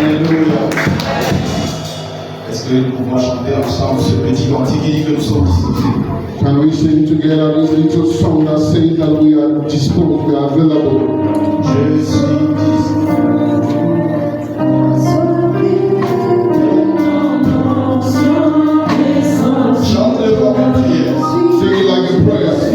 Alléluia. Est-ce que nous pouvons chanter ensemble ce petit cantique qui dit que nous sommes disposés? Can we sing together this little song that says that we are disposed, we are available? Je suis chante-le comme une prière. Sing it like a prayer.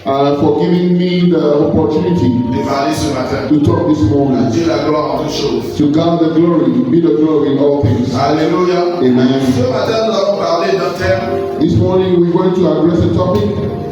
For giving me the opportunity to talk this morning. To God the glory, be the glory in all things. Alléluia. Amen. Ce matin, nous allons parler d'un thème. This morning we're going to address a topic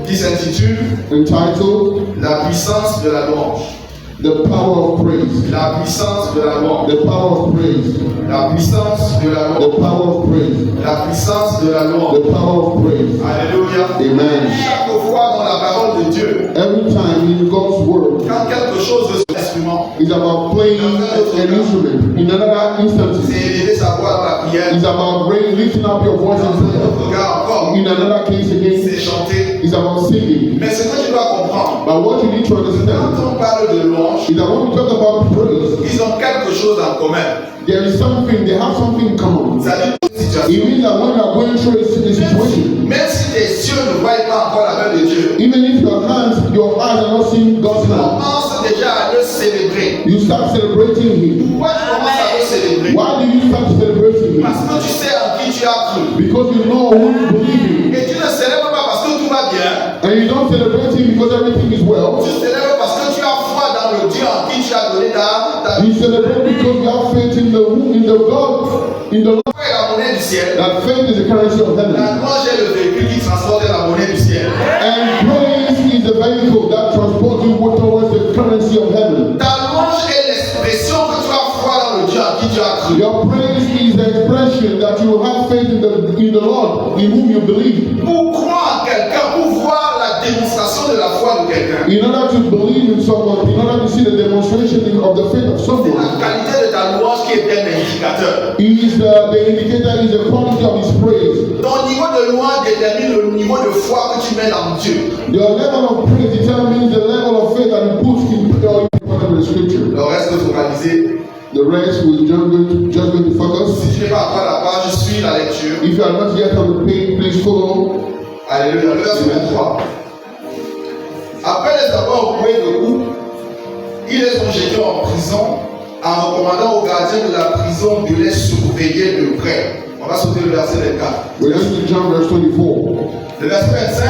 qui s'intitule entitled La puissance de la louange. The power of praise. La puissance de la louange. The power of praise. La puissance de la louange. The power of praise. La puissance de la louange. The power of praise. Alléluia. Amen. Chaque fois dans la parole de Dieu, every time in God's word, quand quelque chose de son instrument is about playing an instrument. In another instance, c'est élever sa voix dans la prière. It's about lifting up your voice in prayer. Regarde encore. In another case again, C'est chanter. it's about singing. Mais ce que tu dois comprendre, But what you need to quand understand on parle de louange, is that when we talk about praise, ils ont quelque chose en commun. there is something, they have something in common. Ça dit une situation. It means that when you are going through a situation, Même si tes yeux ne voient pas encore la main de Dieu, even if your eyes are not seeing God's hand, commence déjà à le célébrer. you start celebrating Him. Pourquoi tu commences à le célébrer? Why do you start celebrating Him? Parce que tu sais en qui tu as cru. Because you know who you believe in. Et tu ne célèbres pas parce que tout va bien. And you don't celebrate Him because everything is well. Tu célèbres parce que tu as foi dans le Dieu en qui tu as donné ta vie. You celebrate because you have faith in the God, in the Lord. Foi est la monnaie du ciel. That faith is the currency of heaven. La louange est le véhicule qui transporte la monnaie du ciel. And praise is the vehicle that transports you towards the currency of heaven. Ta louange est l'expression que tu as foi dans le Dieu en qui tu as cru. Your praise is the expression that you have faith in the Lord, in whom you believe. Pour croire en quelqu'un, pour voir la démonstration de la foi de quelqu'un. In order to believe in someone, in order to see the demonstration of the faith of C'est someone, la qualité de ta louange qui est un indicateur. the indicator is the quality of his praise. Ton niveau de louange détermine le niveau de foi que tu mets dans Dieu. Your level of praise determines the level of faith that you put in the scripture. Le reste focalisé. The rest we're just going to focus. Si tu n'es pas encore là-bas, je suis la lecture. If you are not yet on the page, please follow. Alléluia. Le verset 23. Après les avoir coués de coups, ils les ont jetés en prison en recommandant aux gardiens de la prison de les surveiller de près. On va sauter le verset 24. We're going to John verse 24. Le verset 25.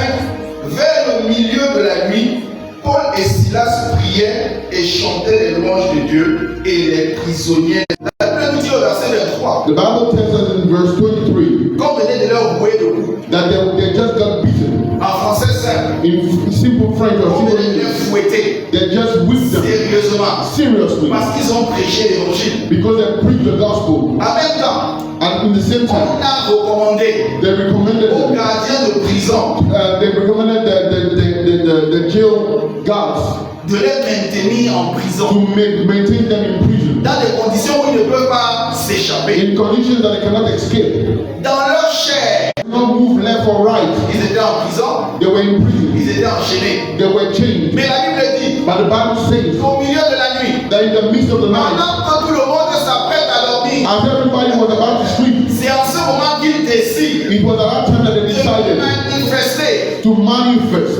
Vers le milieu de la nuit, Paul et Silas priaient et chantaient les louanges de Dieu et les prisonniers. La Bible nous dit au verset 23. The Bible tells us in verse 23 qu'on venait de leur rouer de coups. that they just got beaten. En français simple. In simple French or On simple venait de les English, fouetter. they just whipped them Sérieusement. seriously Parce qu'ils ont prêché l'évangile. because they preached the gospel. En même temps, And in the same time, on a recommandé they recommended aux them. gardiens de prison They recommended the jail guards de les maintenir en prison to maintain them in prison dans des conditions où ils ne peuvent pas s'échapper. in conditions that they cannot escape. Dans leur chair, No move left or right. ils étaient en prison, They were in prison. ils étaient enchaînés. They were chained. Mais la Bible dit But the Bible says qu'au milieu de la nuit, that in the midst of the night, pendant que tout le monde s'apprête à dormir, as everybody was about to sleep, c'est en ce moment qu'ils décident it was at that time that they de decided manifester to manifest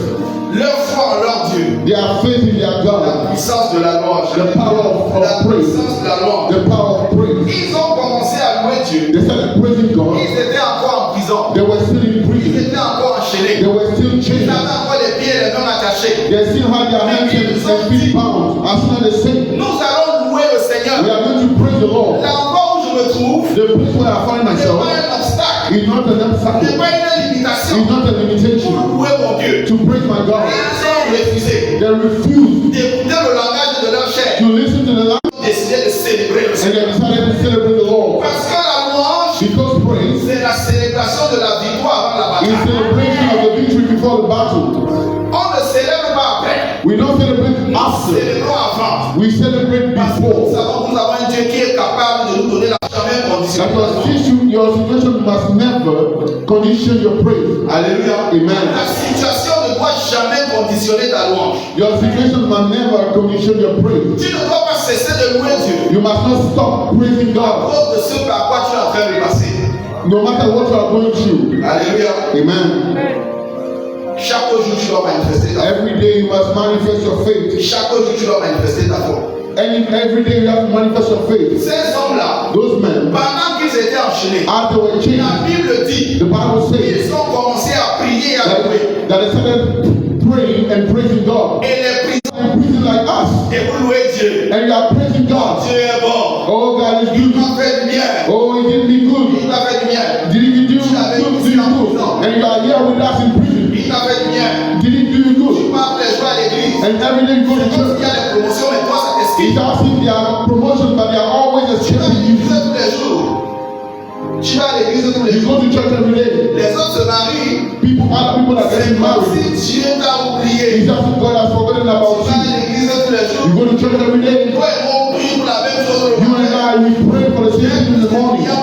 leur foi en leur Dieu. their faith in their La God, puissance de la louange. the power La of praise, puissance de la louange. the power of praise. Ils ont commencé à louer Dieu. They started praising God. Ils étaient encore en prison. They were still in Ils prison. étaient encore enchaînés. They were still Ils chained. avaient encore les pieds et les mains attachés. They still had their hands and feet bound. As soon as they say, Nous allons louer le we Seigneur. are going to praise the Lord. Là encore où je me trouve, The place where I find n'est myself pas un obstacle, is not an n'est obstacle. pas une limitation It's not a pour limitation louer mon Dieu. to praise my God. Ils ont refusé They refused d'écouter le langage de leur chair. to listen to the language Ils ont décidé de célébrer le and Seigneur. they decided to celebrate the Lord. Parce que la louange, Because praise c'est la célébration de la victoire avant la is bataille. celebration of the victory before the battle. On ne célèbre pas après, We don't celebrate nous after. célébrons avant. We celebrate Parce que nous before. savons que nous avons un Dieu qui est capable de nous donner la jamais That conditionnelle. your situation must never condition your praise. Alléluia. Amen. La situation ne doit jamais conditionner ta louange. Your situation must never condition your praise. Tu ne dois pas cesser de louer Dieu You must not stop praising à God, cause de ce par quoi tu es en train de passer. no matter what you are going through. Alléluia. Amen. Chaque jour, tu dois manifester ta foi. Every day you must manifest your faith. Chaque jour, tu dois manifester ta foi. And every day you have to manifest your faith. Ces hommes-là, Those men, pendant qu'ils étaient enchaînés, as they were la chained, Bible dit, the Bible says ils ont commencé à prier et à louer. that they started praying and praising God. Et les prisons, And praising like us. et vous louez Dieu. And you are praising God. Dieu est bon. Oh, God is Il good. m'a fait du bien. Oh, He did me good. Il m'a fait du bien. Did He do you good? And you are here with us in prison. Il m'a fait du bien. Did He do you Tu good? vas tous les jours à l'église. And every day you go to Il church. y a des promotions, mais toi, ça It's t'esquive. as if they are promotions, but they are always Tu vas à escaping you. l'église tous les jours. Tu vas à l'église tous les You jours. go to church every day. Les autres se marient. Other people are C'est getting comme married. si Dieu t'a oublié. It's as if God has forgotten Tu about vas à you. l'église tous les jours. You go to church every day. Toi et moi, on prie pour la même chose. You and I, we pray for the same thing in the morning. Il y a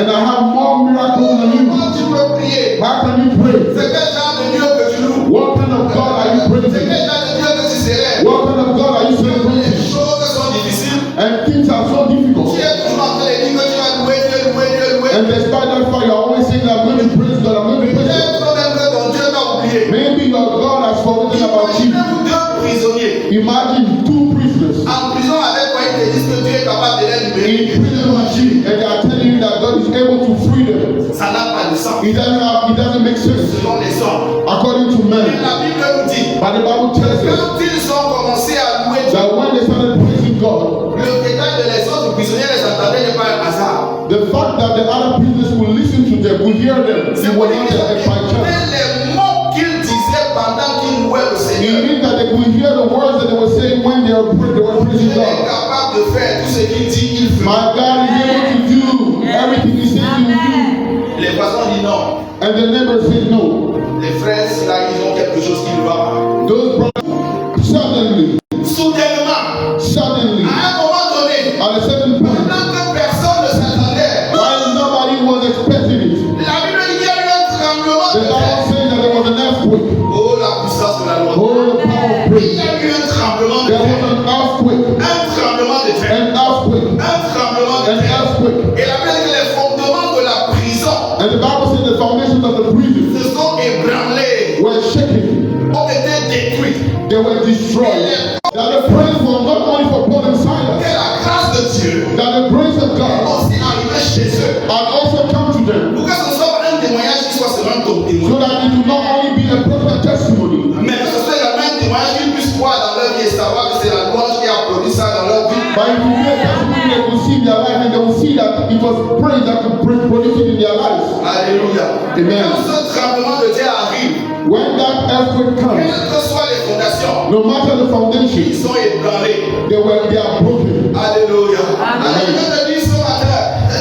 And I have more miracles than you. Comment tu peux prier? How can you pray? C'est quel genre de Dieu que tu loues? What kind of God are you C'est praising? quel genre de Dieu que tu célèbres? What kind of God are you Les celebrating? choses sont difficiles. And things are so Tu difficult. es toujours en train de dire que tu vas louer Dieu, louer Dieu, louer. And despite that fact, you're always saying that I'm going to praise God, I'm going to praise God. Peut-être même que ton Dieu t'a oublié. Maybe your God has forgotten about you. Imaginez-vous deux prisonniers Imagine two prisoners en prison avec quoi ils te disent que Dieu est capable de les libérer. in prison machine, and they are telling you that God is able to free them. Ça n'a pas de sens. It doesn't make sense Selon les hommes. according to Mais men. la Bible nous dit, But the Bible tells us quand ils ont commencé à louer Dieu, that when they started praising God, le détail de les autres prisonniers les entendait n'est pas un hasard. the fact that the other prisoners will listen to them, will hear them, it was not by chance. Les mots qu'ils disaient pendant qu'ils louaient le It Seigneur. means that they will hear the words that they were saying when they were praising Il est God. capable de faire tout ce qu'il dit qu'il fait. My God is able to do everything He says He will do. Les voisins disent non. And the neighbor said no. Les frères, là, ils ont quelque chose qui ne va pas. Those brothers, suddenly, Soudainement, à un moment donné, at a certain point, pendant que personne ne s'attendait, while nobody was expecting it, la Bible dit qu'il y a eu un tremblement the de Bible terre. says that there was an earthquake. Oh, la puissance de la loi. Oh, the power of Il praise. y a eu un tremblement de There was terre. an earthquake, Un tremblement de terre. an earthquake, Un tremblement de an terre. earthquake. Et la Bible dit que les fondements de la prison And the Bible says the foundations of the prison se sont ébranlés, were shaken, ont été détruits. they were destroyed. That the praise was not only for Paul and Que Silas, la grâce de Dieu that the praise of God aussi arrivait chez eux. had also come to them, Pour que ce soit un témoignage qui soit seulement ton so témoignage. that it would not only be a prophet testimony, Mais que ce soit également un témoignage qu'ils puissent croire dans leur vie et savoir que c'est la louange qui a produit ça dans leur vie. but it will be a testimony they will see in their life, and they will see that it was praise that could produce it in their lives. Alléluia. Amen. Quand ce tremblement de terre arrive, When that earthquake comes, quelles que soient les fondations, no matter the foundation, ils sont ébranlés. they are broken. Alléluia. Alors, je te dis ce matin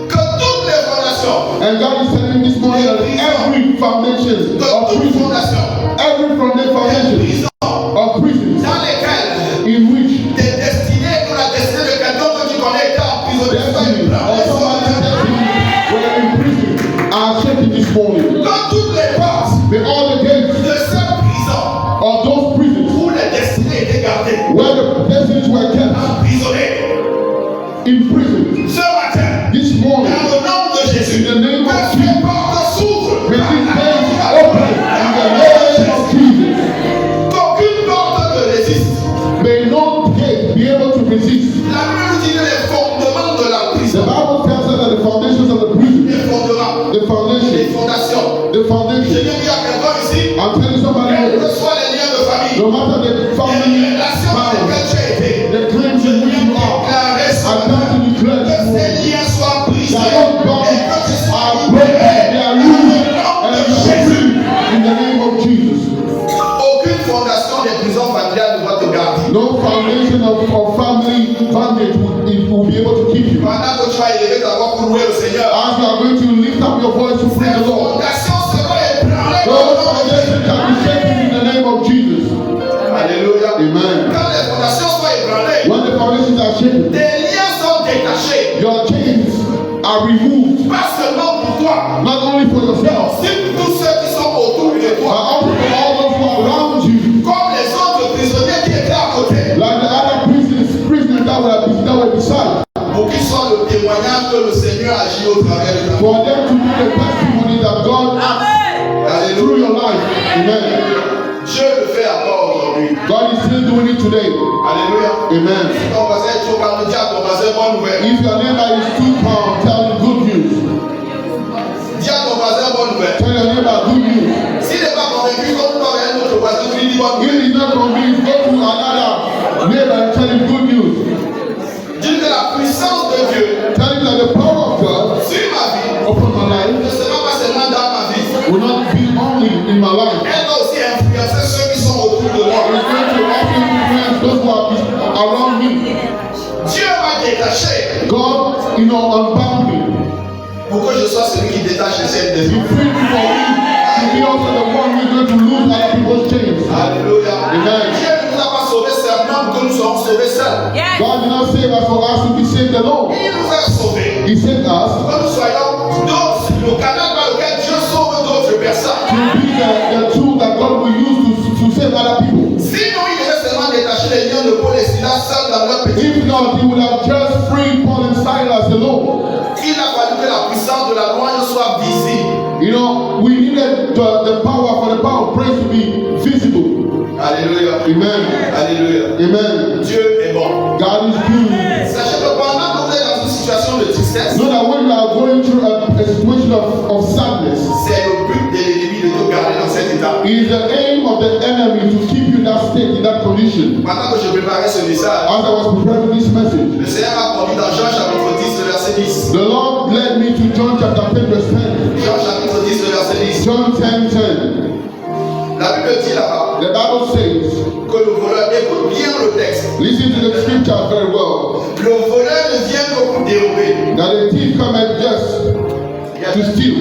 que toutes les fondations, And God is telling this morning that every foundation que of toute prison, fondation, every foundation prison of prisons dans lesquelles in which tes destinées ou la destinée de quelqu'un que tu connais était emprisonné, soit destiny or ébranlé, soit somebody's ébranlé. destiny were in prison are shaken this morning. Dans toutes les portes May all the gates de cette prison of those prisons où les destinées étaient gardées, where the destinies were kept emprisonnées, in prison ce matin, this morning, dans le nom de Jésus, in the name que of ces Jesus, portes s'ouvrent. may these gates open in the name of Jesus. Qu'aucune porte ne résiste. May no gate be able to resist. La Bible nous dit que les fondements de la The prison, Bible tells us that the foundations of the prison, les fondements, the les foundation, fondations. the Je foundation. viens dire à quelqu'un ici, I'm telling somebody quels here, que soient les liens de famille, no matter the les family relations dans ties, lesquelles tu as été, the claims je in which viens you are, déclarer ce I matin come to declare que this ces morning liens soient brisés that those bonds et que tu sois are broken, libéré they are dans loose, le nom and de you are Jésus. free in the name of Jesus. Aucune fondation des prisons familiales ne doit te garder. No foundation of family bondage will be able to keep you. Pendant que tu vas élever ta voix pour louer le Seigneur, As you are going to lift up your voice to praise ces the Lord, fondations seront ébranlées dans those le nom de foundations Jésus. can be shaken in the name of Jesus. Alléluia. Amen. Quand les fondations sont ébranlées, When the foundations are shaken, tes liens sont détachés. your chains are removed, Pas seulement pour toi, not only for mais yourself, aussi pour tous ceux qui sont autour de but toi. also for all those who are around you. Comme les autres prisonniers qui étaient à côté. Like the other prisoners that were beside, Pour qu'ils soient le témoignage que le Seigneur agit au travers de ta vie. for them to be the testimony that God acts through your life. Amen. Dieu le fait encore aujourd'hui. God is still doing it today. Alléluia. Amen. Si ton voisin est trop calme, dis à ton voisin bonne nouvelle. If your neighbor is too calm, tell him good news. Dis à ton voisin bonne nouvelle. Tell your neighbor good news. S'il n'est pas convaincu, comme toi, un autre voisin, tu lui dis bonne If nouvelle. he's not convinced, go to another neighbor and tell him good news. Dis que la puissance de Dieu Tell him that the power of God sur ma vie upon my life ne sera pas seulement dans ma vie. will not be only in my life. Elle va aussi influencer ceux qui sont autour de It's moi. going to also influence those who are around me. Dieu m'a détaché God, unbound me. pour que je sois celui qui détache les chaînes des He autres. freed me for me to be also the one who is going to lose other people's chains. Alléluia. Amen. Dieu ne nous a pas sauvés seulement pour que nous soyons sauvés seuls. God did not save us for us to be saved alone. Il nous a sauvés He sent us que nous soyons le canal par lequel Dieu sauve d'autres personnes. To be the tool that God will use to save other people. Sinon, il devait seulement détacher les liens de Paul et Silas seuls dans leur petit. If not, he would have just freed Paul and Silas alone. Il a fallu que la puissance de la louange soit visible. You know, we needed the power for the power of praise to be visible. Alléluia. Amen. Alléluia. Amen. Dieu est bon. God is good. Sachez que pendant que vous êtes dans une situation de tristesse, Know that when you are going through a situation of sadness, c'est le but de l'ennemi de te garder dans cet état. it is the aim of the enemy to keep you in that state, in that condition. Pendant que je préparais ce message, As I was preparing this message, le Seigneur m'a conduit dans Jean chapitre 10, le verset 10. the Lord led me to John chapter 10 verse 10. Jean chapitre 10, le verset 10. John 10:10. La Bible dit là-bas The Bible says, que le voleur, écoute bien le texte, listen to the scripture very well, le voleur ne vient que pour dérober. that the thief cometh just to steal.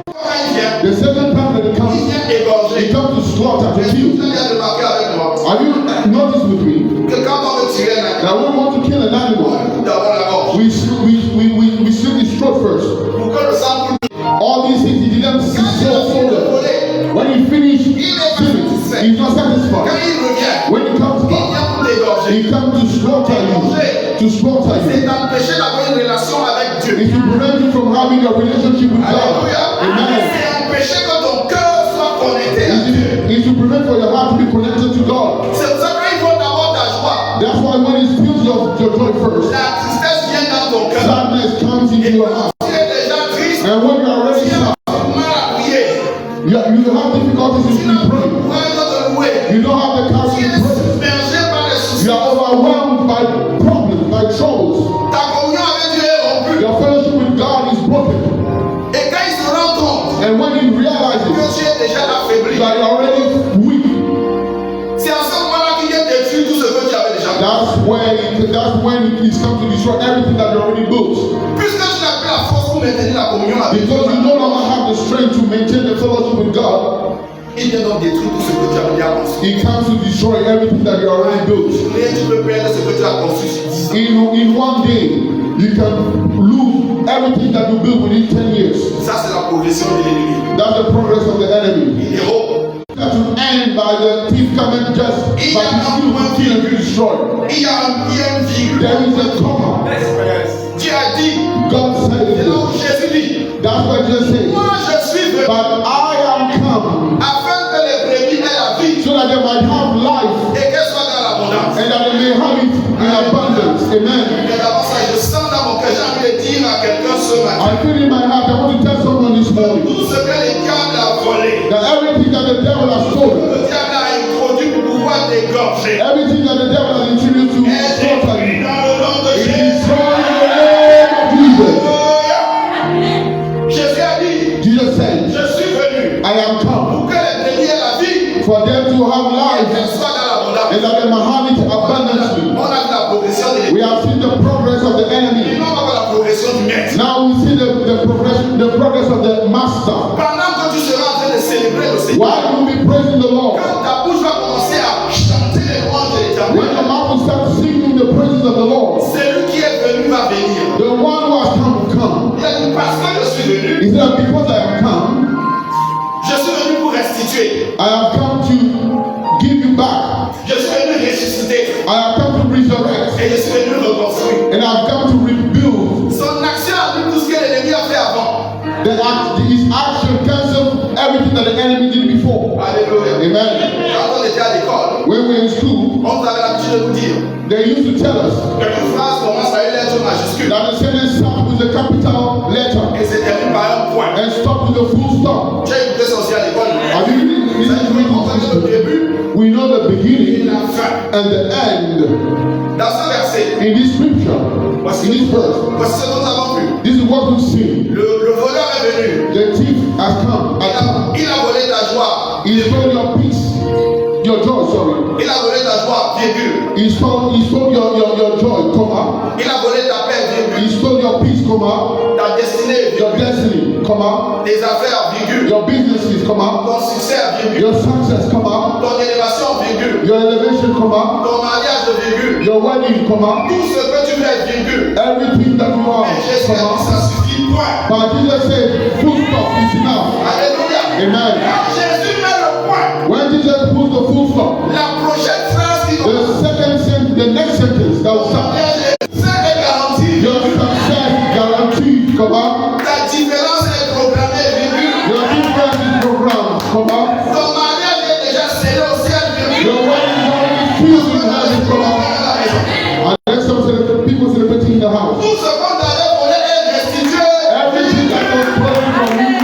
Quand il vient, The second time that he il comes, vient égorger. he comes to slaughter, to Est-ce que kill. vous avez remarqué avec moi Have you noticed with me que quand on veut tirer un that when we want to kill an on animal, coupe d'abord la gorge we slit his throat first? pour que le sang coule. All these things he didn't Quand il a fini de so voler, when he finished stealing, he's not quand satisfied. il revient, When he comes il back, vient pour t'égorger. he comes to slaughter you. C'est d'empêcher d'avoir une relation avec Dieu. It's to prevent you from having a relationship with God. Alléluia. Amen. C'est d'empêcher que ton cœur soit connecté à Dieu. It's to prevent for your heart to be connected to God. C'est pour ça qu'il faut d'abord ta joie. That's why when it steals your joy first, La tristesse vient dans ton cœur. sadness comes into your heart. Tu es déjà triste. And when you are already Tu sad, as mal à prier. you have difficulties Tu in n'as pas praying. le courage de te louer. You don't have the Tu courage es to pray. submergé par les soucis. You are overwhelmed by problems, by troubles. Ta communion avec Dieu est rompue. Your fellowship with God is broken. Et quand il se rend compte And when he que realizes tu es déjà affaibli, that you are already weak, c'est à ce moment-là qu'il vient détruire tout ce que tu avais déjà. that's when he's come to destroy everything that you already built. Puisque tu n'as plus la force pour maintenir la communion avec Dieu, Because you no longer have the strength to maintain the fellowship with God, il vient donc détruire tout ce que tu avais déjà construit. he comes to destroy everything that you already built. Mais tu peux perdre ce que tu as construit sur 10 ans. In one day, you can lose everything that you built within 10 years. Ça, c'est la progression de l'ennemi. That's the progress of the enemy. Il est haut. That will end by the thief coming just by the steal, kill, and destroy. Il y a une virgule. There is a comma. Dieu a dit, God said c'est it. là où Jésus dit, That's what Jesus said. moi je suis venu But I am come afin que les brebis aient la vie so that they might have life et qu'elles soient dans l'abondance. and that they may have it in abundance. Amen. Mais d'abord ça, je sens dans mon cœur, j'ai envie de dire à quelqu'un ce matin, I feel in my heart, I want to tell someone this morning tout ce que les diables ont volé, that everything that the devil has stolen, le diable a introduit pour pouvoir t'égorger, everything that the devil has introduced to est slaughter détruit you, dans le nom de it is Jésus. destroyed in the name of Jesus. Alléluia. Jésus a dit, Jesus said, je suis venu I am come pour que les brebis aient la vie for them to have et life qu'elles soient dans l'abondance. and that they might have it abundantly. On a vu la progression de l'ennemi. We have seen the progress of the enemy. Maintenant, on va voir la progression du maître. Now we see the progress of the master. Pendant que tu seras en train de célébrer le Seigneur, Why will we praising the Lord? quand ta bouche va commencer à chanter les louanges de When the l'Éternel, mouth will start singing the praises of the Lord, celui qui est venu va venir. the one who has come will come. Il a dit, parce que je suis venu, He said, because I have come, je suis venu pour restituer. I have come to give you back. Je suis venu ressusciter. I have come to resurrect. Et je suis venu reconstruire. And I have come to rebuild. Son action a vu tout ce que l'ennemi a fait avant. His action cancelled everything that the enemy did before. Alléluia. Amen. Quand on était à l'école, When we were in school, on avait l'habitude de nous dire they used to tell us que une phrase commence par une lettre majuscule that the sentence starts with a capital letter et se termine par un point. and stop with a full stop. J'ai écouté ça aussi à l'école. Have you On connaît le début We know the et beginning la fin. and the end. Dans ce verset, In this scripture, in this verse, voici ce que nous avons vu. this is what we see. Le voleur est venu. The thief has come. Il a volé ta joie. He stole your peace, your joy, sorry. Il a volé ta joie, virgule. He stole your joy, comma. Il a volé ta paix, virgule. He stole your peace, comma. Ta destinée, Your virgule. destiny, comma. Tes affaires, virgule. Your businesses, comma. Ton succès, virgule. Your success, comma. Ton élévation, virgule. Your elevation, comma. Ton mariage, virgule. Your wedding, comma. Tout ce que tu veux être, virgule. Everything that you are, Mais Jésus ça suffit, point. But Jesus said, full stop is enough. Alléluia. Amen. Quand Jésus met le point, When Jesus puts the full stop, la prochaine phrase qui the next sentence that will start. C'est garanti. Your success is guaranteed. Come on. Ta différence est programmée, virgule. Your difference is programmed. Come on. Ton mariage est déjà scellé au ciel, virgule. Your wedding is already sealed in heaven. Come on. And there's some people celebrating in the house. Tout ce qu'on t'avait volé est restitué. Everything that was stolen from you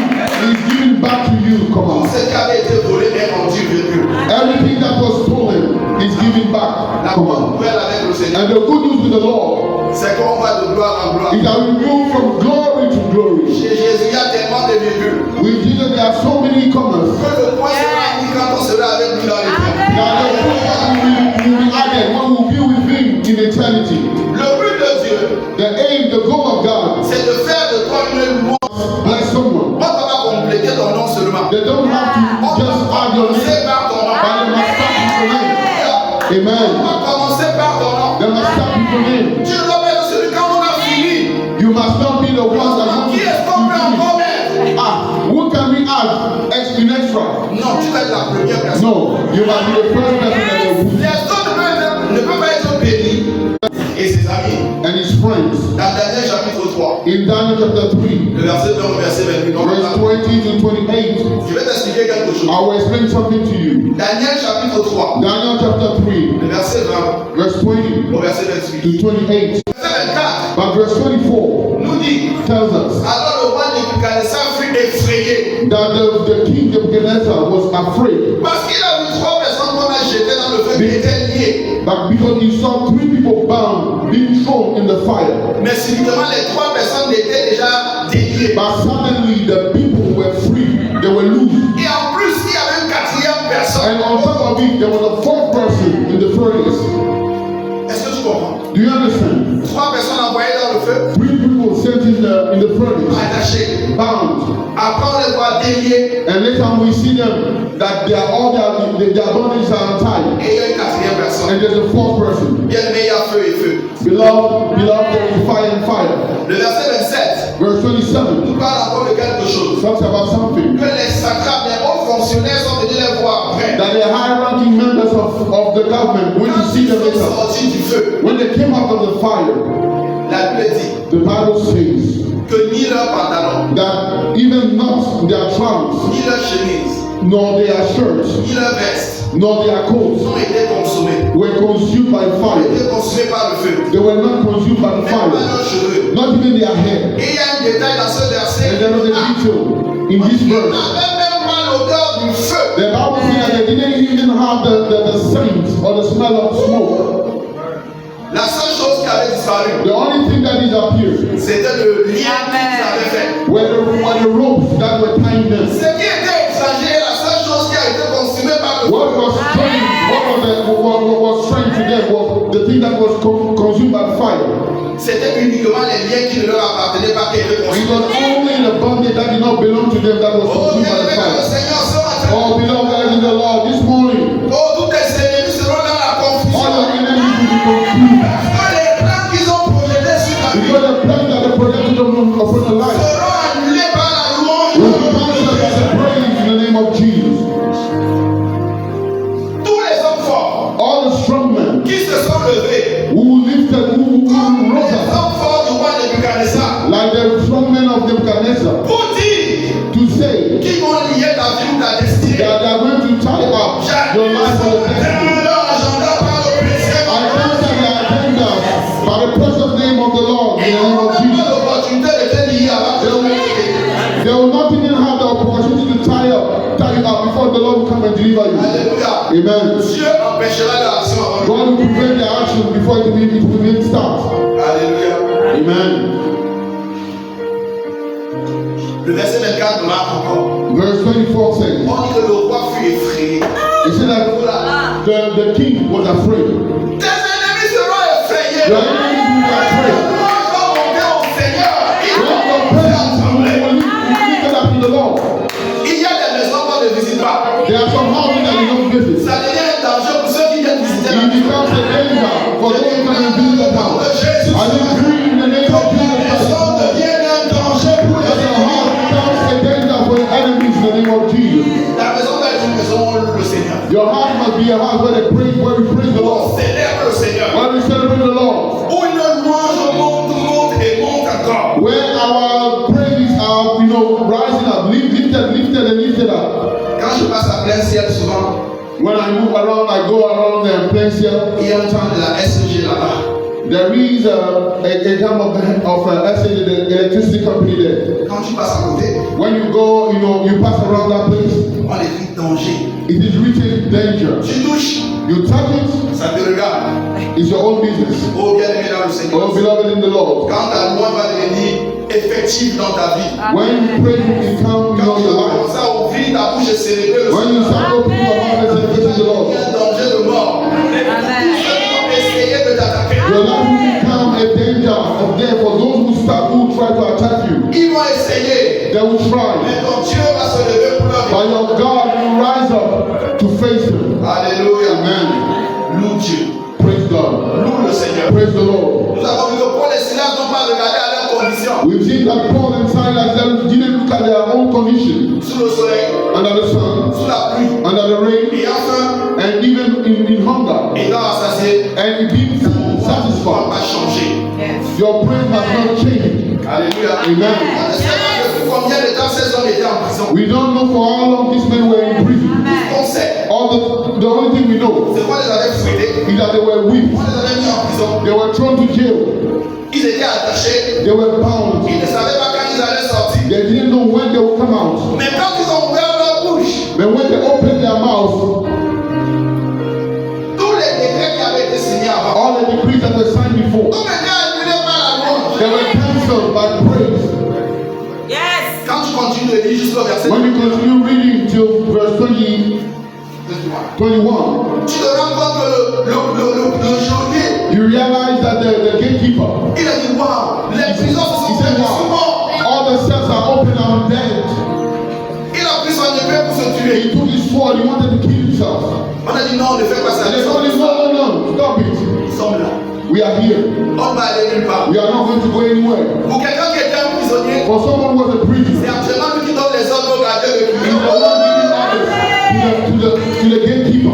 is given back to you. Come on. Tout ce qui avait été volé est rendu, virgule. Everything that was stolen is given back. La Come bonne on. nouvelle avec le Seigneur, And the good news with the Lord c'est qu'on va de gloire en gloire. is that we move from glory to glory. Chez Jésus, il y a tellement de virgules. With Jesus, there are so many comers. Que le point sera mis quand on sera avec lui dans les temps. That the full will be added when we will be with Him in eternity. Le but de Dieu, The aim, the goal of God, c'est de faire de toi une louange. bless someone. On ne va pas compléter ton nom seulement. They don't have On to just va add your commencer name, par ton nom. but they must start with your name. On Amen. va commencer par ton nom. They must start with your name. Tu dois mettre celui quand on a fini. You must not be the one that Qui est-ce qu'on peut encore mettre? who can we add in extra? Non, tu vas être la première personne. No, you must be the first person that they put. Les autres ne peuvent pas être bénis. Et ses amis, And his friends. dans Daniel chapitre 3, In Daniel chapter 3, le verset 1 au verset 28, verse 20 to 28, je vais t'expliquer quelque chose. I will explain something to you. Daniel chapitre 3, Daniel chapter 3, le verset 20 verse 20 au verset 28. to 28. Verset 24 But verse 24 nous dit, tells us alors le roi Nebuchadnezzar fut effrayé that the king Nebuchadnezzar was afraid, parce qu'il a vu 3 personnes qu'on a jetées dans le feu qui étaient liées. but because he saw 3 people bound being thrown in the fire. Mais subitement, les 3 personnes étaient déjà déliées. But suddenly the people were free, they were loose. Et en plus, il y avait une 4e personne. And on top of it, there was a 4th person in the furnace. Est-ce que tu comprends? Do you understand? 3 personnes envoyées dans le feu, 3 people sent in the furnace, attachées. bound. Après, on les voit déliées. And later we see them that they are all their bodies are untied. Et il y a une 4e personne. And there's a 4th person. Bien aimé, il y a feu et feu. Beloved, there is fire and fire. Le verset 27 Verse 27 nous parle encore de quelque chose. talks about something. Que les satrapes, les hauts fonctionnaires sont venus les voir après. That the high-ranking members of the government went to Quand see ils them sont later. sortis du feu, When they came out of the fire, la Bible dit the Bible says que ni leur pantalon, that even not their trousers, ni leur chemise, nor their shirts, ni leur veste nor their coats ont été consommés. were consumed by Ont fire. été consommés par le feu. They were not consumed by the Même pas fire, leurs cheveux. not even their hair. Et il y a un détail dans ce verset. And there was a detail in this Ils verse. n'avaient même pas l'odeur du feu. The Bible says that they didn't even have the scent or the smell of smoke. La seule chose qui avait disparu, The only thing that disappeared c'était le lien qu'ils avaient fait. were the ropes that were tying them. Ce qui était exagéré, la seule chose qui a été consumée par le What feu, was strange, what was strange to them was the thing that was consumed by fire. c'était uniquement les liens qui ne leur appartenaient pas qui étaient It consumés. was only the body that did not belong to them that was Oh, consumed bien by the aimé dans le fire. Seigneur, ce matin. Oh, beloved in the Lord, this morning, Oh, tous tes ennemis seront dans la all confusion. your enemies will be confused. Parce que les plans qu'ils ont projetés sur ta vie Because the plan that they projected upon the life seront annulés par la louange. will be cancelled by the praise in the name of Jesus. Tous les hommes forts All the strong men qui se sont levés, who lifted, who comme rose les up, hommes forts du roi Nebuchadnezzar, like the strong men of Nebuchadnezzar, pour dire to say qu'ils vont lier ta vie ou ta destinée. that they are going to tie up your life for the destiny. Leur agenda par le précieux. I cancel their agenda by the precious name of the Lord in Ils the name n'auront of même pas Jesus. l'opportunité de te lier avant que They will not even have the opportunity to tie you up before the Lord will come and deliver you. Alléluia. Amen. Dieu empêchera leur action avant. God will prevent their action before it will even start. Alléluia. Amen. Le verset 24 marque encore. Verse 24 says, On dit que le roi fut effrayé. it said that the king was afraid. Tes ennemis seront effrayés. Your enemies will be afraid. Louange va monter au Seigneur. When your presence will lift up to the Lord. Il y a des maisons qu'on ne visite pas. There are some houses that you don't visit. Ça devient un danger pour ceux qui viennent visiter la It maison. becomes a danger for those who come and visit the house. I decree in the name of Jesus Christ. plein ciel souvent. When I move around, I go around the place here. Il y a un temps de la SEG là-bas. There is a kind of SEG, the electricity company there. Quand tu passes à côté, When you go, you pass around that place. on écrit danger. It is written danger. Tu touches, You touch it, ça te regarde. it's your own business. Oh bien-aimé dans le Oh, Seigneur. beloved in the Lord. Quand ta loi va devenir effective dans ta vie, When praise will become quand tu your vas life, commencer à ouvrir ta bouche et célébrer le when you Seigneur, start opening your mouth and celebrating the il y Lord, a un danger de mort. Ceux qui vont essayer de t'attaquer, your life will become a danger of death for those who try to attack you. ils vont essayer. They will try. Mais ton Dieu va se lever pour leur vie. But your God will rise up to face them. Alléluia. Amen. Loue Dieu. Praise God. Loue le Seigneur. Praise the Lord. Nous avons vu que Paul et Silas n'ont pas regardé à leurs conditions. We've seen that Paul and Silas didn't look at their own condition. Sous le soleil, Under the sun, sous la pluie, under the rain, et enfin, and even in hunger. étant assasiés, And being ne va satisfied. pas changer. Your praise has not changed. Alléluia. Amen. On ne sait pas depuis combien de temps ces hommes étaient en prison. We don't know for how long these men were in prison. On sait. The only thing we know C'est quoi les avait fouettés. is that they were whipped. On les avait mis en prison. They were thrown to jail. Ils étaient attachés. They were bound. Ils ne savaient pas quand ils allaient sortir. They didn't know when they would come out. Mais quand ils ont ouvert leur bouche, But when they opened their mouth, tous les décrets qui avaient été signés avant, all the decrees that were signed before, tout était annulé par la louange. they were cancelled by praise. Quand tu continues de lire jusqu'au verset When you continue reading till verse 21, tu te rends compte que le geôlier, you realize that the gatekeeper, il a dit waouh, les prisons se he sont said, ouvertes wow, souvent. all the cells are open and dead. Il a pris son épée pour se tuer. He took his sword, he wanted to kill himself. On a dit non, ne fais pas ça. And they told him, no, stop it. Nous sommes là. We are here. On va aller nulle part. We are not going to go anywhere. Pour quelqu'un qui était un prisonnier, For someone who was a c'est prisoner, actuellement lui qui donne les ordres au gardien de he's the prison. one giving orders to the gatekeeper.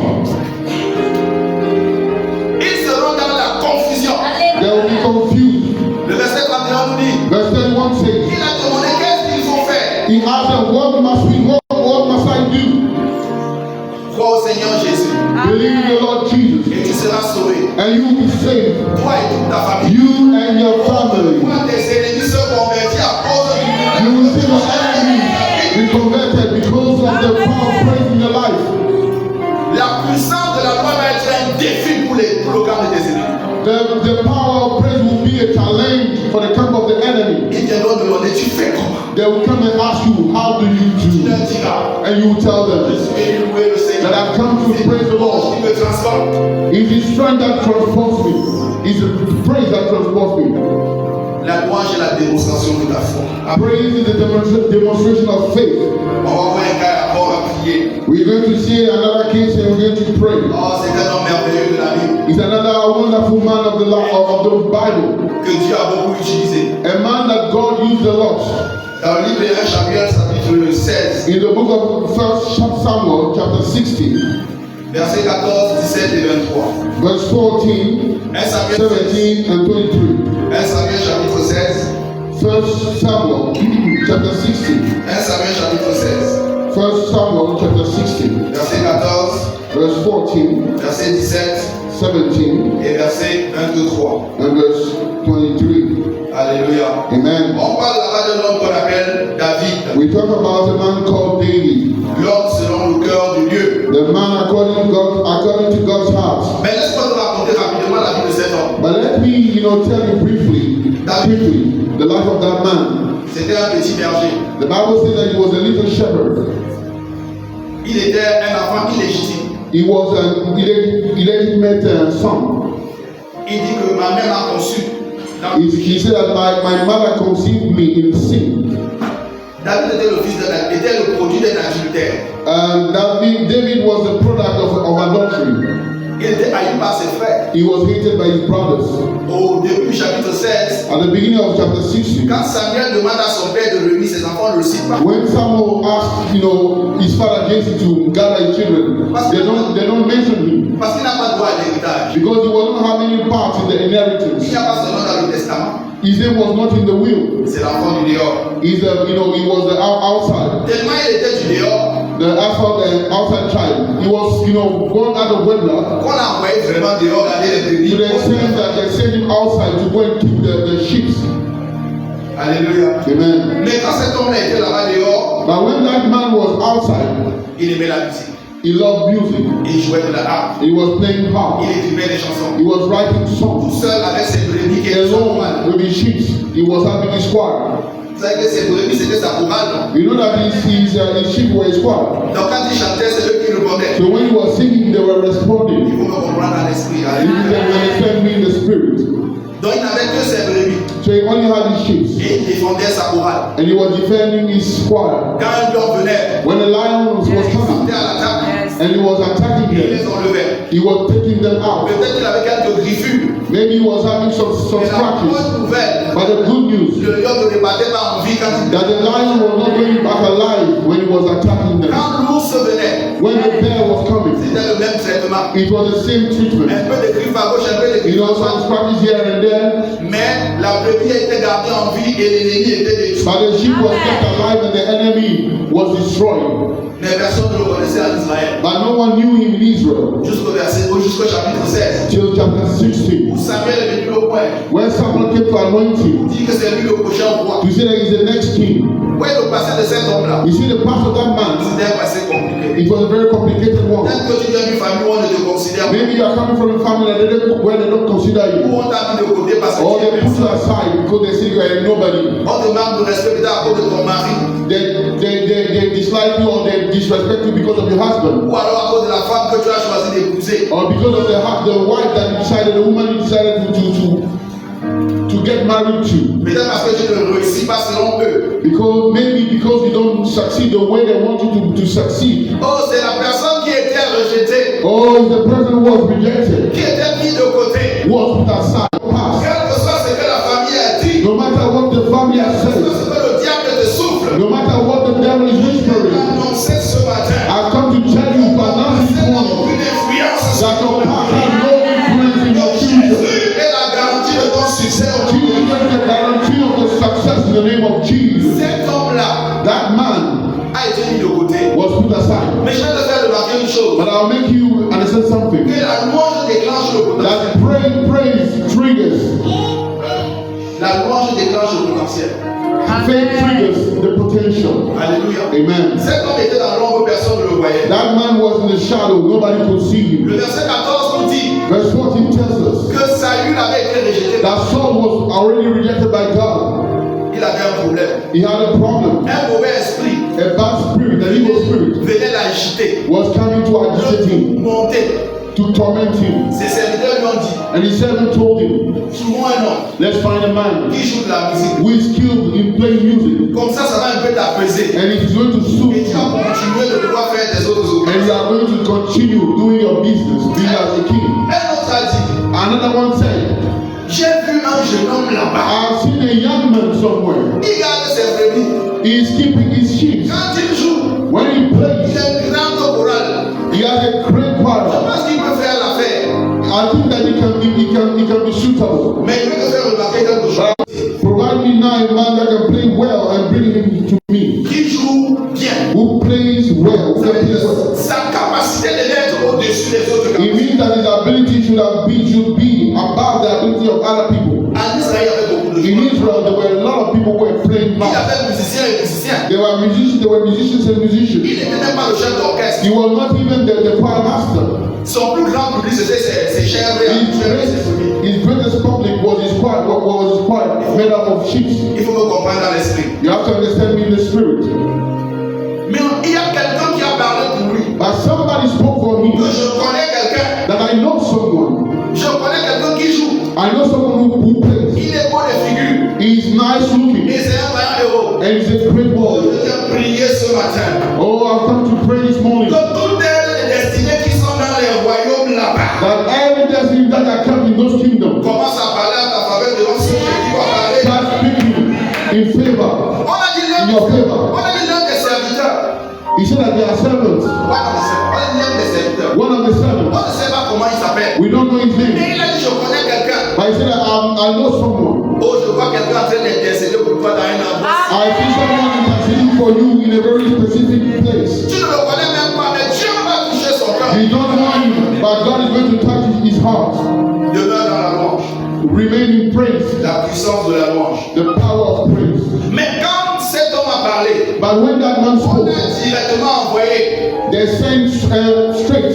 Ils seront dans la confusion. They will be confused. Le verset 31 nous dit, Verse 31 says, il a demandé qu'est-ce qu'ils ont fait. he asked them, what must I do? Crois au Seigneur Jésus Believe in the Lord Jesus, et tu seras sauvé. and you will be saved. Toi et toute ta famille. You and your family. Toi tes ennemis se convertis à cause You will see your enemies be converted because of the power of praise in your life. La puissance de la loi va être un défi pour le programme des ennemis. The power of praise will be a challenge for the camp of the enemy. Ils viendront demander, tu fais comment? They will come and ask you, how do you Tu do? leur diras, And you will tell je them suis venu louer le Seigneur. that I've come to praise the Lord. Qui me transforme. It is strength that transforms me. It's the praise that transforms me. La louange est la démonstration de ta foi. Praise is the demonstration of faith. On va voir un gars encore à prier. We're going to see another case and we're going to pray. Oh, c'est un homme merveilleux de la Bible It's another wonderful man of the Bible. que Dieu a beaucoup utilisé. A man that God used a lot. Dans le livre de 1 Samuel, chapitre 16, In the book of 1 Samuel, chapter 16, versets 14, 17 et 23. verse 14, 1 Samuel 17, and 23. 1 Samuel chapitre 16. 1 Samuel, chapter 16. 1 Samuel chapitre 16. 1 Samuel, chapter 16, Verset 14, verse 14, verset 17 17, et verset 23. and verse 23. Alléluia. Amen. On parle là-bas d'un homme qu'on appelle David. We talk about a man called David, L'homme selon le cœur de Dieu. the man according to God's heart. Mais laisse-moi te raconter rapidement la vie de cet homme. But let me, tell you quickly, the life of that man. C'était un petit berger. The Bible says that he was a little shepherd. Il était un enfant illégitime. He was an illegitimate son. Il dit que ma mère m'a conçu. He said that my mother conceived me in sin. David était le produit d'un adultère. And David was the product of adultery. Il était haï par ses frères. He was hated by his brothers. Au début du chapitre 16, At the beginning of chapter 16, quand Samuel demande à son père de réunir ses enfants, on ne le cite pas. when Samuel asked, his father Jesse to gather his children, they don't mention him Parce qu'il n'a pas droit à l'héritage. because he was not having any part in the Il inheritance. n'y a pas son nom dans le testament. His name was not in the will. C'est l'enfant du dehors. He was the outside. Tellement il était du dehors, the outside child, he was, born out of wedlock. Qu'on a envoyé vraiment dehors garder les brebis. To the extent that they sent him outside to go and keep the sheep. Alléluia. Amen. Mais quand cet homme-là était là-bas dehors, but when that man was outside, il aimait la musique. He loved music. Il jouait de la harpe. He was playing harp. Il écrivait des chansons. He was writing songs. Tout seul avec ses brebis qui étaient alone with his sheep. He was having his choir. Vous savez que ses brebis c'était sa chorale. You know that his sheep were his choir. Donc quand il chantait, c'est eux qui répondaient. So when he was singing, they were responding. Il faut me comprendre dans l'esprit. You can understand me in the spirit. Donc il n'avait que ses brebis. So he only had his sheep. Et il défendait sa chorale. And he was defending his choir. Quand un lion venait, when the lion was coming, à l'attaque. And he was attacking them. He was taking them out. Peut-être qu'il avait quelques griffures. Maybe he was having some scratches. But the good news that the lion was not going back alive when he was attacking them. When the bear was coming, it was the same treatment. Some scratches here and there. But the sheep was kept alive and the enemy was destroyed. But no one knew him in Israel. Jusqu'au chapitre 16. Till chapter 16. When Samuel came to anoint him, to say that he's the next king. You see the past of that man. It was a very complicated one. Maybe you are coming from a family where they don't consider you. Or they put you aside because they say you are a nobody. They dislike you or they disrespect you because of your husband. Or because of the wife that you decided, the woman you decided to get married to. Because you don't succeed the way they want you to succeed. Oh, c'est la personne qui était rejetée. Oh, it's the person who was rejected. Qui était mis de côté. Was put aside. Quel que soit ce que la famille a dit. No matter what the family has said. No matter what the devil is whispering. I've come to tell you for now this morning that your past has no influence in your future. Et la garantie de ton succès. Jesus is the guarantee of the success in the name of Jesus. Cet homme-là, that man, a été mis de côté. Was put aside. Mais je vais te faire remarquer une chose. But I'll make you understand something. Que la louange déclenche le potentiel. That praise triggers. La louange déclenche le potentiel. Faith triggers the potential. Alléluia. Amen. Cet homme était dans l'ombre, personne ne le voyait. That man was in the shadow, nobody could see him. Le verset 14 nous dit. Verse 14 tells us. Que Saül avait été rejeté. That Saul was already rejected by God. Il avait un problème. He had a problem. Un mauvais esprit. A bad spirit, an evil spirit. Venait l'agiter. Was coming to agitate him. Monter. To torment him. Ses serviteurs lui ont dit. And his servant told him. Trouvons un homme. Let's find a man. Qui joue de la musique. Who is skilled in playing music. Comme ça va un peu t'apaiser. And it is going to soothe you. Et tu vas continuer de pouvoir faire tes autres choses. And you are going to continue doing your business, being as a king. Un autre a dit. Another one said. J'ai vu un jeune homme là-bas. I've seen a young man somewhere. Il garde ses brebis. He is keeping his sheep. Quand il joue. When he plays. Il a une grande chorale. He has a great choir. Je pense qu'il peut faire l'affaire. I think that he can be suitable. Mais il veut te faire remarquer quelque chose. Provide me now a man that can play well and bring him to me. Qui joue bien. Who plays well. Sa capacité d'être au-dessus des autres. It means that his ability should be above the ability of other people. En Israël, il y avait beaucoup de gens. In Israel, there were a lot of people who were playing mal. Il y avait musiciens et musiciens. There were musicians and musicians. Il n'était même pas le chef d'orchestre. He was not even the choir master. Son plus grand public c'était ses chèvres et his greatest public was his choir, made up of sheep. Il faut me comprendre dans l'esprit. You have to understand me in the spirit. Mais il y a quelqu'un qui a parlé pour lui. But somebody spoke for him. Que je connais quelqu'un. That I know someone. Je connais quelqu'un qui joue. I know someone who plays. Il est beau de figure. He is nice looking. Et c'est un vaillant héros. And he's a great boy. Je viens prier ce matin. Oh, I've come to pray this morning. Que toutes les destinées qui sont dans les royaumes là-bas. That every destiny that are kept in those kingdoms. Commence à parler à ta faveur devant ceux qui vont parler. Start speaking in favor. On a dit l'un des serviteurs. He said that they are servants. One of the servants. On ne sait pas comment il s'appelle. We don't know his name. Mais il a dit je connais quelqu'un. But he said I know someone. Oh, je vois quelqu'un en train d'intercéder pour toi dans un endroit. I see someone interceding for you in a very specific place. Tu ne le connais You don't want him, but God is going to touch his heart. Demeure dans la louange. Remain in praise. La puissance de la louange. The power of praise. Mais quand cet homme a parlé, But when that man on spoke, a directement envoyé. they sent straight.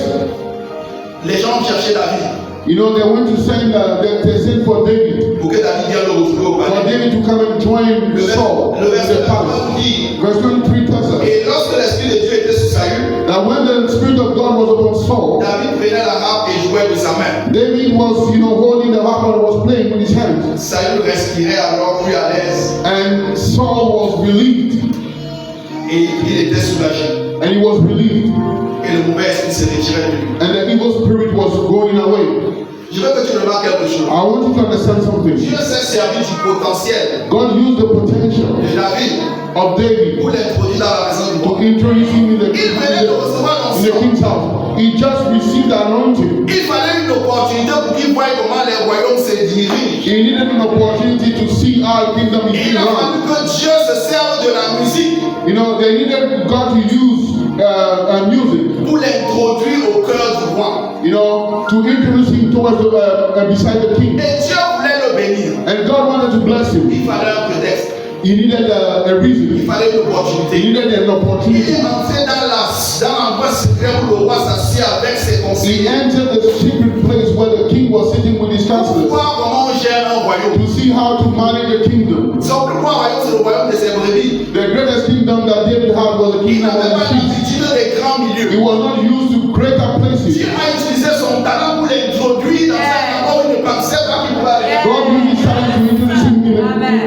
Les gens cherchaient David. You know, they went to send, they sent for David. Pour que David vienne le retrouver au For palais. David to come and join Saul in Le verset the palace. dit, Verse 23 tells us et lorsque l'Esprit de Dieu était sur Saül, that when the Spirit of God was upon Saul, David prenait la harpe et jouait de sa main. David was, holding the harp and was playing with his hands. Saül respirait alors plus à l'aise And Saul was relieved. et il était soulagé. And he was relieved. Et le mauvais esprit se retirait de lui. And the evil spirit was going away. Je veux que tu remarques quelque chose. I want you to understand something. Dieu s'est servi du potentiel God used the potential de David of David pour l'introduire dans la maison du to roi. introduce him in the Il venait de recevoir in the l'onction. king's house. He just received the anointing. Il fallait une opportunité pour qu'il voie comment les royaumes se dirigent. He needed an opportunity to see how the kingdom is Il being a fallu run. que Dieu se serve de la musique They needed God to use music, pour l'introduire au cœur du roi. to introduce him towards beside the king. Et Dieu voulait le bénir. And God wanted to bless him. Il fallait un prétexte. He needed a Il reason. fallait une He opportunité. needed an Il opportunity. est entré dans l'endroit secret où le roi s'assied avec ses He conseillers. entered the secret place where the king was sitting with his Pour counselors voir comment on gère un royaume. to see how to manage the kingdom. Son plus grand royaume, c'est le royaume de ses brebis. The greatest kingdom that David had was the Il kingdom n'avait of pas the sheep. l'habitude des grands He milieux. was not used to greater places. Dieu a utilisé son talent pour l'introduire dans un endroit où il ne pensait pas qu'il pouvait aller. God used his talent to introduce him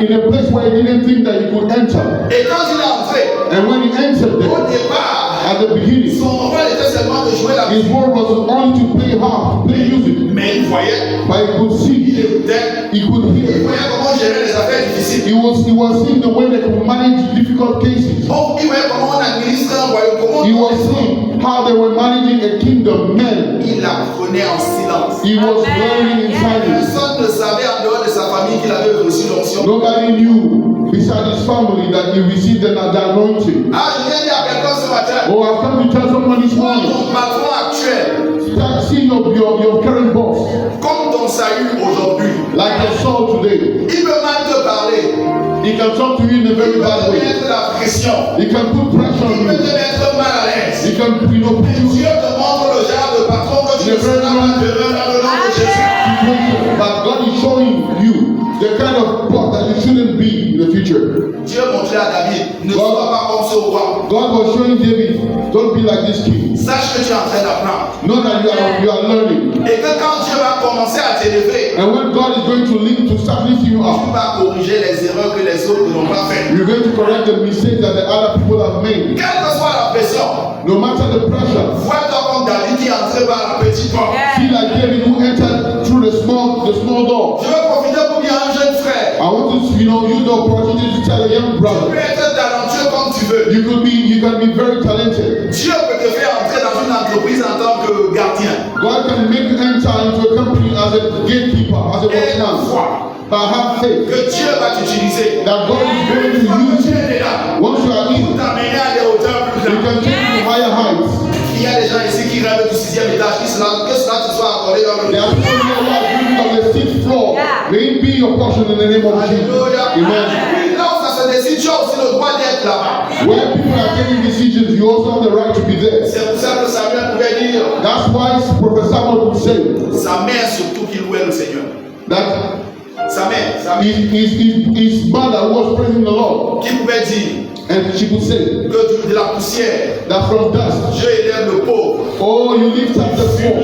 in a place where he didn't think that he could enter. Et quand il est entré, And when he entered au there, départ, at the beginning, son rôle était seulement de jouer la his musique. role was only to play harp, play music. Mais il voyait, But he could il see, écoutait, he could il hear. voyait comment gérer les affaires difficiles. He was seeing the way they could manage difficult cases. Il voyait comment on administre un royaume, comment He was seeing how they were managing a kingdom. Men, il apprenait en silence. he was learning in silence. Personne ne savait en dehors de sa famille qu'il avait reçu l'onction. Nobody knew beside his family that he received the anointing. Ah, je viens dire à quelqu'un ce matin, Oh, I've come to tell someone this toi, morning. ton patron actuel, Start seeing your current boss comme ton salut aujourd'hui, like your soul today. il peut mal te parler, He can talk to you in a il very peut bad te way. mettre la pression, He can put pressure il on peut te you. mettre mal à l'aise. He can, put Mais you Dieu te montre le genre de patron que tu ne seras pas demain dans le nom de Jésus. situation, but God is showing you the kind of boss that you shouldn't be in the future. Dieu montrait à David, ne sois pas comme ce roi. God was showing David, don't be like this king. Sache que tu es en train d'apprendre. Know that you are learning. Et que quand Dieu va commencer à t'élever, And when God is going to start lifting you tu up, vas corriger les erreurs que les autres n'ont pas faites. you're going to correct the mistakes that the other people have made. Quelle que soit la pression, No matter the pressure. vois-toi comme David qui est entré par la petite porte. See like David who entered through the small door. Je veux profiter pour dire à un jeune frère, I want to, use the opportunity to tell a young tu brother. peux être talentueux comme tu veux. You can be very talented. Dieu peut te faire entrer dans une entreprise en tant que gardien. God can make you enter into a company as a gatekeeper, as a Et watchman. foi But have faith que Dieu va t'utiliser. that God is going Une to fois que use tu you. es là, Once you are pour in, t'amener à des hauteurs plus He grandes. can take you to higher heights. Il y a des gens ici qui rêvent du 6e étage, que cela te soit accordé dans le There are people here who are dreaming of the sixth floor. May it be your portion in the name of Jesus. Alléluia. Amen. Là où ça se décide, tu as aussi le droit d'être là-bas. Where people are taking decisions, you also have the right to be there. C'est pour ça que Samuel pouvait dire, That's why Prophet Samuel would say sa mère surtout qu'il louait le Seigneur. that Sa mère, his mother was praising the Lord, qui pouvait dire and she would say que de la poussière, that from dust, Dieu élève le pauvre. oh, you lift up the poor,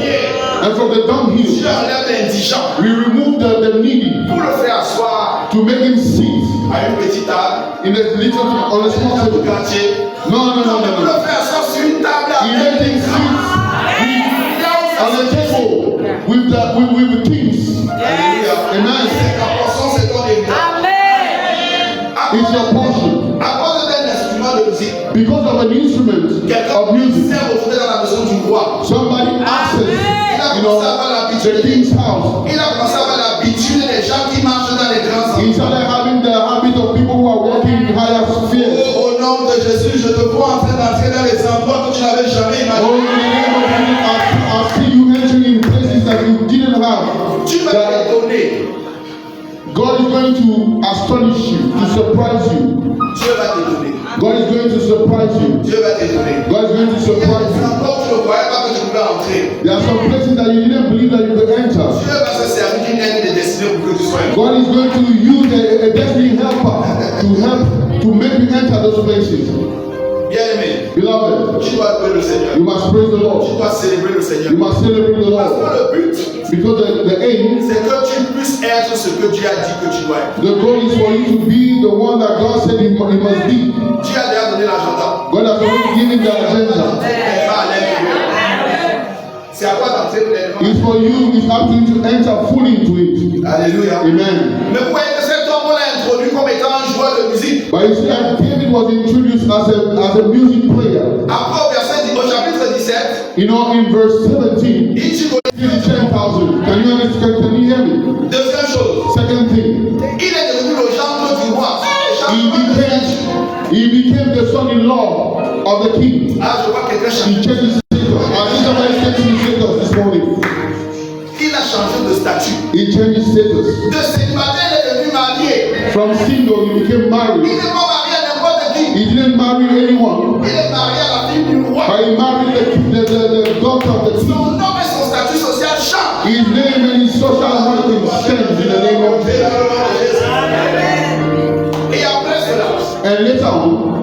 and from the Dieu dunghill, enlève l'indigent we remove the needy pour le faire asseoir to make him sit à une petite table, in a little on a small dans le table. quartier. No, Pour le faire asseoir sur une table He avec made him des grands. sit on a table with the kings. Alléluia. Amen. C'est ta portion, c'est ton héritage. It's your portion. À cause d'un instrument de musique, Because of an instrument quelqu'un of music, s'est retrouvé dans la maison du roi. somebody accessed, Il a commencé à avoir the l'habitude. king's house. Il a commencé à avoir l'habitude des gens qui marchent dans les grands He endroits. started having the habit of people who are walking in higher spheres. Oh, au nom de Jésus, je te vois en train d'entrer dans les endroits que tu n'avais jamais Oh, in imaginé. the name of Jesus, I astonish you, to surprise you. Dieu va t'étonner. God is going to surprise you. Dieu va t'étonner. God is going to surprise you. Encore tu ne croyais pas que tu pouvais entrer. There are some places that you didn't believe that you could enter. Dieu va se servir d'une aide de destinée pour que tu sois. God is going to use a destiny helper to help to make you enter those places. Bien-aimé, Beloved, tu dois louer le Seigneur. you must praise the Tu Lord. dois célébrer le Seigneur. You must celebrate the Parce Lord. que le but, Because the aim, c'est que tu puisses être ce que Dieu a dit que tu dois être. the goal is for you to be the one that God said you must be. Dieu a déjà donné l'agenda. God has already given the agenda. C'est à toi d'entrer pleinement. It's for you, it's up to you to enter fully into it. Alléluia. Amen. Mais vous voyez que cet homme, on l'a introduit comme étant un joueur de musique. But you see that David was introduced as a music player. Après, au chapitre 17, You know, in verse 17, il dit que 10,000. Can you understand? Can you hear me? deuxième chose, Second thing, il est devenu le gendre du roi. he became the son-in-law of the king. Ah, je vois quelqu'un He changer. changed his status. I think somebody changed his status this morning. Il a changé de statut. He changed his status. De célibataire, il est devenu marié. From single, he became Il married. n'est pas marié à n'importe qui. He didn't marry anyone, Il est marié à la fille du roi. but he married the daughter of the king. Son nom et son statut social changent. His name and his social ranking changed in the name of Jesus. Et après cela, And later on,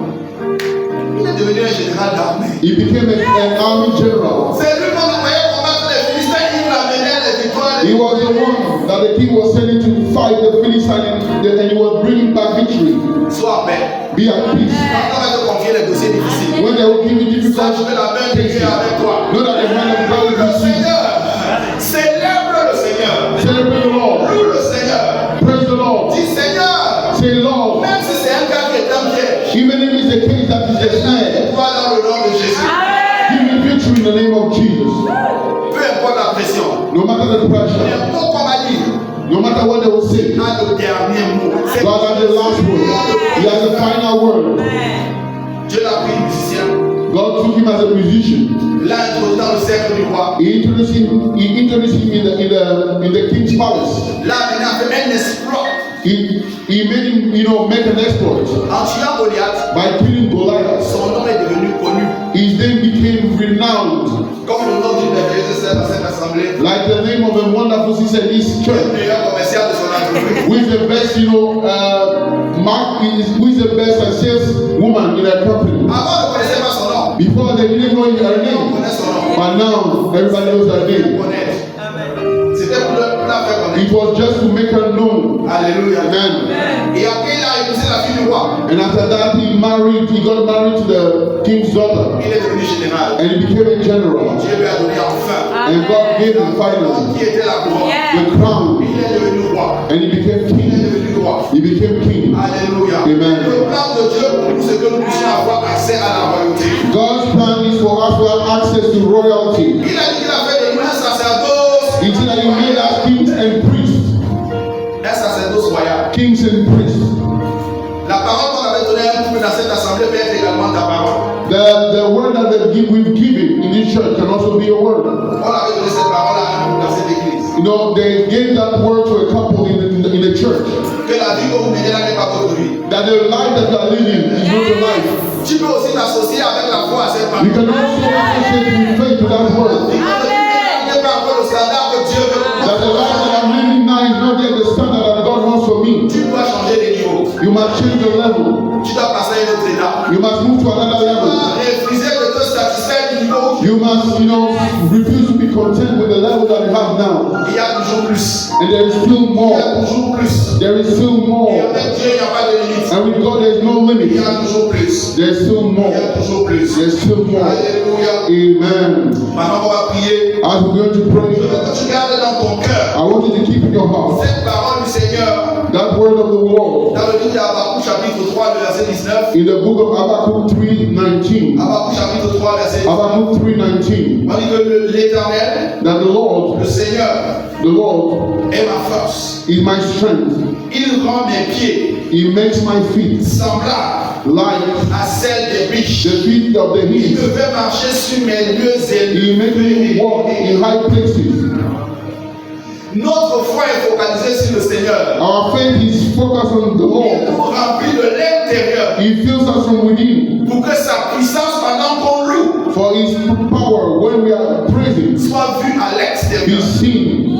il est devenu un général d'armée. he became an army general. C'est lui qu'on envoyait combattre les Philistins, il ramenait les victoires. He was the one that the king was sending to fight the Philistines, and he was bringing back victory. Sois en paix. Be at peace. Quand on va te confier les dossiers difficiles, When they will give you difficult sache que la main de Dieu est cases, avec toi. know that the hand of God is Le with you. Seigneur, célèbre le Seigneur. Celebrate the Lord. Loue le Seigneur. Praise the Lord. Dis Seigneur, Say, Lord, même si c'est un gars qui est un piège, even if it's a case that is a snare, toi dans le nom de Jésus. give me victory in the name of Jesus. Peu importe la pression, No matter the pressure, n'importe qu'on va dire, no matter what they will say, a le dernier mot. C'est God has the last word. He has the final word. Dieu l'a pris musicien, God took him as a musician. l'a introduit dans le cercle du roi. He introduced him in the king's palace. L'a amené à faire un exploit He made him, make an exploit en tuant Goliath. by killing Goliath. Son nom est devenu connu His name became renowned, comme le nom d'une merveilleuse sœur dans cette assemblée. like the name of a wonderful sister in this Le church. meilleur commercial de son entreprise. Who is the best, who is the best sales woman in her company? Avant, on ne connaissait pas son nom. Before they didn't know her On name, connaît son nom. but now everybody knows her name. Connaître. C'était pour la faire connaître. It was just to make her known. Alléluia. Amen. Et après, il a épousé la fille du roi. And after that, he got married to the king's daughter, Il est devenu général. and he became a general. Dieu lui a donné enfin And God gave him finally qui était la couronne. the crown, Il est devenu roi. and he became Il est king. devenu roi. He became king. Alléluia. Amen. Le plan de Dieu pour nous, c'est que nous puissions avoir accès à la royauté. God's plan is for us to have access to royalty. Il a dit qu'il a fait de nous un sacerdoce. He said that he made us kings and priests. Un sacerdoce royal. Kings and priests. La parole qu'on avait donnée à un couple dans cette assemblée peut être également ta parole. The word that we've given in this church can also be a word. On avait donné cette parole à un couple dans cette église. They gave that word to a couple in the church. Que la vie que vous menez là n'est pas votre vie. That the life that you are living is not a life. Tu peux aussi t'associer avec la foi à cette parole. You can also associate with faith to that word. N'est pas encore le standard que Dieu veut. That the life that I'm living now is not yet the standard that God wants for me. Tu dois changer de niveau. You must change the level. Tu dois passer à une autre étape. You must move to another level. Refuser de te satisfaire du niveau. You must, refuse to be content with the level that you have now. Il y a toujours plus. And there is still Il y more. a toujours plus. There is still Et more. avec Dieu, il n'y a pas de limite. And with God, there is no Il y limit. a toujours plus. There is still Il more. y a toujours plus. There is still more. Alléluia. Amen. Maintenant, on va prier. As we're going to Je pray, veux que tu gardes dans ton cœur I want you to keep in your heart cette parole du Seigneur. that word of the Lord Dans le livre d'Habakkuk, chapitre 3, le verset 19. in the book of Habakkuk 3:19. Habakkuk, chapitre 3, verset 19. Habakkuk 3:19. On dit que l'Éternel, That the Lord est ma force. is my strength. Il rend mes pieds He makes my feet semblables like à celles des biches. the feet of the Il hills. me fait marcher sur mes lieux He makes me élevés. walk in high places. Notre foi est focalisée sur le Seigneur. Our faith is focused on the Il Lord. nous remplit de l'intérieur. He fills us from within. Pour que sa puissance pendant qu'on loue. For His power when we are praising. Soit vue à l'extérieur. Be seen,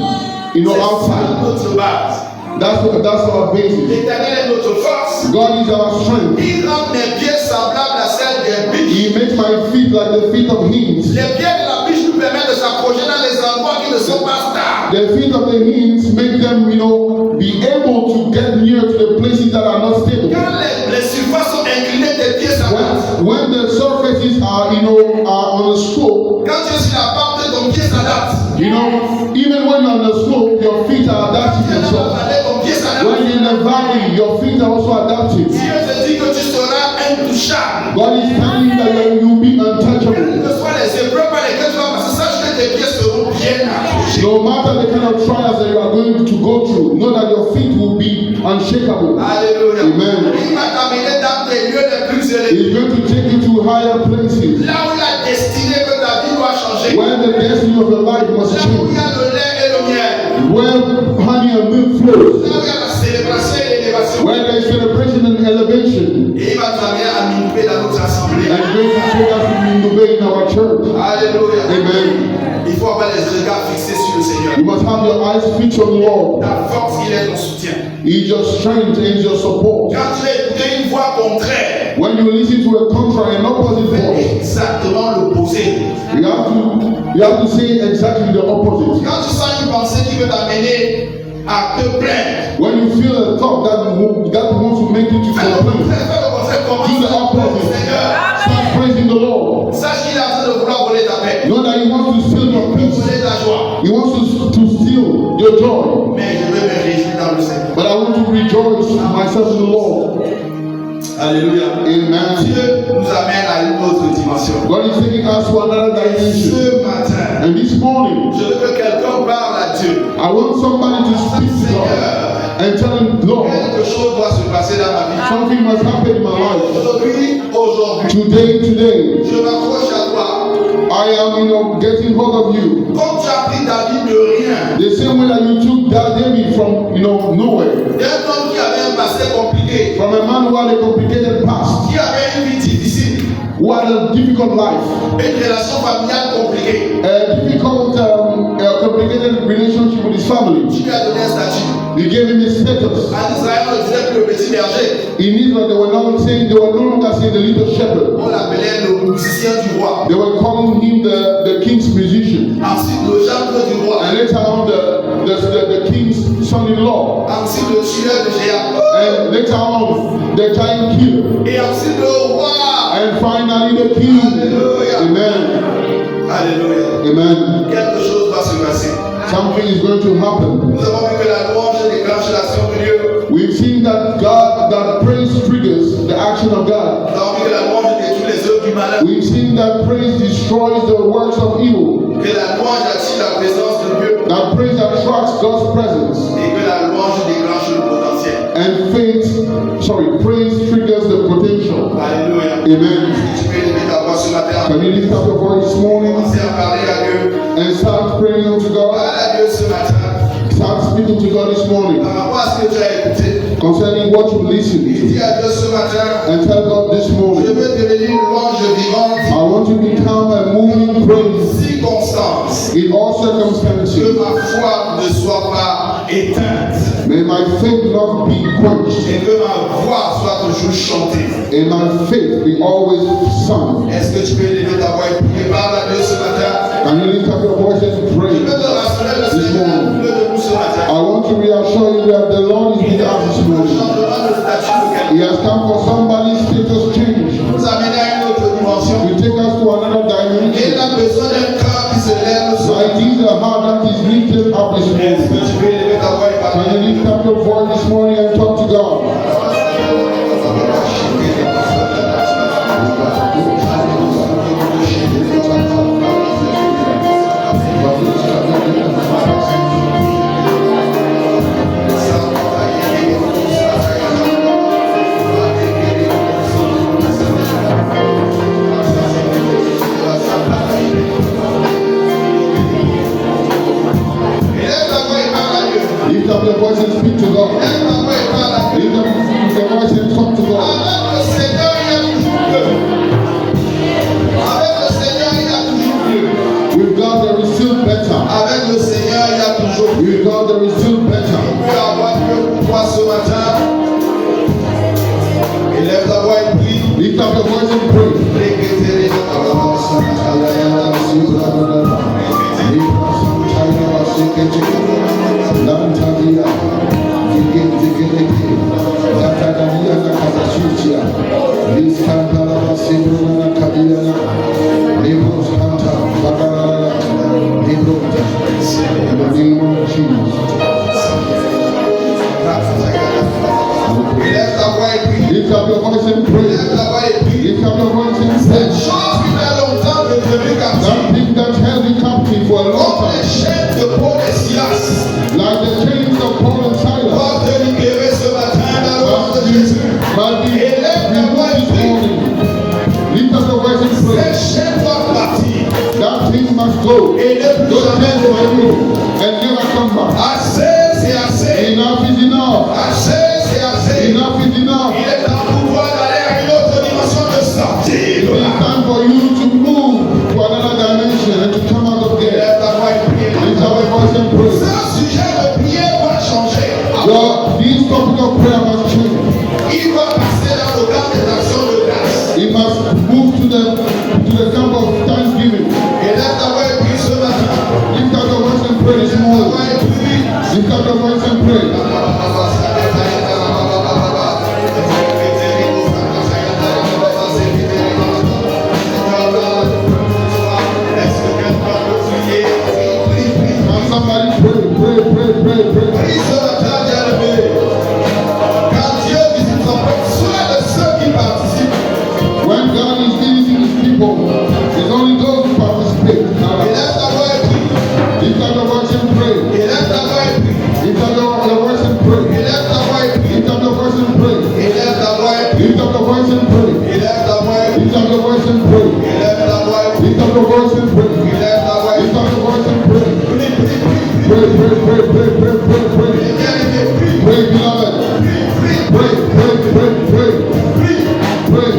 outside. C'est notre base. That's our basis. L'Éternel est notre force. God is our strength. Il rend mes pieds semblables à celles des biches. He makes my feet like the feet of hens. Les pieds de la biche nous permettent de s'approcher dans les endroits qui ne sont pas stables. The feet of the hens make them, be able to get near to the places that are not stable. Quand les surfaces sont inclinées, tes pieds s'adaptent. When the surfaces are, are on a slope. Quand tu es sur la pente, ton pied s'adapte. Even when you're on the slope, your feet are adapting themselves. When you're in the valley, your feet are also adapting. Dieu te dit que tu seras intouchable. God is telling you that you will be untouchable. Quelles que soient les épreuves par lesquelles tu vas passer, sache que tes pieds seront bien accrochés. No matter the kind of trials that you are going to go through, know that your feet will be unshakable. Alléluia. Amen. Il va t'amener dans des lieux les plus élevés. He's going to take you to higher places. Là où la destinée que ta vie doit changer. Where the destiny of your life must Là où il y change. a le lait et le miel. Where honey and milk flows. Là où il y a la célébration et l'élévation. Where there is celebration and elevation. Et il va t'amener à m'inviter dans notre assemblée. And going to take us to Minubé in our church. Alléluia. Amen. Il faut avoir les regards fixés sur le Seigneur. You must have your eyes fixed on the Lord. Ta force, il est ton soutien. He's your strength and your support. Quand tu vas écouter une voix contraire, When you listen to a contrary and opposite voice, exactement l'opposé. you have to say exactly the opposite. Quand tu sens une pensée qui veut t'amener à te plaindre, When you feel a thought that wants to make you to fais le complain, contraire, commence do the à opposite. Seigneur. Start praising the Lord. Sache qu'il est en train de vouloir voler ta paix, Know that He wants to steal your peace. voler ta joie. He wants to steal your joy. Mais je veux me réjouir dans le Seigneur. But I want to rejoice myself in the Lord. Alléluia. Amen. Dieu nous amène à une autre dimension. God is taking us to another dimension. Ce matin, And this morning, je veux que quelqu'un parle à Dieu. I want somebody to speak to God and tell Him, Lord, Quelque chose doit se passer dans ma vie. something must happen in my life. Aujourd'hui, Today, je m'accroche à toi. I am, getting hold of you. Comme tu as pris David de rien, The same way that you took that David from, nowhere. d'un homme qui avait un passé compliqué, From a man who had a complicated past, qui avait une vie difficile, who had a difficult life, une relation familiale compliquée, a difficult, complicated relationship with his family. tu lui as donné un statut. You gave him a status. En Israël, on ne disait plus le petit berger, In Israel, they were no longer saying the little shepherd. on l'appelait le musicien du roi. They were calling him the king's musician. Ensuite, le gendre du roi. And later on, the king's son-in-law. Ensuite, le tueur de géant. And later on, the giant killer. Et ensuite, le roi. And finally, the king. Alléluia. Amen. Alléluia. Amen. Quelque chose va se passer. Something is going to happen. Nous avons vu que la louange déclenche l'action de Dieu. We've seen that praise triggers the action of God. Nous avons vu que la louange détruit les œuvres du malin. We've seen that praise destroys the works of evil. Que la louange attire la présence de Dieu. That praise attracts God's presence. Et que la louange déclenche le potentiel. And praise triggers the potential. Alléluia. Amen. Tu peux élever ta voix ce matin. Can you lift up your voice this morning Commencez à parler à Dieu. and start praying unto God? Parle à Dieu ce matin. Start speaking to God this morning Par rapport à ce que tu as écouté. concerning what you listened Dis à Dieu ce matin. and tell God this Je morning. veux devenir une louange vivante. I want to become a moving praise Circonstance. in all Que circumstances. ma foi ne soit pas éteinte. May my faith not be quenched Et que ma voix soit toujours chantée. and my faith be always sung. Est-ce que tu peux élever ta voix et prier? Parle à Dieu ce matin. Can you lift up your voice and Je pray? veux te rassurer, le Seigneur est de nous ce matin. I want to reassure you that the Lord is with us this morning. Changement de statut de quelqu'un. He has come for somebody's status change Nous amener à une autre dimension. to take us to another Et il dimension. a besoin d'un cœur qui se lève ce So it is a heart that is lifted up this Est-ce que morning. tu peux élever ta voix et Can parler? you lift up your voice this morning and talk to God? Élève ta voix et parle. Lève ta voix et prie. Lift up your voice and pray. In the name of Jesus. Lève ta voix et prie. Lift up your voice and pray. Lève ta voix et prie. Lift up your voice and pray. Cette chose qui m'a longtemps retenu captif. That thing that held you captive for a long Comme les time. chaînes de Paul et Silas. Like the chains of Paul and Silas. Doivent te libérer ce matin dans le nom de Jésus. But be removed this morning. Lift up your voice and pray. Ces chaînes doivent partir. That thing must go. Et ne plus Those jamais chains must go and never come back. Assez, c'est assez. Enough is enough. Assez, c'est assez. Enough is enough. Il est temps pour toi d'aller à une autre dimension de sortir. It's time for you to move to another dimension and to come out of there. Lève ta voix et prie. Lift up your voice and pray. Ce sujet de prière va changer. This topic of prayer must change. Il va passer dans le camp des actions de grâce. It must move to the camp of thanksgiving. Et lève ta voix et prie ce matin. Lift up your voice and pray this Lève ta morning. voix et prie. Lift up your voice and pray. Can somebody pray? Prie ce matin, bien-aimé. Quand Dieu visite son peuple, sois de ceux qui participent. When God is visiting his people, it's only those who participate. Et lève ta voix et prie. Lift up your voice and pray. Et lève ta voix et prie. Lift up your voice and pray. Et lève ta voix et prie. Lift up your voice and pray. Et lève ta voix et prie. Lift up your voice and pray. Et lève ta voix et prie. Lift up your voice and pray. Et lève ta voix et prie. Lift up your voice and pray. Et lève ta voix et Lift prie. up your voice and pray. Prie, prie, prie, prie. Pray. Et bien-aimé, prie. Pray, beloved. Prie, prie, Pray. prie. Pray.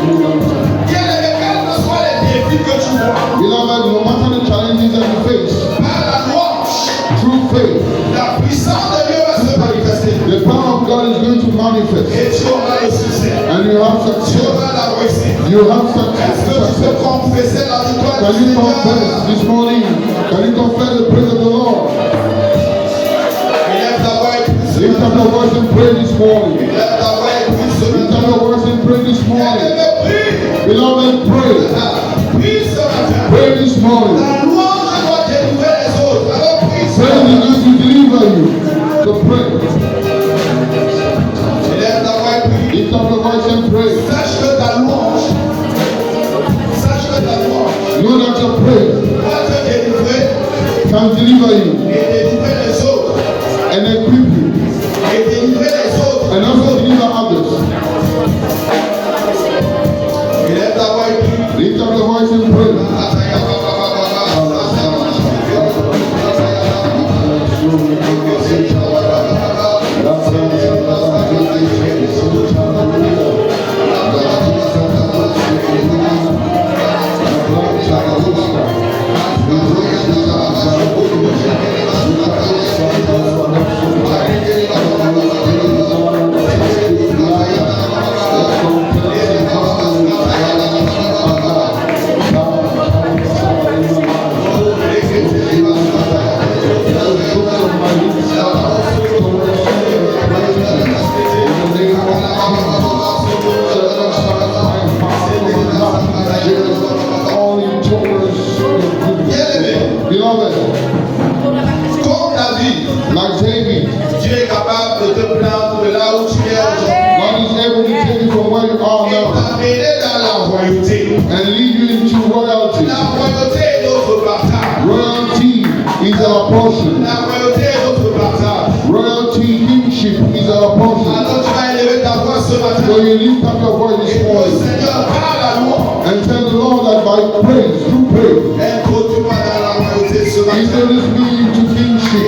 Bien-aimé, quels que soient les défis que tu vois, Beloved, no matter the challenges that you face, par la louange, through faith, la puissance de Dieu va se manifester. the power of God is going to manifest. Et tu auras le succès. And you have Tu success. auras la réussite. You have Est-ce que tu success. peux confesser la victoire Can du you Seigneur? confess this morning? Can you confess the praise of the Lord? Lève ta voix et prie ce Lift up matin. your voice and pray this morning. Lève ta voix et prie ce Lift up matin. your voice and pray this morning. Bien-aimé, prie. Beloved, pray. Prie ce matin. Pray this morning. La louange doit délivrer les autres. Alors prie ce Pray is matin. going to deliver you. So pray. Lève ta voix et prie. Lift up your voice and pray. Sache que ta louange Know that your praise va te délivrer can deliver you et délivrer les autres. and equip you Et délivrer les autres. and also deliver others. Et lève ta voix et prie. Lift up your voice and pray. Beloved, Comme David, like David, Dieu est capable de te prendre de là où tu es aujourd'hui God is able to take you from where you are et now t'amener dans la royauté. and lead you into royalty. La royauté est notre bataille. Royalty is our portion. La royauté est notre bataille. Royalty, kingship is our portion. Alors tu vas élever ta voix ce matin. So you lift up your voice Et this le morning Seigneur parle à nous. and tell the Lord that by praise, through praise, Introduis-moi dans la royauté ce matin. introduce me into kingship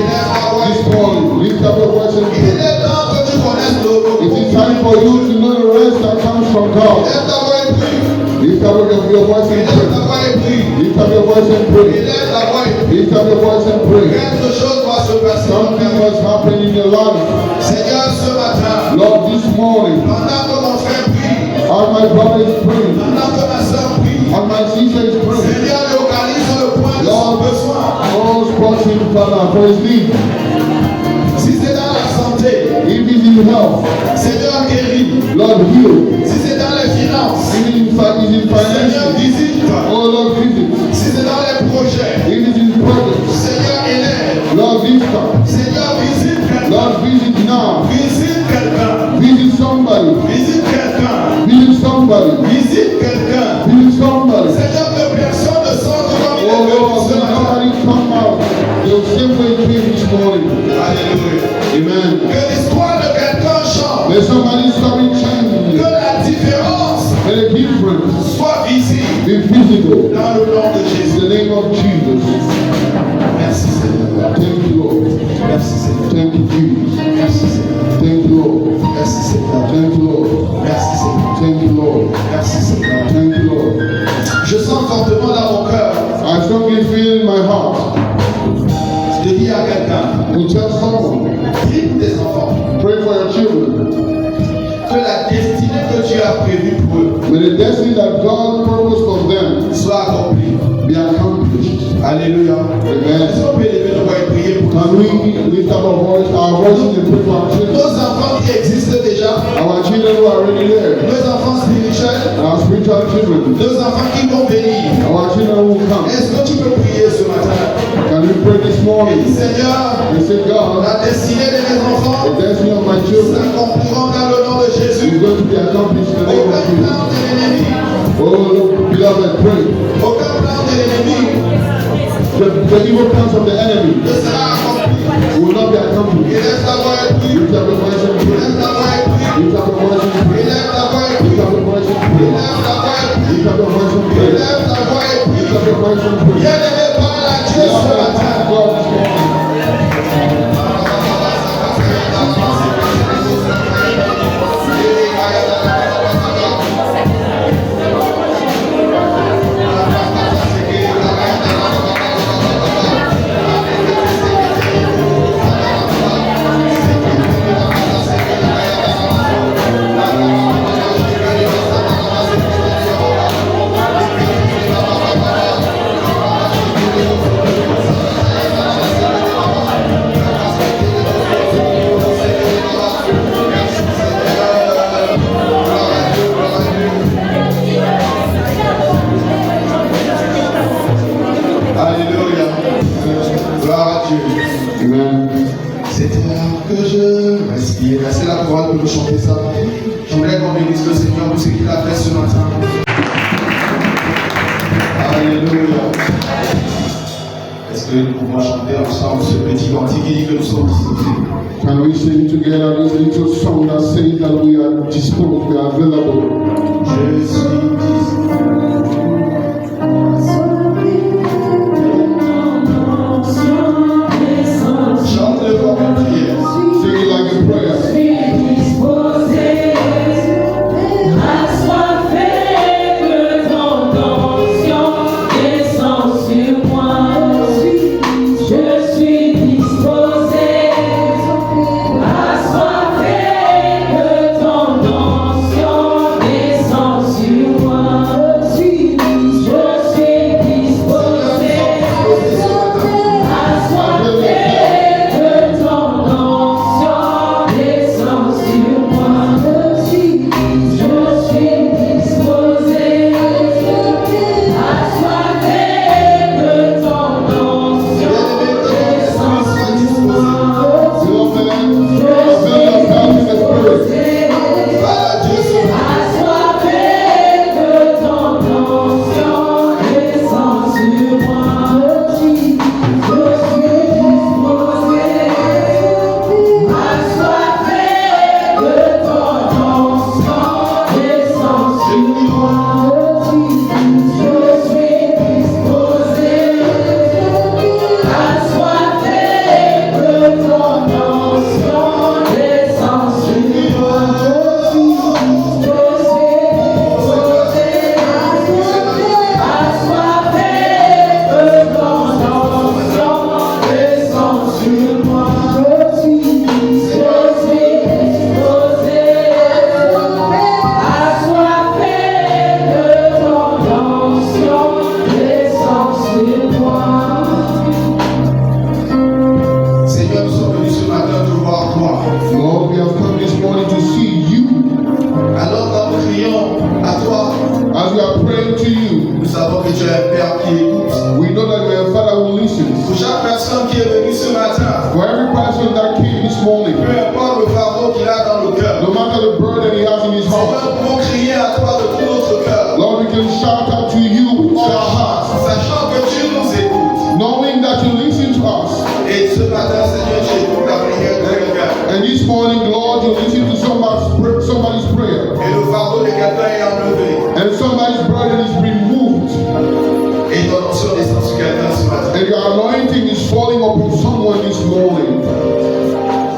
this morning. Lift up your voice and Il pray. est temps que tu connaisses le It is time for you to know the rest that comes from God. Lève ta voix et prie. Lift up your your voice and pray. Lift up your voice and pray. Lift up your voice and pray. Something must happen in your life. Lord, this morning, all my brother is praying, all my sister is praying. Lord, all spots him, Father, for his need. If he's in health, Lord, heal. If he's in finances, oh Lord, visit. If he's in projects, Lord, lift up. Lord, visit now. Visit somebody. Visit somebody. Visit somebody. Oh Lord, when somebody come out, they'll simply came this morning. Alléluia. Amen. Que l'histoire de quelqu'un change. May somebody's story change. Que la différence May the difference soit visible. be visible. Dans le nom de Jésus. In the name of Jesus. Merci Seigneur. Thank you, Lord. Merci Seigneur. Thank you, Jesus. Merci Seigneur. Thank you, Lord. Merci Seigneur. Thank you, Lord. Merci Seigneur. Thank you, Lord. Merci Seigneur. Thank you, Lord. Je sens fortement dans mon cœur I strongly feel in my heart de dire à quelqu'un, to tell someone, prie pour tes enfants, pray for your children. que la destinée que Dieu a prévue pour eux May the destiny that God purposed for them soit accomplie. be accomplished. Alléluia. Amen. Est-ce qu'on peut lever nos voix et prier pour Can nos we enfants? lift up our voices and pray for our children? Nos enfants qui existent déjà, Our children who are already there. nos enfants spirituels, Our spiritual children. nos enfants qui vont venir. Our children who will come. Est-ce que tu peux prier ce matin? Can we pray this Et morning? dis, Seigneur, And say, God, la destinée de mes enfants the destiny of my children s'accompliront dans le nom de is Jésus. going to be accomplished in the name of Aucun Jesus. plan de l'ennemi, Oh, beloved, pray. aucun plan de l'ennemi The evil plans of the enemy ne sera accompli. will not be accomplished. Élève ta voix et prie. Lift up your voice and pray. Élève ta voix et prie. Lift up your voice and pray. Élève ta voix et prie. Lift up your voice and pray. Élève ta voix et prie. Lift up your voice and pray. Élève ta voix et prie. Lift up your voice and pray. Bien-aimé, parle à Dieu ce matin. God this morning. Alléluia. Gloire à Dieu. Amen. C'est alors que je respire. C'est la parole pour nous chanter ça. Je voudrais qu'on bénisse le Seigneur pour ce qu'il a fait ce matin. Alléluia. Est-ce que nous pouvons chanter ensemble ce petit cantique qui dit que nous sommes disposés? Can we sing together this little song that says that we are disposed, we are available? Je suis disposé. Chante-le comme une prière. Sing it like a prayer. Assoiffé que ton onction descend sur moi. praying to you. Nous savons que tu es un Père qui écoute. We know that you are a Father who listens. Pour chaque personne qui est venue ce matin, For every person that came this morning, peu importe le fardeau qu'il a dans le cœur, no matter the burden he has in his Seigneur, heart, nous pouvons crier à toi de tout notre cœur, Lord, we can shout out to you with our hearts, sachant que tu nous écoutes. knowing that you listen to us. Et ce matin, Seigneur, tu écoutes la prière de quelqu'un. And this morning, Lord, you listen to somebody's prayer. Et le fardeau de quelqu'un est enlevé. And somebody's burden is removed. Et ton onction descend sur quelqu'un ce matin. And your anointing is falling upon someone this morning.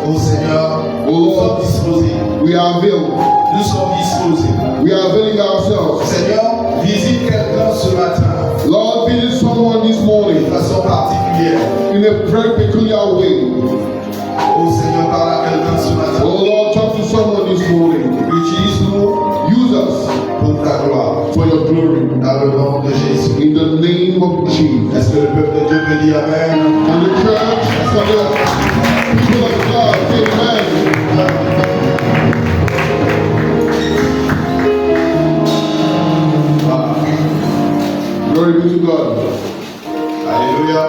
Oh Seigneur, nous sommes disposés. We are available. Nous sommes disposés. We are availing ourselves. Seigneur, visite quelqu'un ce matin Lord, visit someone this de morning façon particulière. in a very peculiar way. Oh Seigneur, parle à quelqu'un ce matin. Oh Lord, talk to someone this morning. Utilise-nous Use us pour ta gloire. for your glory. Dans le nom de Jésus. In the name of Jesus. Est-ce que le peuple de Dieu peut dire Amen? And the church, for the people of God, amen. Glory be to God. Alléluia.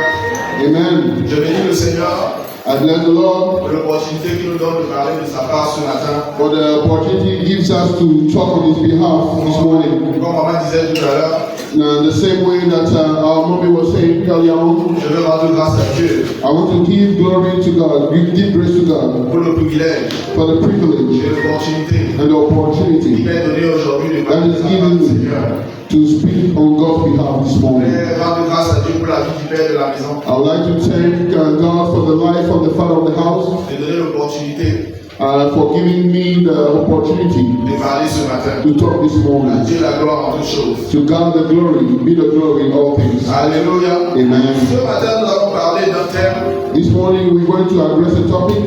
Amen. Je bénis le Seigneur I bless the Lord pour l'opportunité qu'il nous donne de parler de sa part ce matin. for the opportunity he gives us to talk on his behalf this morning. Comme maman disait tout à l'heure, The same way that our mommy was saying earlier on, je veux rendre grâce à Dieu I want to give glory to God, give grace to God pour le privilège for the privilege et l'opportunité and the qui opportunity m'est donnée aujourd'hui de that parler is de sa part, given Seigneur. to speak on God's behalf this Je morning. voudrais rendre grâce à Dieu pour la vie du père de la maison I would like to thank God for the life of the father of the house, et donner l'opportunité for giving me the opportunity de parler ce matin. to talk this À morning. Dieu la gloire en toutes choses. To God the glory, be the glory in all things. Alléluia. Amen. Ce matin, nous allons parler d'un thème This morning we're going to address a topic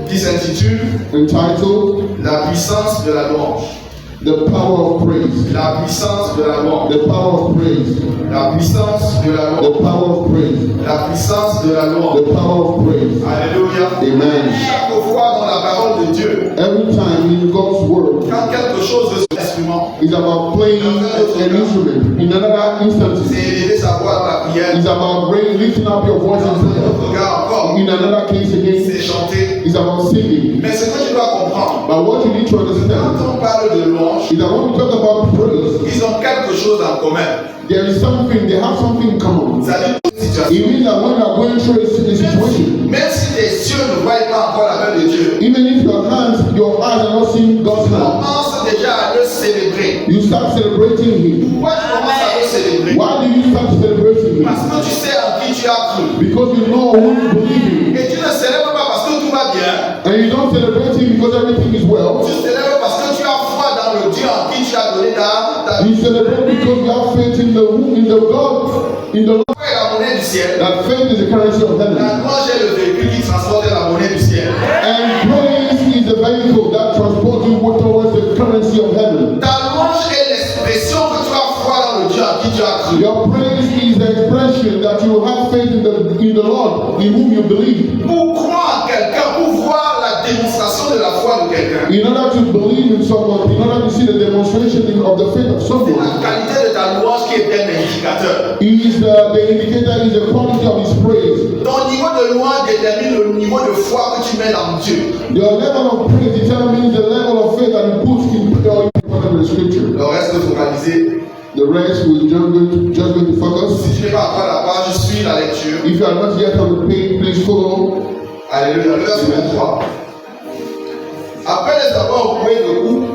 qui s'intitule entitled La puissance de la louange. The Power of Praise. La puissance de la louange. The power of praise. La puissance de la The louange. power of praise. La puissance de la louange. The power of praise. Alléluia. Amen. Chaque fois dans la parole de Dieu, Every time in God's word quand quelque chose de son instrument, is about playing an instrument. In another instance, c'est élever sa voix dans la prière. it's about lifting up your voice Dans in prayer. un autre cas encore, In another case again, c'est chanter. it's about singing. Mais ce que tu dois comprendre, But what you need to quand understand on parle de louange, is that when we talk about praise, ils ont quelque chose en commun. there is something, they have something in common. Ça dit toute situation. It means that when you are going through a situation, Même si tes yeux ne voient pas encore la main de Dieu, even if your eyes are not seeing God's hand, commence déjà à le célébrer. you start celebrating Him. Pourquoi tu commences à le célébrer? Why do you start celebrating Him? Parce que tu sais en qui tu as cru. Because you know who you believe in. Et tu ne célèbres pas parce que tout va bien. And you don't celebrate Him because everything is well. Tu célèbres parce que tu as foi dans le Dieu en qui tu as donné ta You celebrate because you have faith in the God, in the Lord. foi est la monnaie du ciel. That faith is the currency of heaven. La louange est le véhicule qui transporte la monnaie du ciel. And praise is the vehicle that transports you towards the currency of heaven. Ta louange est l'expression que tu as foi dans le Dieu en qui tu as cru. Your praise is the expression that you have faith in the Lord, in whom you believe. Pour croire en quelqu'un, pour voir la démonstration de la foi de quelqu'un. In order to believe in someone, in order to see the demonstration of the faith of C'est someone, la qualité de ta louange qui est un indicateur. the indicator is the quality of his praise. Ton niveau de louange détermine le niveau de foi que tu mets dans Dieu. Your level of praise determines the level of faith that you put in the scripture. Le reste focalisé. The rest we're just going to focus. Si tu n'es pas encore là-bas, je suis la lecture. If you are not yet on the page, please follow. Alléluia. Le verset 23. Après les avoir coués de coups,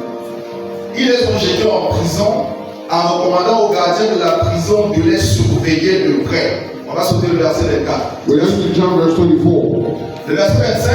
ils les ont jetés en prison en recommandant aux gardiens de la prison de les surveiller de près. On va sauter le verset 24. We're going to John verse 24. Le verset 25.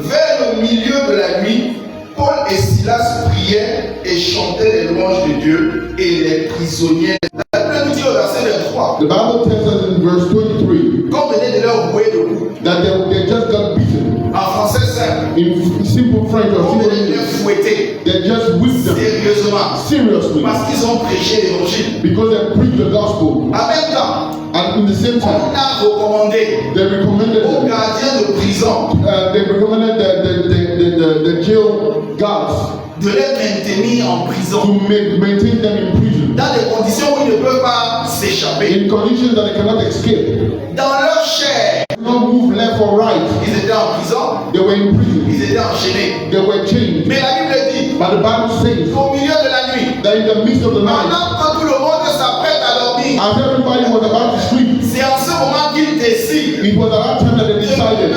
Vers le milieu de la nuit, Paul et Silas priaient et chantaient les louanges de Dieu et les prisonniers. La Bible nous dit au verset 23. The Bible tells us in verse 23 Qu'on venait de leur rouer de coups. that they just got beaten. En français simple. In simple French or On venait de simple les English, fouetter they just whipped them sérieusement. seriously Parce qu'ils ont prêché l'évangile. because they preached the gospel. En même temps, And in the same time, on a recommandé they recommended aux them. gardiens de prison They recommended the jail guards de les maintenir en to prison. maintain them in prison Dans des conditions où ils ne peuvent pas s'échapper. In conditions that they cannot escape. Dans leur chair. No move left or right. Ils étaient en prison. They were in prison. Ils étaient enchaînés. They were chained. Mais la Bible dit. But the Bible says. Au milieu de la nuit. That in the midst of the night. Pendant que tout le monde s'apprête à dormir. As everybody was about to sleep. C'est en ce moment qu'ils décident. It was at that time that they decided.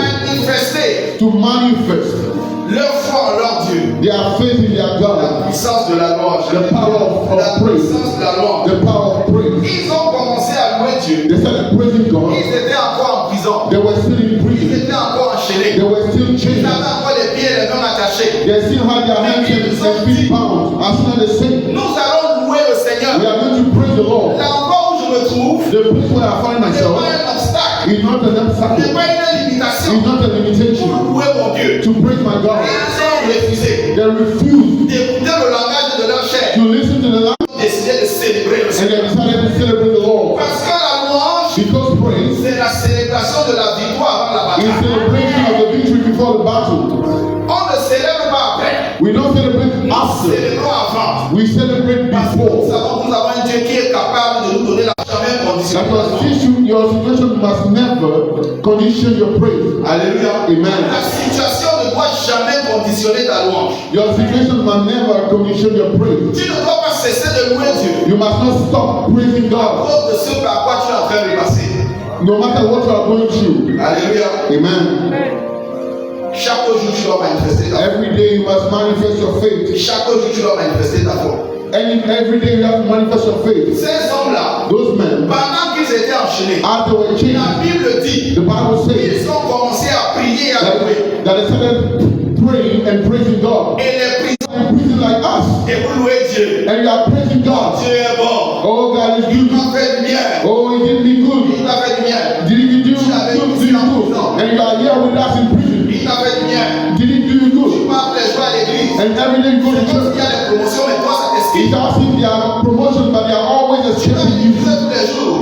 To manifest. Leur foi en leur Dieu. Their faith in their God. La puissance de la louange. The power of praise. La puissance de la louange. The power of praise. Ils ont commencé à louer Dieu. They started praising God. Ils étaient encore en prison. They were still in prison. Ils étaient encore enchaînés. They were still chained. Ils avaient encore les pieds et les mains attachés. They still had their hands and feet bound. As soon as they say, nous allons louer le Seigneur. We are going to praise the Lord. Là encore où je me trouve. The place where I find myself. C'est pas un obstacle. It's not an obstacle. C'est pas une limitation. It's not a limitation. Pour louer mon Dieu. To praise my God. Ils ont refusé. They refused d'écouter le langage de leur chair. To listen to the language. Ils ont décidé de célébrer le Seigneur. And they decided to celebrate the Lord. Parce que la louange, because praise, c'est la célébration de la victoire avant la bataille. It's celebration of the victory before the battle. On ne célèbre pas après. We don't celebrate after. Nous célébrons avant. We celebrate before. Nous avons un Dieu qui est capable de nous donner la jamais conditionnelle. Your situation must never condition your praise. Alléluia. Amen. La situation ne doit jamais conditionner ta louange. Your situation must never condition your praise. Tu ne dois pas cesser de louer Dieu. You must not stop praising God. À cause de ce par quoi tu es en train de passer. No matter what you are going through. Alléluia. Amen. Chaque jour tu dois manifester ta foi. Every day you must manifest your faith. Chaque jour tu dois manifester ta foi. Every day you have to manifest your faith. Ces hommes-là, those men, pendant qu'ils étaient enchaînés, as they were chained, la Bible dit, the Bible says, ils ont commencé à prier et à louer. That they started praying and praising God. Et les prisons, and praising like us. Et vous louez Dieu. And you are praising God. Dieu est bon. Oh, God is good. Il m'a fait du bien. Oh, He did me good. Il t'a fait du bien. Did He do you good? And you are here with us in prison. Il t'a fait du bien. Did He do you good? Tu vas les jours à l'église. And every day you go to church. Il y a des promotions, mais toi ça t'esquive. It's as if they are promotions, but they are always escaping you. Tous les jours.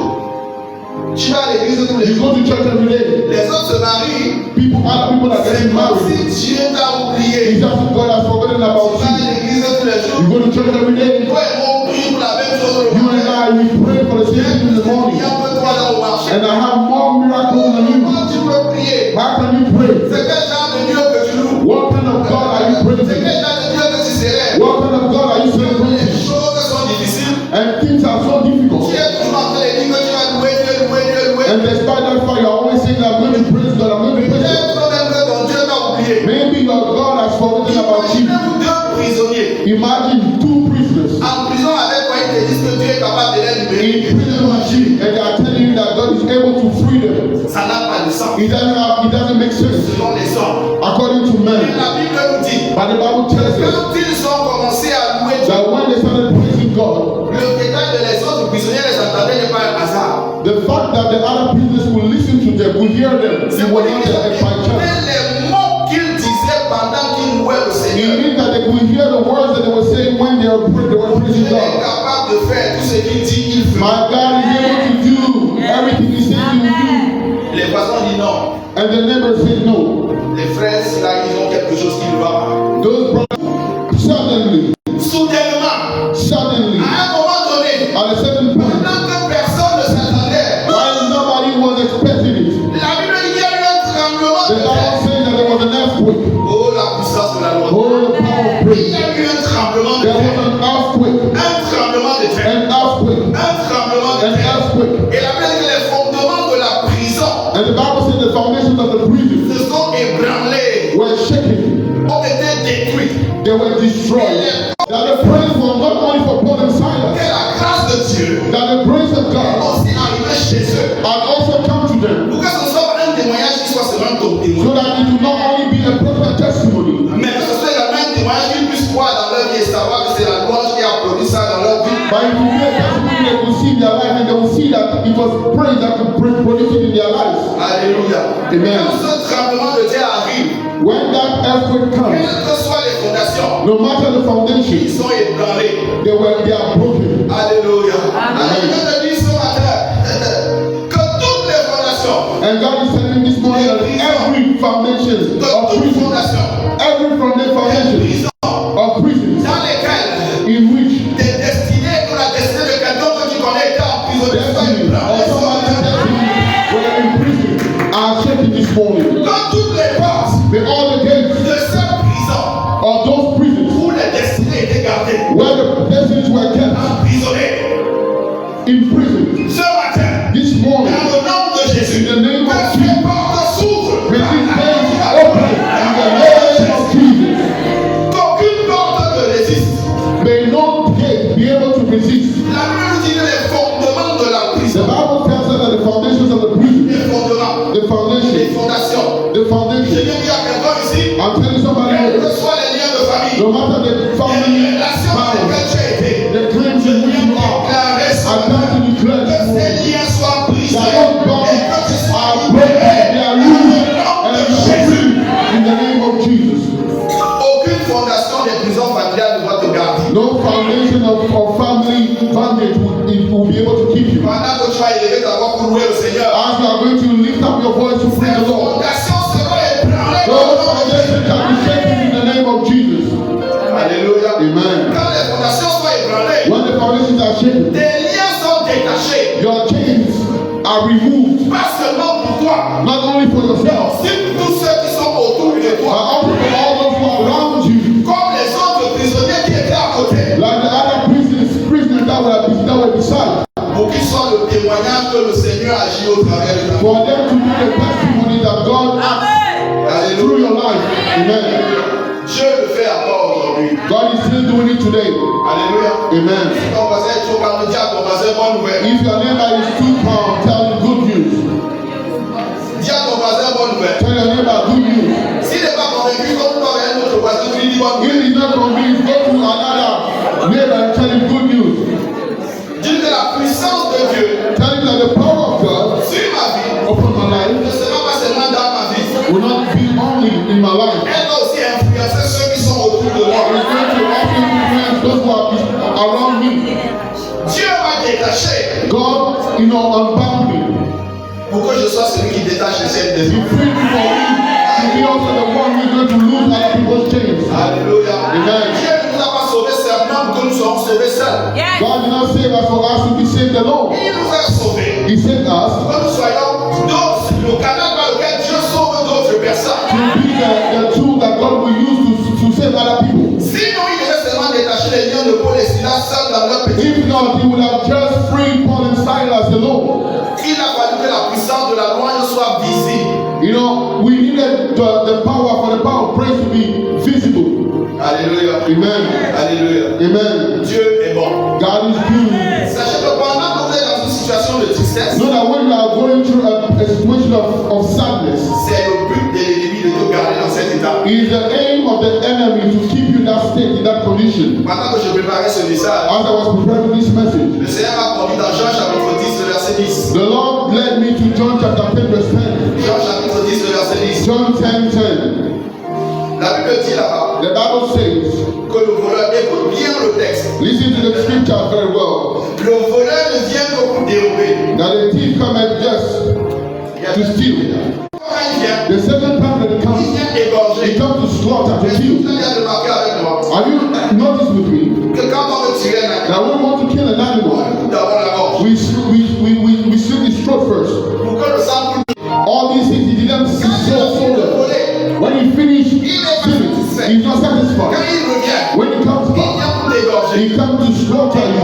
Tu vas à l'église tous les jours. You go to church every day. Les autres se marient. Other people are getting married. Si Dieu t'a oublié. It's as if God has forgotten about you. Tu vas à l'église tous les jours. You go to church every day. Toi et moi, on prie pour la même chose. You and I, we pray for the same thing in the morning. And I have more miracles than you. Tu peux prier. How can you pray? C'est quel genre de Dieu que tu loues? What kind of God are you praising? C'est quel genre de Dieu que tu célèbres? What kind of God are you celebrating? Les choses sont difficiles. And things are so difficult. Tu es toujours en train de dire que tu vas louer Dieu, louer Dieu, louer. And despite that fact, you're always saying that I'm going to praise God, I'm going to praise God. Maybe your God has forgotten about you. Imagine two prisoners. En prison avec quoi ils te disent que Dieu est capable de les libérer. In prison machine, and they are telling you that God is able to free them. Ça n'a pas de sens. It doesn't make sense. Selon les hommes. According to men. Mais la Bible nous dit. But the Bible tells us. Quand ils ont commencé à louer Dieu. That when they started praising God. Le détail de les autres prisonniers les entendait n'est pas un hasard. The fact that the other prisoners will listen to them, will hear them, it was not by chance. Les mots qu'ils disaient pendant qu'ils louaient le Seigneur. It means that they could hear the words that they were saying when they were praising God. Il est capable de faire tout ce qu'il dit qu'il fait. My God is able to do everything He says He will do. Les voisins disent non. And the neighbors said no. Les frères, là, ils ont quelque chose qui ne va pas. Those brothers, suddenly, à un moment donné, at a certain point, pendant que personne ne s'attendait, while nobody was expecting it, la Bible dit qu'il y a eu un tremblement the de Bible terre. says that there was an earthquake. Oh, la puissance de la loi. Oh, the power of Il praise. y a eu un tremblement de There was terre. an earthquake. Un tremblement de terre. An earthquake. Un tremblement de An terre. earthquake. Et la Bible dit que les fondements de la prison And the Bible says the foundations of the prison se sont ébranlés, were shaken. ont été détruits. They were destroyed. That the praise was not only for Paul and Silas. Que la grâce de Dieu That the praise of God aussi arrivait chez eux. had also come to them. Pour que ce soit un témoignage qui soit seulement ton So témoignage. that it would not only be a personal testimony. Mais que ce soit également un témoignage qu'ils puissent croire dans leur vie et savoir que c'est la louange qui a produit ça dans leur vie. But it will be a testimony they will see in their life and they will see that it was praise that could produce it in their lives. Alléluia. Amen. Quand ce tremblement de terre arrive, When that earthquake comes, quelles que soient les fondations, no matter the foundation, ils sont ébranlés. they are broken. Alléluia. Alléluia. Je dis ce matin que toutes les fondations, And God is telling this morning that every foundation of prison, every foundation of prisons dans lesquelles in which des destinées pour la destinée de in prison. Ce matin, this morning, dans le nom de Jésus, in the name of que ces portes s'ouvrent. may these doors open in the name of Jesus. Qu'aucune porte ne résiste. May no gate be able to resist. La Bible nous dit que les fondements de la The prison, Bible tells us that the foundations of the prison, les fondements, the les foundation, fondations. the Je foundation. viens dire à quelqu'un ici, I'm telling somebody quels que here, soient les liens de famille, no matter the les family relations dans vows, lesquelles tu as été, the claims in which you are, déclarer ce I matin come to declare que this ces morning liens soient brisés that those bonds et que tu sois are broken, libéré they are dans loose, le nom and de you are Jésus. free in the name of Jesus. Aucune fondation des prisons familiales ne doit te garder. No foundation of family bondage will be able to keep you. Pendant que tu vas élever ta voix pour louer le Seigneur, As you are going to lift up your voice to praise ces the Lord, fondations seront ébranlées dans those le nom de foundations Jésus. shall be shaken in the name of Jesus. Alléluia. Amen. Quand les fondations sont ébranlées, When the foundations are shaken, tes liens sont détachés. your chains are removed, Pas seulement pour toi, not only for mais yourself, aussi pour tous ceux qui sont autour de but toi. also for all those who are around you. Comme les autres prisonniers qui étaient à côté. Like the other prisoners that were beside, Pour qu'ils soient le témoignage que le Seigneur agit au travers de ta vie. for them to be the testimony that God acts through your life. Amen. Dieu le fait encore aujourd'hui. God is still doing it today. Alléluia. Amen. Si ton voisin est trop calme, dis à ton voisin bonne nouvelle. If your neighbor is too calm, tell him good news. Dis à ton voisin bonne nouvelle. Tell your neighbor good news. S'il n'est pas convaincu, comme toi avec un autre voisin, tu lui dis bonne If nouvelle. he's not convinced, go to another neighbor and tell him good news. Dis que la puissance de Dieu Tell him that the power of God sur ma vie upon my ne life sera pas seulement dans ma vie, will not be only in my life. elle va aussi influencer ceux qui sont autour de But moi. it's going to also influence those who are around me. Dieu m'a détaché God, unbound me. pour que je sois celui qui détache les chaînes des He autres. freed me for me to be also the one who is going to lose other people's chains. Alléluia. Amen. Dieu ne nous a pas sauvés seulement pour que nous soyons sauvés seuls. God did not save us for us to be saved alone. Il nous a sauvés He saved us pour que nous soyons le canal par lequel Dieu sauve d'autres personnes. to be the tool that God will use to save other people. Sinon, il devait seulement détacher les liens de Paul et Silas seuls dans leur petit. If not, he would have just freed Paul and Silas alone. Il a fallu que la puissance de la louange soit visible. You know, we needed the power for the power of praise to be visible. Alléluia. Amen. Alléluia. Amen. Dieu est bon. God is good. Sachez que pendant que vous êtes dans une situation de tristesse, Know that when you are going through a situation of sadness, c'est le but de l'ennemi de te garder dans cet état. it is the aim of the enemy to keep you in that state, in that condition. Pendant que je préparais ce message, As I was preparing this message, le Seigneur m'a conduit dans Jean chapitre 10, le verset 10. the Lord led me to John chapter 10, verse 10. Jean chapitre 10, le verset 10. John 10:10. La Bible dit là-bas The Bible says, que le voleur, écoute bien le texte, listen to the scripture very well, le voleur ne vient que pour dérober. that a thief cometh just to steal. Quand il vient, The second time that he il comes, vient he égorger. comes to slaughter, to Est-ce que kill. vous avez remarqué avec moi Have you noticed with me que quand on veut tirer un that when we want to kill an on animal, lui coupe d'abord la gorge we slit his throat first? pour que le sang coule. All these things he didn't Quand il a fini de so voler, when he finished killing, he's not quand satisfied. il revient, When he comes il back, vient pour t'égorger. he comes to slaughter you,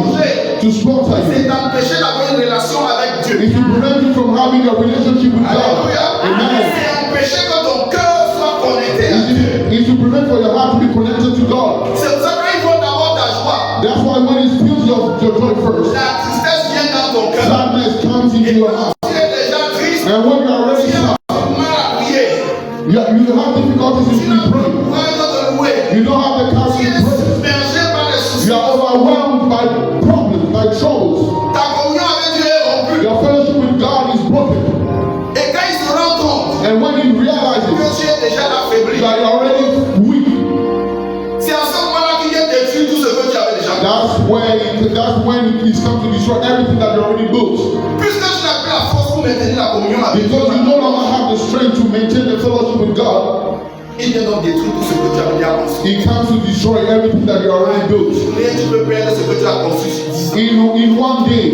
to slaughter C'est you. d'empêcher d'avoir une relation avec Dieu. It's to prevent you from having a relationship with God. Alléluia. Amen. C'est empêcher que ton cœur soit connecté à Dieu. It's to prevent for your heart to be connected to God. C'est pour ça qu'il faut d'abord ta joie. That's why when it steals your joy first, La tristesse vient dans ton cœur. sadness comes into your heart. Tu es déjà triste. And when you are already Tu sad, as mal à prier. you have difficulties Tu in n'as praying. pas besoin de louer. You don't have the Tu courage es to pray. submergé par les soucis. You are overwhelmed by problems, by troubles. Ta communion avec Dieu est rompue. Your fellowship with God is broken. Et quand il se rend compte And when he que realizes tu es déjà affaibli, that you're already weak, c'est à ce moment-là qu'il vient détruire tout ce que tu avais déjà. that's when he's come to destroy everything that you already built. Puisque tu n'as plus la force pour maintenir la communion avec Dieu, Because you no longer have the strength to maintain the fellowship with God, il vient donc détruire tout ce que tu avais déjà construit. he comes to destroy everything that you already built. Mais tu peux perdre ce que tu as construit sur 10 ans. In one day,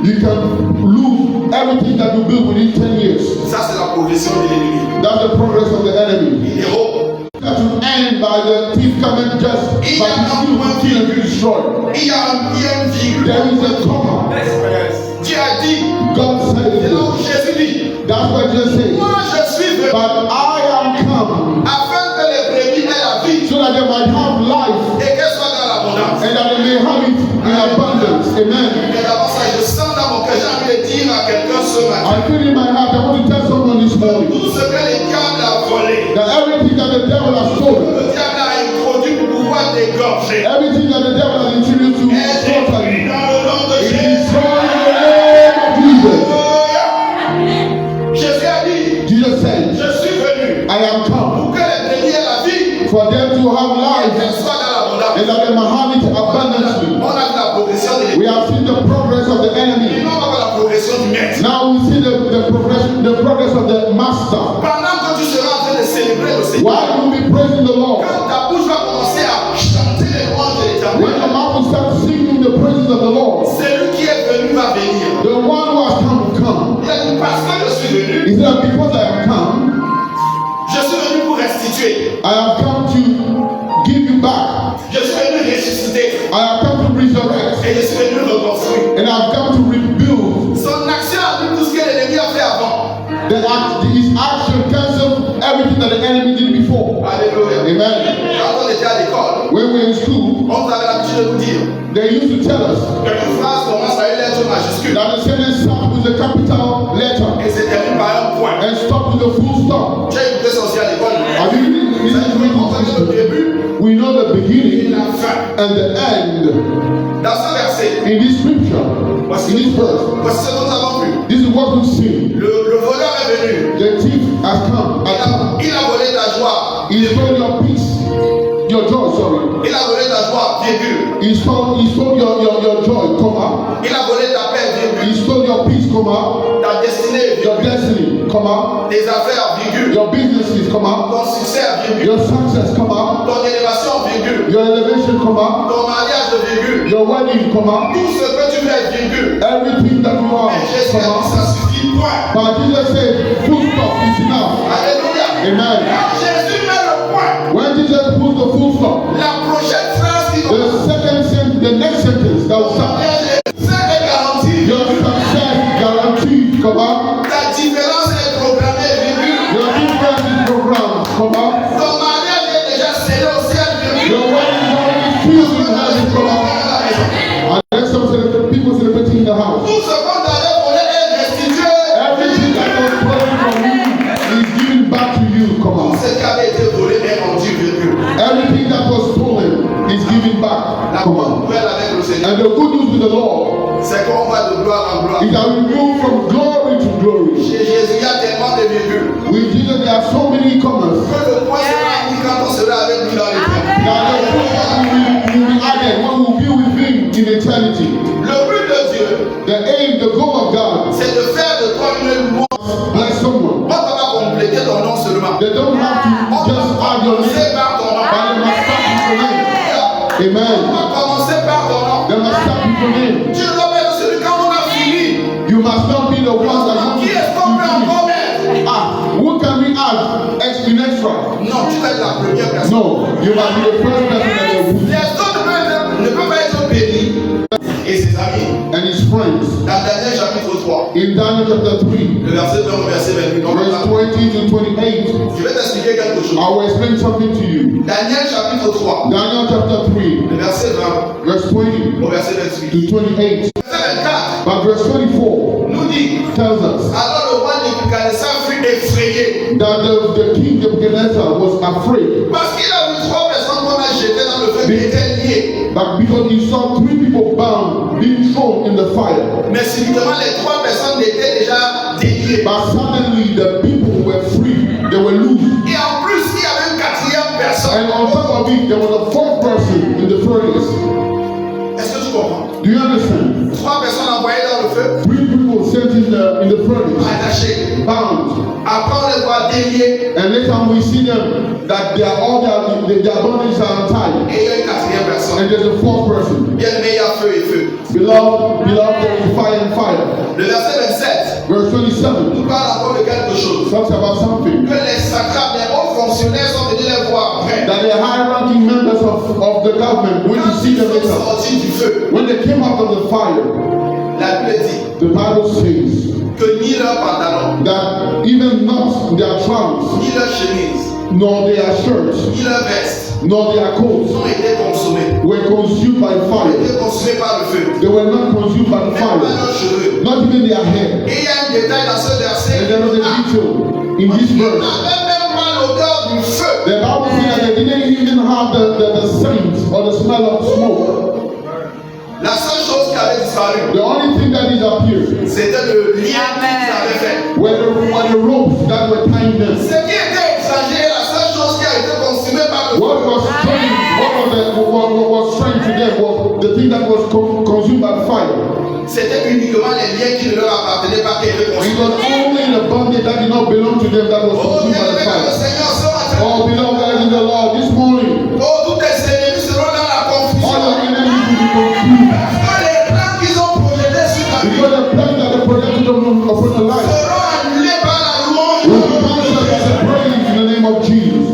you can lose everything that you built within 10 years. Ça, c'est la progression de l'ennemi. That's the progress of the enemy. Il est haut. That will end by the thief coming just by stealing, kill, and destroy. Il y a une virgule. There is a comma. the devil has stolen. Le diable a introduit pour pouvoir t'égorger. Everything that the devil has introduced to slaughter you. Dans le nom de It Jésus. is destroyed in the name of Jesus. Jésus a dit, Jesus said, je suis venu I am come pour que les brebis aient la vie, for them to have et qu'elle life soit dans l'abondance. and that they may have it abundantly. On a vu la progression de We l'ennemi. have seen the progress of the enemy. Maintenant, on va voir la progression du maître. Now we see the progress of the master. Pendant que tu seras en train de célébrer le Seigneur, While you will be praising the Lord, quand ta bouche va commencer à chanter les louanges de when your l'Éternel, mouth will start singing the praises of the Lord, celui qui est venu va venir. the one who has come will come. Il a dit, parce que je suis venu, He said, because I have come, je suis venu pour restituer. I have come to give you back. Je suis venu ressusciter. I have come to resurrect. Et je suis venu reconstruire. And I have come to rebuild. Son action a vu tout ce que l'ennemi a fait avant. His action canceled everything that the enemy did before. Alléluia. Amen. Quand on était à l'école, When we were in school, on avait l'habitude de nous dire they used to tell us que une phrase commence par une lettre majuscule that the sentence starts with a capital letter et se termine par un point. and stops with a full stop. J'ai écouté ça aussi à l'école. Have you On connaît le début We know the et beginning la fin. and the end Dans ce verset, in this scripture, in this verse. voici ce que nous avons vu. This is what we see. Le voleur est venu. The thief has come. Il a volé ta joie. He stole your peace, your joy. Sorry. Il a volé ta joie, virgule. He stole your joy, comma. Il a volé ta paix, virgule. He stole your peace, comma. Ta destinée, Your virgule. destiny, comma. Tes affaires, virgule. Your businesses, comma. Ton succès, virgule. Your success, comma. Ton élévation, virgule. Your elevation, comma. Ton mariage, virgule. Your wedding, comma. Tout ce que tu fais, virgule. Everything that you are, Mais Jésus a dit, comma. ça suffit, point. But Jesus said, full stop is enough. Alléluia. Amen. Quand Jésus met le point, When Jesus puts the full stop, la prochaine phrase qui va the next sentence that will start. fait est garantie. Your success guaranteed, comma. Ta différence est programmée, virgule. Your difference is programmed, comma. Ton mariage est déjà scellé au ciel, virgule. Your wedding is already sealed in heaven, comma. And then some people celebrating in the house. Tout ce qu'on t'avait volé est restitué. Everything that was stolen from you is given back to you, Tout comma. ce qui avait été volé est rendu, virgule. Everything that was stolen is given back, La bonne comma. nouvelle avec le Seigneur, And the good news with the Lord c'est qu'on va de gloire en gloire. is that we move from glory to glory. Chez Jésus, il y a tellement de virgules. With Jesus, there are so many commas. Que le point sera mis quand on sera avec lui dans l'éternité. That the full will be added when we will be with Him in eternity. Le but de Dieu, The aim, the goal of God, c'est de faire de toi une louange. bless someone. On ne va pas compléter ton nom seulement. They don't have to just add your name, Commencer par ton nom. but they must start with your name. On Amen. va commencer par ton nom. They must start with your name. Tu ne dois pas être celui quand on a fini. You must not be the one that Qui est-ce qu'on peut encore mettre? who can we add extra? Non, tu dois être la première personne. No, you must be the first person that they put. Les autres ne peuvent pas être bénis. Et ses amis, And his friends. dans Daniel chapitre 3, In Daniel chapter 3, le verset 1 au verset 28, donc, verse 20 to 28, je vais t'expliquer quelque chose. I will explain something to you. Daniel chapitre 3, Daniel chapter 3, le verset 20 verse 20 au verset 28. to 28. Verset 24 But verse 24 nous dit, tells us alors le roi Nebuchadnezzar fut effrayé that the king Nebuchadnezzar was afraid, parce qu'il a vu 3 personnes qu'on a jetées dans le feu qui étaient liées. but because he saw 3 people bound being thrown in the fire. Mais subitement, les 3 personnes étaient déjà déliées. But suddenly the people were free, they were loose. Et en plus, il y avait une 4e personne. And on top of it, there was a 4th person in the furnace. Est-ce que tu comprends? Do you understand? 3 personnes envoyées dans le feu, 3 people sent in the furnace, attachées. bound. Après, on les voit déliées. And later we see them that they are all their bodies are untied. Et il y a une 4e personne. And there's a 4th person. Bien aimé, il y a feu et feu. Beloved, there is fire and fire. Le verset 27 Verse 27 nous parle encore de quelque chose. talks about something. Que les satrapes, les hauts fonctionnaires sont venus les voir après. That the high-ranking members of the government went to Quand see ils them sont later. sortis du feu, When they came out of the fire, la Bible dit the Bible says que ni leur pantalon, that even not their trousers, ni leur chemise, nor their shirts, ni leur veste nor their coats ont été consommés. were consumed by Ont fire. été consommés par le feu. They were not consumed by the Même pas fire, leurs cheveux. not even their hair. Et il y a un détail dans ce verset. And there was a detail in this Il verse. n'avait même pas l'odeur du feu. The Bible have the scent or the smell of smoke. La seule chose qui avait disparu, the only thing that disappeared, c'était le lien qu'ils avaient fait. Were the ropes that were tying them. Ce qui était exagéré, la seule chose qui a été consumée par le feu. What was strange to them was the thing that was consumed by fire. C'était uniquement les liens qui ne leur appartenaient pas qui étaient consumés. It was only the bondage that did not belong to them that was consumed by the fire. Oh, beloved in the Lord, this morning, oh, tous tes ennemis seront dans la confusion. All your enemies will be confused. Parce que les plans qu'ils ont projetés sur ta vie, because the plans that they projected upon the life seront annulés par la louange. will be cancelled by the praise in the name of Jesus.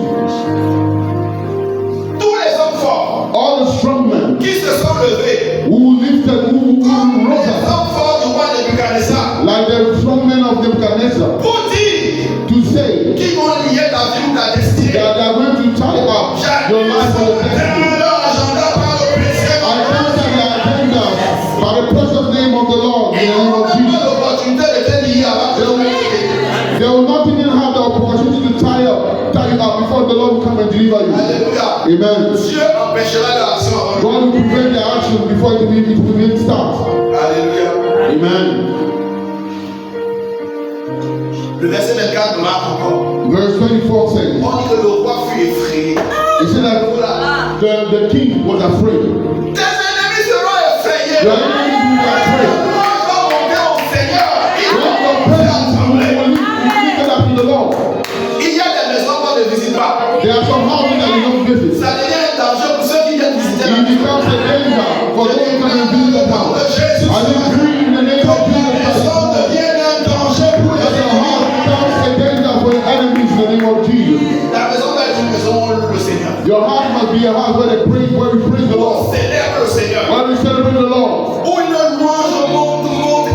Tous les hommes forts, all the strong men qui se sont levés, who lifted, who rose les up, hommes forts du roi Nebuchadnezzar, like the strong men of Nebuchadnezzar, pour dire to say qu'ils vont lier ta vie ou ta destinée. that they are going to tie up your life and your destiny. I cancel the agenda by the precious name of the Lord in the name of Jesus. They will not even have the opportunity to tie you up before the Lord will come and deliver you. Amen. God will prevent the action before it will even start. Alléluia. Amen. Le verset 24 marque encore. Verse 24 says, on dit que le roi fut effrayé. He said that the king was afraid. Tes ennemis seront effrayés. Your enemies will be afraid. Il y a des maisons qu'on ne visite pas. There are some houses that you don't visit. Ça devient un danger pour ceux qui viennent visiter. It becomes a danger for those who come and visit the house. I decree in the name of Jesus Christ. La maison doit être une maison où on loue le Seigneur. Your heart must be a house where they praise, where we praise the Lord. On célèbre le Seigneur. Where we celebrate the Lord. Où une louange monte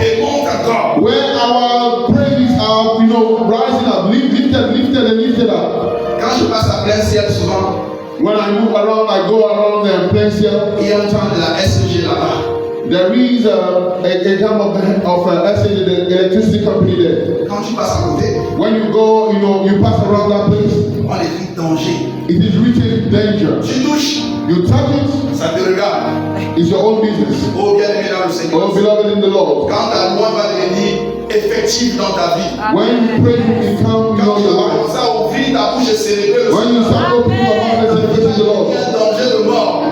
et monte encore. Where our praises are, rising up, lifted up. Quand je passe à plein ciel souvent, when I move around, I go around and plein ciel. Il y a un temps de la SG là-bas. There is a kind of SG, the electricity company there. Quand tu passes à côté, when you go, you pass around that place. On écrit danger. It is written danger. Tu touches. You touch it. Ça te regarde. It's your own business. Oh bien-aimé dans le Seigneur. Oh beloved in the Lord. Quand ta loi va devenir effective dans ta vie. When praise will become your life. Quand ça ouvre ta bouche et célébrer le Seigneur. When you start opening your mouth and celebrating the Lord. Il y a un danger de mort.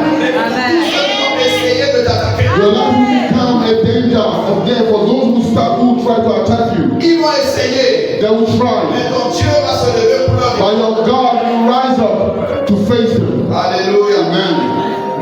Essayer de t'attaquer. Your life will become a danger of death for those who try to attack you. Ils vont essayer. They will try. Mais ton Dieu va se lever pour leur vie. But your God will rise up to face them. Alléluia. Amen.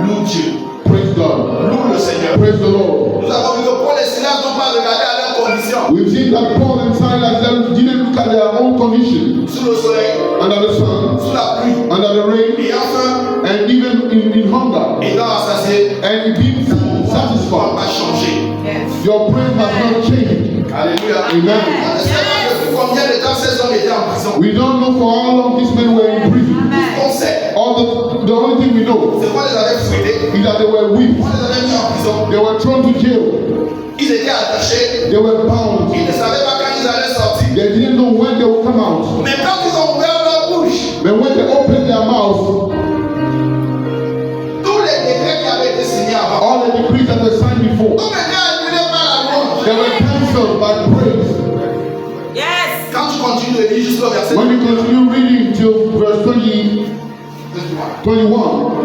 Loue Dieu. Praise God. Loue le Seigneur. Praise the Lord. Nous avons vu que Paul et Silas n'ont pas regardé à leurs conditions. We've seen that Paul and Silas didn't look at their own condition. Sous le soleil. Under the sun. Sous la pluie. Under the rain. Et enfin. And even in hunger. Étant assasié. And being satisfied. Pas changer. Yes. Your praise has not changed. Alléluia. Amen. On ne sait pas depuis combien de temps ces hommes étaient en prison. We don't know for how long these men were in prison. On sait. The only thing we know c'est qu'on les avait fouettés. Is that they were whipped. On les avait mis en prison. They were thrown to jail. Ils étaient attachés. They were bound. Ils ne savaient pas quand ils allaient sortir. They didn't know when they would come out. Mais quand ils ont ouvert leur bouche, but when they opened their mouth, tous les décrets qui avaient été signés avant, all the decrees that were signed before, they were cancelled by praise. Yes. Quand tu continues de lire jusqu'au verset, when you continue reading till verse 21,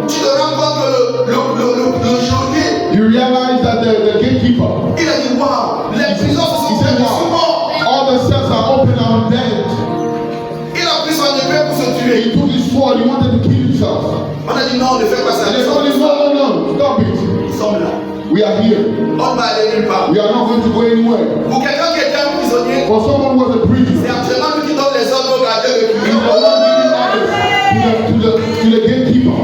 tu te rends compte que le geôlier, you realize that the gatekeeper, il a dit wow, les prisons se sont ouvertes. All the cells are open and dead. Il a pris son épée pour se tuer. He took his sword. He wanted to kill himself. On a dit non, ne fais pas ça. They told him no, stop it. Nous sommes là. We are here. On va aller nulle part. We are not going to go anywhere. Pour quelqu'un qui était un prisonnier, for someone who was a prisoner, c'est actuellement lui qui donne les ordres au gardien de prison. To the gatekeeper.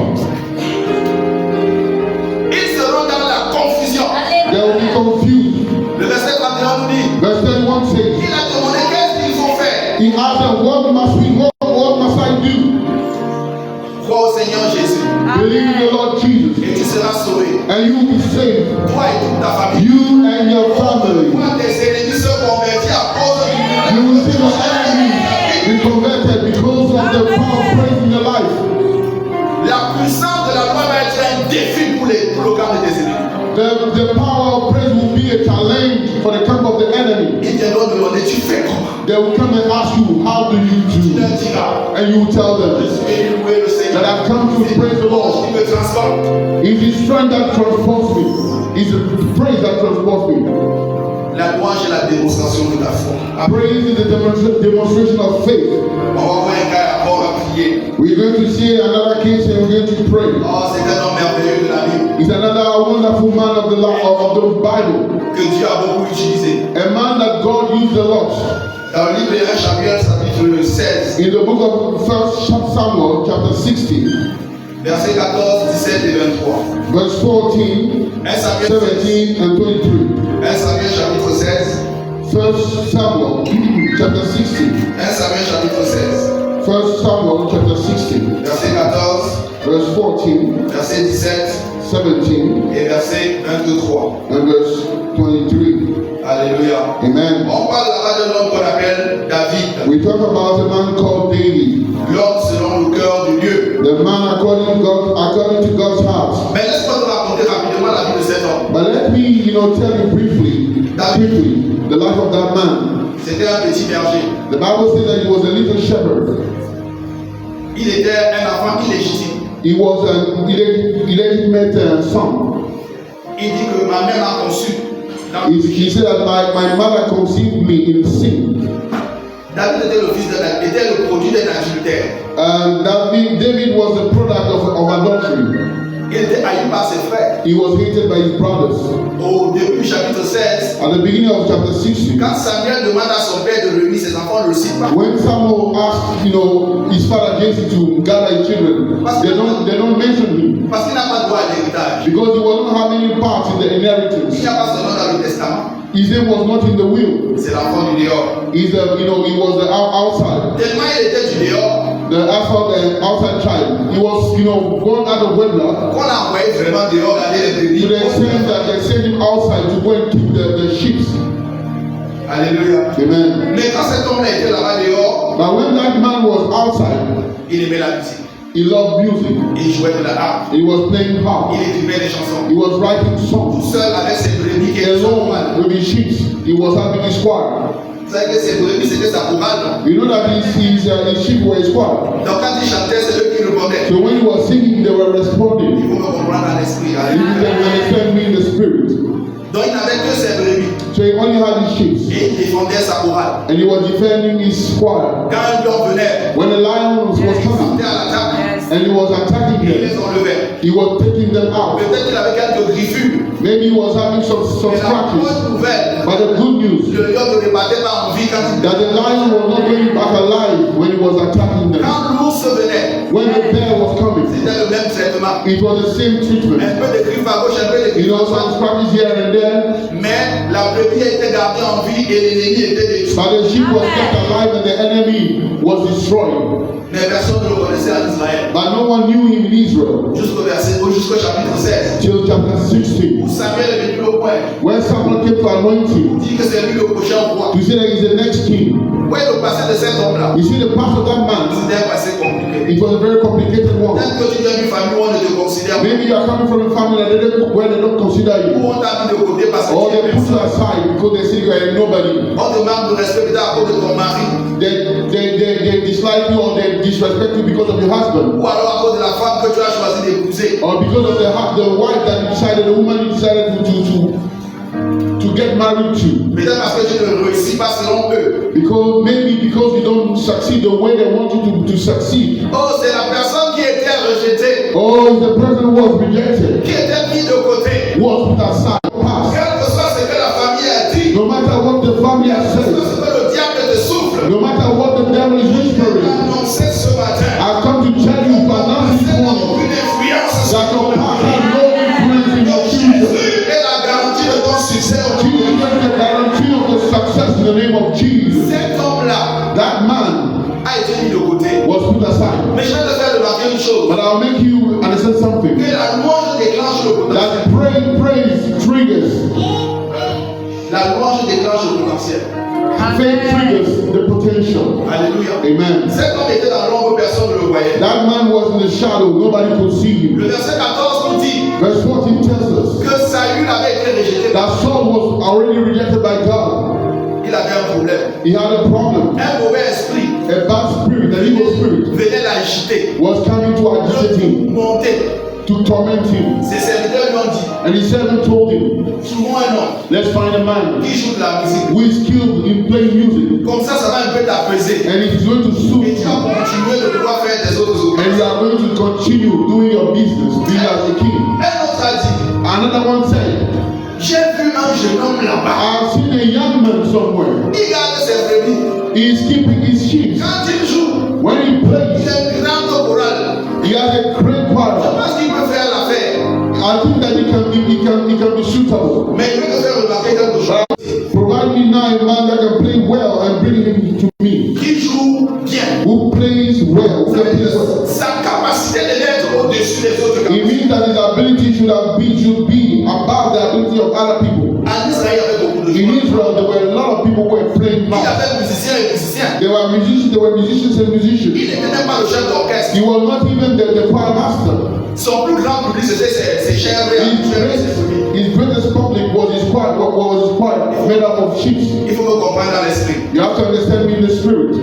Ils seront dans la confusion. They will be confused. Le verset 31 nous dit. Verse 31 says. Il a demandé qu'est-ce qu'il faut faire. He asked them, what must I do? Crois au Seigneur Jésus. Believe in the Lord Jesus. Et tu seras sauvé. And you will be saved. Toi et toute ta famille. You and your family. Toi tes ennemis se convertis à cause du. You will see your enemies be converted because of the power of praise in your life. La puissance how do you do? And you tell them that I've come to praise the Lord. It's His strength that transforms me. It's the praise that transforms me. La louange est la démonstration de la foi. Praise is the demonstration of faith. On va voir un gars encore à prier. We're going to see another case and we're going to pray. Oh, c'est un homme merveilleux de la Bible. He's another wonderful man of the Bible. Que Dieu a beaucoup utilisé. A man that God used a lot. Dans le livre de 1 Samuel, chapitre 16. In the book of 1 Samuel, chapter 16. Versets 14, 17 et 23. Verse 14, 17 and 23. 1 Samuel chapitre 16. 1 Samuel chapter 16. 1 Samuel chapitre 16. 1 Samuel chapter 16. Verset 14. Verse 14. Verset 17. 17. Et verset 23. And verse 23. Alléluia. Amen. On parle là-bas d'un homme qu'on appelle David. We talk about a man called David. L'homme selon le cœur de Dieu. The man according to God's heart. Mais laisse-moi te raconter rapidement la vie de cet homme. But let me, tell you briefly the life of that man. C'était un petit berger. The Bible says that he was a little shepherd. Il était un enfant illégitime. He was an illegitimate son. Il dit que ma mère m'a conçu. He said that my mother conceived me in sin. David était le produit d'un adultère. David was a product of adultery. Il était haï par ses frères. He was hated by his brothers. Au début du chapitre 16, at the beginning of chapter 16, quand Samuel demande à son père de réunir ses enfants, ne le cite pas. When Samuel asked, his father Jesse to gather his children, they don't mention him. Parce qu'il n'a pas droit à l'héritage. Because he was not having any part in the inheritance. Il n'y a pas son nom dans le testament. His name was not in the will. C'est l'enfant du dehors. He was the outside. Tellement il était du dehors. The outside child. He was, born out of wedlock. Qu'on a envoyé vraiment dehors garder les brebis. To the extent that they sent him outside to go and keep the sheep. Alléluia. Amen. Mais quand cet homme-là était là-bas dehors, but when that man was outside, il aimait la musique. He loved music. Il jouait de la harpe. He was playing harp. Il écrivait des chansons. He was writing songs. Tout seul avec ses brebis qui étaient alone with his sheep. He was having his choir. Vous savez que ses brebis c'était sa chorale. You know that his sheep were his choir. Donc quand il chantait, c'est eux qui répondaient. So when he was singing, they were responding. Il faut me comprendre dans l'esprit. You can understand me in the spirit. Donc il n'avait que ses brebis. So he only had his sheep. Et il défendait sa chorale. And he was defending his choir. Quand un lion venait, when the lion was coming, il à l'attaque. And he was attacking them. He was taking them out. Peut-être qu'il avait quelques griffures. Maybe he was having some scratches. But the good news le lion ne débattait pas en vie quand il that the lion was not going back alive when he was attacking them. Quand l'ours venait, when the bear was coming, c'était le même traitement. It was the same treatment. Un peu de griffes à gauche, un peu de griffes à droite. Some scratches here and there. Mais la brebis était gardée en vie et l'ennemi était détruit. But the sheep was kept alive and the enemy was destroyed. Mais personne ne le connaissait en Israël. But no one knew him in Israel. Jusqu'au chapitre 16. Till chapter 16. Où Samuel est venu au point. When Samuel came to anoint him. Dit que c'est lui le prochain roi. To say that he's the next king. Où est le passé de cet homme-là? You see the past of that man. C'était un passé compliqué. It was a very complicated one. Peut-être que tu viens d'une famille où on ne te considère pas. Maybe you are coming from a family where they don't consider you. Où on t'a mis de côté parce que or they put you aside because they say you are nobody. On te manque de respect à cause de ton mari. They dislike you or they disrespect you because of your husband. Ou alors à cause de la femme que tu as choisi d'épouser. Or because of the wife that you decided, the woman you decided to get married to. Peut-être parce que tu ne réussis pas selon eux. Because you don't succeed the way they want you to succeed. Oh, c'est la personne qui était rejetée. Oh, it's the person who was rejected. Qui était mis de côté. Was put aside. Quel que soit ce que la famille a dit. No matter what the family has said. No matter what the devil is whispering, I've come to tell you by now this morning that your past has no influence in your future. Jesus is the guarantee of the success in the name of Jesus. That man was put aside. But I'll make you understand something. That praise triggers. La louange déclenche le potentiel. Faith triggers the potential. Alléluia. Amen. Cet homme était dans l'ombre, personne ne le voyait. That man was in the shadow, nobody could see him. Le verset 14 nous dit Verse 14 tells us que Saül avait été rejeté. That Saul was already rejected by God. Il avait un problème. He had a problem. Un mauvais esprit evil spirit venait l'agiter, was coming to agitate him, monter. to torment him. Ses serviteurs lui ont dit, and his servant told him, trouvons un homme let's find a man qui joue de la musique. who is skilled in playing music. Comme ça va un peu t'apaiser. And it is going to soothe Et tu vas you. continuer de pouvoir faire tes autres And obligations. you are going to continue doing your business, being as a king. Un autre a dit, Another one said, j'ai vu un jeune homme là-bas. I've seen a young man somewhere. Il garde ses brebis. He is keeping his sheep. Quand il joue, When he il plays, a une grande chorale. he has a great Je choir. pense qu'il peut faire l'affaire. I think that he can be suitable. Mais il veut te faire remarquer quelque chose. Provide me now a man that can play well and bring him to me. Qui joue bien. Who plays well. Who Ça can veut play dire well. sa capacité de l'être au-dessus des autres It capacités. means that his ability should be above the ability of other people. En Israël, il y avait beaucoup de In joueurs. Israel, there were a lot of people who were playing Il y bass. avait musiciens et musiciens. There were musicians and musicians. Il n'était même pas le chef d'orchestre. He was not even the choir master. Son plus grand public, c'était ses chèvres et ses brebis. His greatest public was his choir made up of sheep. Il faut me comprendre dans l'esprit. You have to understand me in the spirit.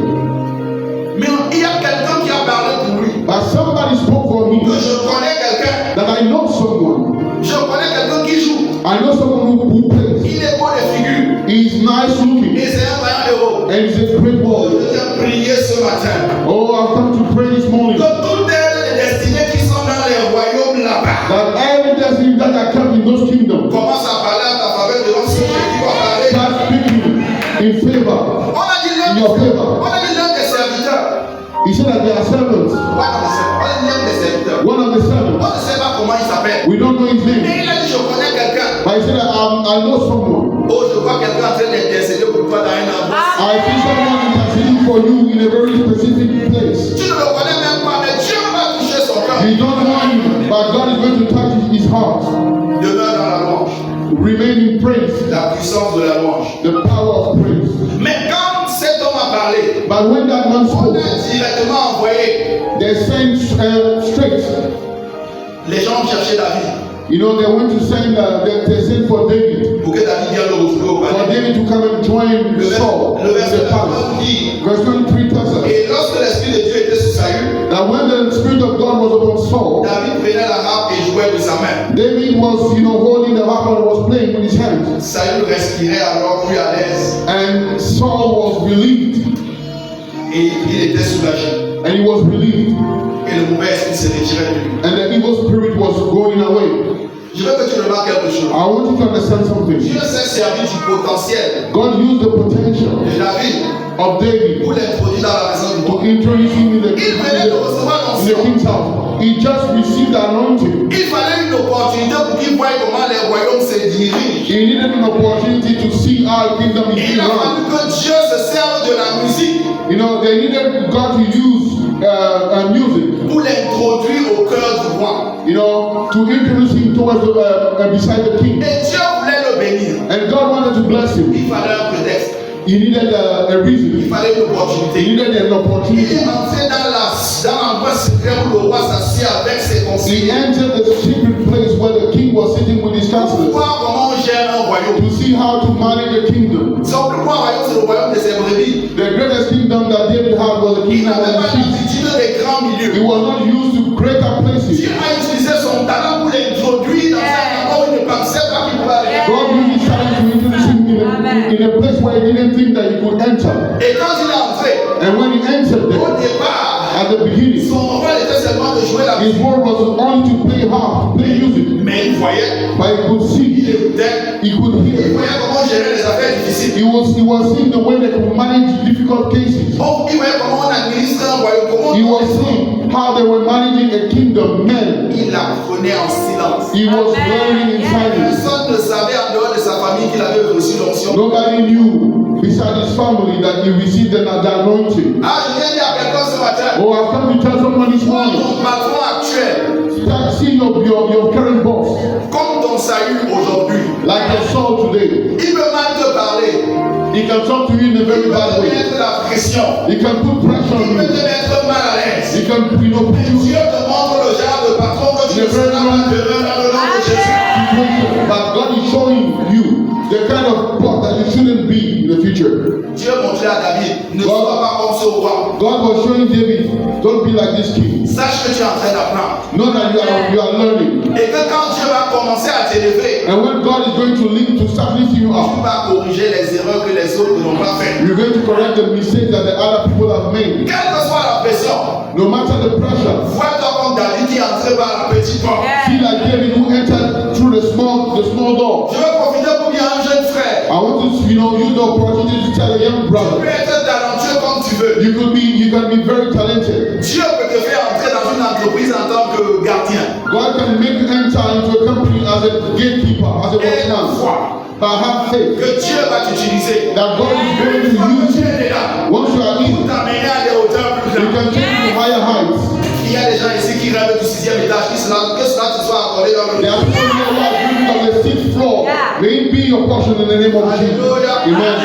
Mais il y a quelqu'un qui a parlé pour lui. But somebody spoke for Que him je connais quelqu'un. that I know someone. Je connais quelqu'un qui joue. I know someone who plays. Il est beau de figure. He's nice looking Et c'est un vaillant héros. and he's a great Je warrior. viens prier ce matin. Oh, I've come to pray this morning Que toutes les destinées qui sont dans les royaumes là-bas that every destiny that are kept in those kingdoms commence à parler à ta faveur devant ce qui va parler. start speaking in favor. On a dit In your favor. l'un des serviteurs. He said that they are servants. On a dit l'un des serviteurs. One of the On servants. ne sait pas comment il s'appelle. We don't know his name. Mais il a dit je connais quelqu'un. But he said that I know someone. Oh, je vois quelqu'un en train d'intercéder pour toi dans un endroit. I see someone interceding for you in a very specific place. Tu ne le connais même pas, mais Dieu va toucher son cœur. You don't know him, but God is going to touch his heart. Demeure dans la louange. Remain in praise. La puissance de la louange. The power of praise. Mais quand cet homme a parlé, But when that man on spoke, a directement envoyé. they sent straight. Les gens cherchaient David You know, they went to send, they sent for David. pour que David vienne le retrouver au For palais. David to come and join Saul Le in verset the palace. 23 dit, Verse 23 tells us et lorsque l'Esprit de Dieu était sur Saül, that when the Spirit of God was upon Saul, David prenait la harpe et jouait de sa main. David was, holding the harp and was playing with his hands. Saül respirait alors plus à l'aise And Saul was relieved. et il était soulagé. And he was relieved. Et le mauvais esprit se retirait de lui. And the evil spirit was going away. Je veux que tu remarques quelque chose. I want you to understand something. Dieu s'est servi du potentiel God used the potential de David of David pour l'introduire dans la maison du to roi. introduce him in the Il venait de recevoir in the l'onction. king's house. He just received the anointing. Il fallait une opportunité pour qu'il voie comment les royaumes se dirigent. He needed an opportunity to see how the kingdom is Et being il a run. fallu que Dieu se serve de la musique They needed God to use music, pour l'introduire au cœur du roi. to introduce him towards beside the king. Et Dieu voulait le bénir. And God wanted to bless him. Il fallait un prétexte. He needed a reason. Il fallait une He opportunité. needed an Il opportunity. est entré dans l'endroit secret où le roi s'assied avec ses He conseillers. entered the secret place where the king was sitting with his Pour counselors voir comment on gère un royaume. to see how to manage the kingdom. Son plus grand royaume, c'est le royaume de ses brebis. The greatest kingdom that David had was the Il kingdom n'avait of pas the sheep. l'aptitude des grands He milieux. was not used to greater places. Dieu a utilisé son talent pour l'introduire dans un endroit où il ne pensait pas qu'il pouvait aller. God used his talent to introduce him in a place where he didn't think that he could enter. Et quand il est entré, And when he entered au there, départ, at the beginning, son rôle était seulement de jouer la musique. his role was only to play harp, play music. Mais il voyait, But he could see, il écoutait, he could il hear. voyait comment gérer les affaires difficiles. He was seeing the way they could manage difficult cases. Il voyait comment on administre un royaume, comment He was seeing how they were managing a kingdom. Men, il apprenait en silence. he was learning in silence. Personne ne savait en dehors de sa famille qu'il avait reçu l'onction. Nobody knew beside his family that he received the anointing. Ah, je viens dire à quelqu'un ce matin, Oh, I've come to tell someone this prends morning. ton patron actuel Start seeing your current boss comme ton salut aujourd'hui. like your soul today. Il peut mal te parler. He can talk to you in a Il very peut bad te way. mettre la pression. He can put pressure Il on peut te you. mettre mal à l'aise. He can, put you Dieu te montre le genre de patron que tu ne seras pas demain dans le nom de Jésus. situation. But God is showing you the kind of boss that you shouldn't be in the future. Dieu montrait à David ne sois pas comme ce roi. God was showing David, don't be like this king. Sache que tu es en train d'apprendre. Know that you are learning. Et que quand Dieu va commencer à t'élever, and when God is going to start lifting you up, tu vas corriger les erreurs que les autres n'ont pas faites. You're going to correct the mistakes that the other people have made. Quelle que soit la pression, no matter the pressure. Vois-toi comme David qui est entré par la petite porte. See like David who entered through the small door. Je veux profiter pour dire à un jeune frère. I want to, use the opportunity to tell a young brother. Tu peux être talentueux comme tu veux. You can be very talented. Dieu peut te faire entrer dans une entreprise en tant que gardien. God can make you enter into a company as a gatekeeper, as a watchman. But have faith que Dieu va t'utiliser. That God is going to use you. Once you are in, pour t'amener à des hauteurs plus grandes. You can take you to higher heights. Il y a des gens ici qui rêvent du 6e étage, que cela te soit accordé dans le There are people here who are dreaming of the 6th floor. May it be your portion in the name of Jesus. Amen.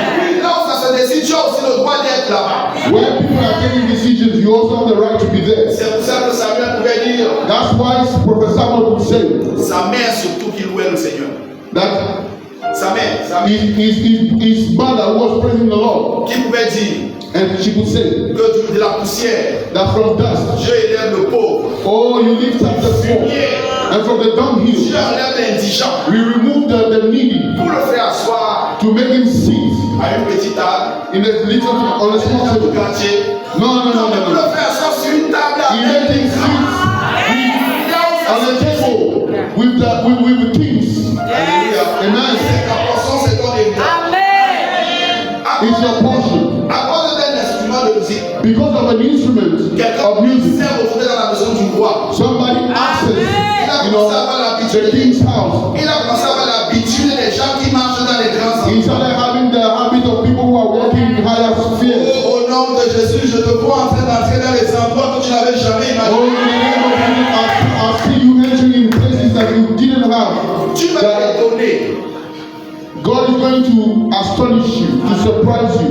Là où ça se décide, tu as aussi le droit d'être là-bas. Where people are taking decisions, you also have the right to be there. C'est pour ça que Samuel pouvait dire. That's why Prophet Samuel would say. Sa mère surtout qui louait le Seigneur. That sa mère. His mother was praising the Lord. Qui pouvait dire. And she would say. Que de la poussière. That from dust. Dieu élève le pauvre. Oh, you lift up the poor. And from the dunghill. Dieu enlève l'indigent. We remove the needy. Pour le faire asseoir. To make him sit. À une petite table. In a little on a small table. No. Pour le faire asseoir sur une table. He made him sit on a table with the kings. Amen. It's your portion. Because of an instrument of music. Somebody access, the king's house. He started having the habit of people who are walking in higher spheres. Au nom de Jésus, je te vois en train d'entrer dans les endroits que tu n'avais jamais imaginé. Oh, in the name of Jesus, I see you entering in places that you didn't have. Tu vas t'étonner. God is going to astonish you, to surprise you.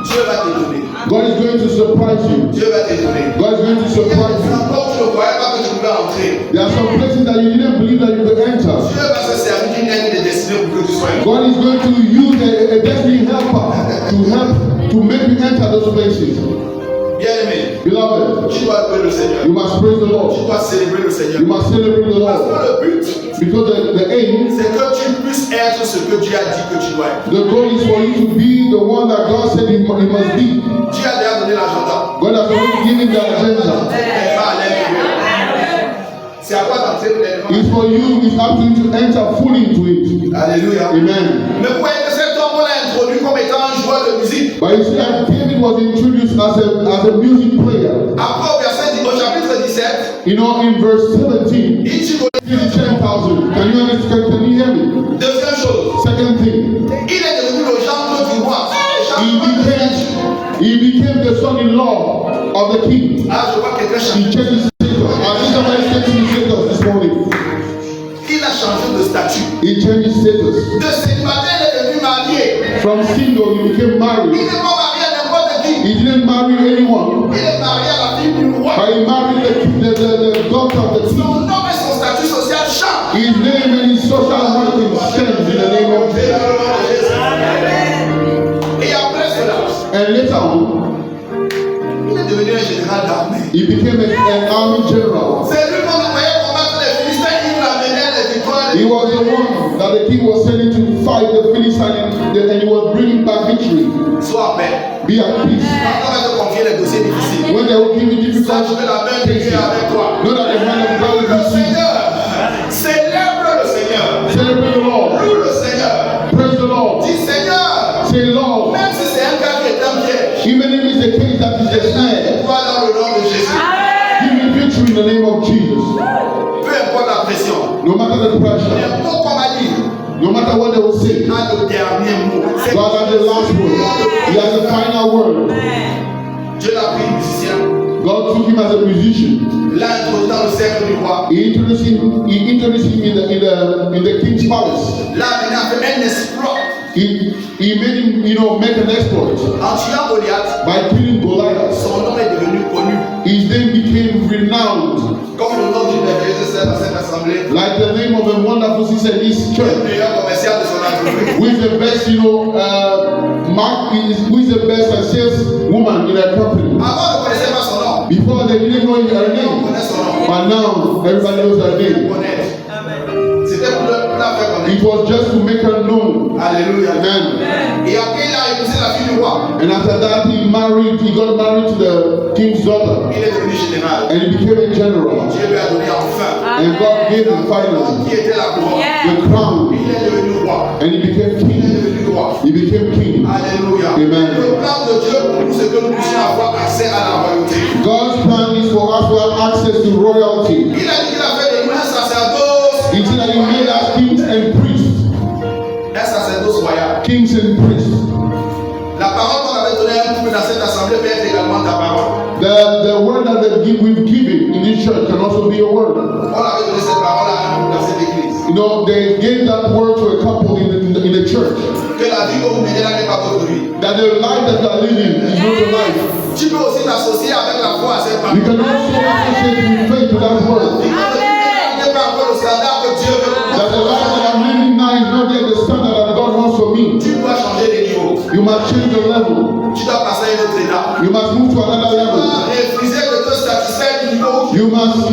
Dieu va t'étonner. God is going to surprise you. Dieu va t'étonner. God is going to surprise you. Tu ne croyais pas que tu pouvais entrer. There are some places that you didn't believe that you could enter. Dieu va se servir d'une aide de destinée pour que tu sois. God is going to use a destiny helper to make you enter those places. Bien-aimé, beloved, tu dois louer le Seigneur. You must praise the Lord. Tu dois célébrer le Seigneur. You must celebrate the Lord. Parce que le but, because the aim, c'est que tu puisses être ce que Dieu a dit que tu dois être. The goal is for you to be the one that God said you must be. Dieu a déjà donné l'agenda. God has already given the agenda. C'est à quoi d'entrer pleinement. It's for you. It's up to you to enter fully into it. Alléluia. Amen. Mais vous voyez que cet homme on l'a introduit comme étant un joueur de musique. But you see that David was introduced as a music player. Après au chapitre 17. In verse 17. Il dit 10,000. Can you understand? Can you hear me? Deuxième chose. Second thing. Il est devenu le gendre du roi. He became the son-in-law of the king. Ah, je vois quelqu'un changer. He changed his status. I think somebody changed his status this morning. Il a changé de statut. He changed his status. De célibataire, il est devenu marié. From single, he became married. Il n'est pas marié à n'importe qui. He didn't marry anyone. Il est marié à la fille du roi. But he married the daughter of the king. Son nom et son statut social change. His name and his social ranking change in the name of Jesus. Et après cela, and later on, il est devenu un général d'armée. He became an army general. C'est lui qu'on envoyait combattre les Philistins, il ramenait les victoires. He was the one that the king was sending to fight the Philistines, and he was bringing back victory. Sois en paix. Be at peace. Quand on va te confier les dossiers difficiles, when they will give you difficult sache que la main de Dieu est avec toi. Know that the hand of God is with you. Célèbre le Seigneur. Celebrate the Lord. Loue le Seigneur. Praise the Lord. Dis Seigneur. Say Lord. Même si c'est un cas qui est un piège. Even if it's a case that is a snare. Toi dans le nom de Jésus. Give me victory in the name of Jesus. Peu importe la pression. No matter the pressure. N'importe quoi va dire. No matter what they will say. A le dernier mot. God has the last word. He has the final word. Dieu l'a pris musicien. God took him as a musician. L'a introduit dans le cercle du roi. He introduced him in the king's palace. Là, il a fait un exploit. He made him, make an exploit. En tuant Goliath, by killing Goliath. Son nom est devenu connu. His name became renowned. Comme le nom d'une merveilleuse sœur dans cette assemblée. Like the name of a wonderful sister in this church. Le meilleur commercial de son entreprise. With the best, Mark who is the best and sales woman in their company. Avant, on ne connaissait pas son nom. Before they didn't know her On name. connaît son nom. But now everybody knows her name. C'était pour la faire connaître. It was just to make her known. Alléluia. Amen. Et après, il a épousé la fille du roi. And after that, he got married to the king's daughter. Il est devenu général. And he became a general. Dieu lui a donné enfin. And God gave him finally Qui était la gloire. the crown. Il est devenu roi. And he became Il est king. devenu roi. He became king. Alléluia. Amen. Le plan de Dieu pour nous, c'est que nous puissions avoir accès à la royauté. God's plan is for us to have access to royalty. Il a dit qu'il a fait de nous un sacerdoce. He said that he made us kings and priests. Un sacerdoce royal. Kings and priests. La parole qu'on avait donnée à un couple dans cette assemblée peut être également ta parole. The word that we've given in this church can also be a word. On avait donné cette parole à un couple dans cette église. You know, they gave that word to a couple in the church. Que la vie que vous menez là n'est pas votre vie. That the life that you are living is not your life. Tu peux aussi t'associer avec la foi à cette parole. You can also associate with faith to that word. N'est pas encore le standard que Dieu veut. That the life that I'm living now is not yet the standard that God wants for me. Tu dois changer de niveau. You must change the level. Tu dois passer à une autre étape. You must move to another level. Refuser de te satisfaire du niveau. You must,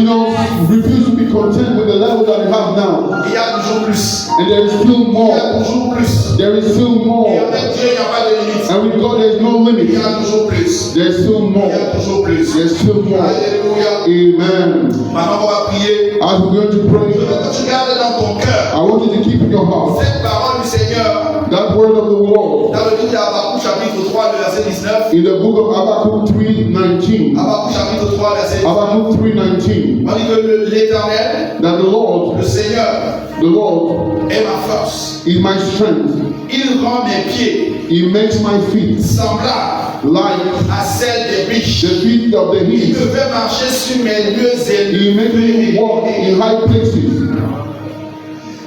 refuse to be content with the level that you have now. Il y a toujours plus. And there is still Il more. y a toujours plus. There is still Et more. avec Dieu, il n'y a pas de limite. And with God, there is no Il limit. y a toujours plus. There is still Il more. y a toujours plus. There is still more. Alléluia. Amen. Maintenant, on va prier. As we're going to Je pray, veux que tu gardes dans ton cœur I want you to keep in your heart cette parole du Seigneur. that word of the Lord Dans le livre d'Habakkuk, chapitre 3, le verset 19. in the book of Habakkuk 3:19. Habakkuk, chapitre 3, verset 19. Habakkuk 3:19. On dit que l'Éternel, That the Lord est ma force. is my strength. Il rend mes pieds He makes my feet semblables like à celles des biches. the feet of the Il heath. me fait marcher sur mes lieux He makes me walk in high places.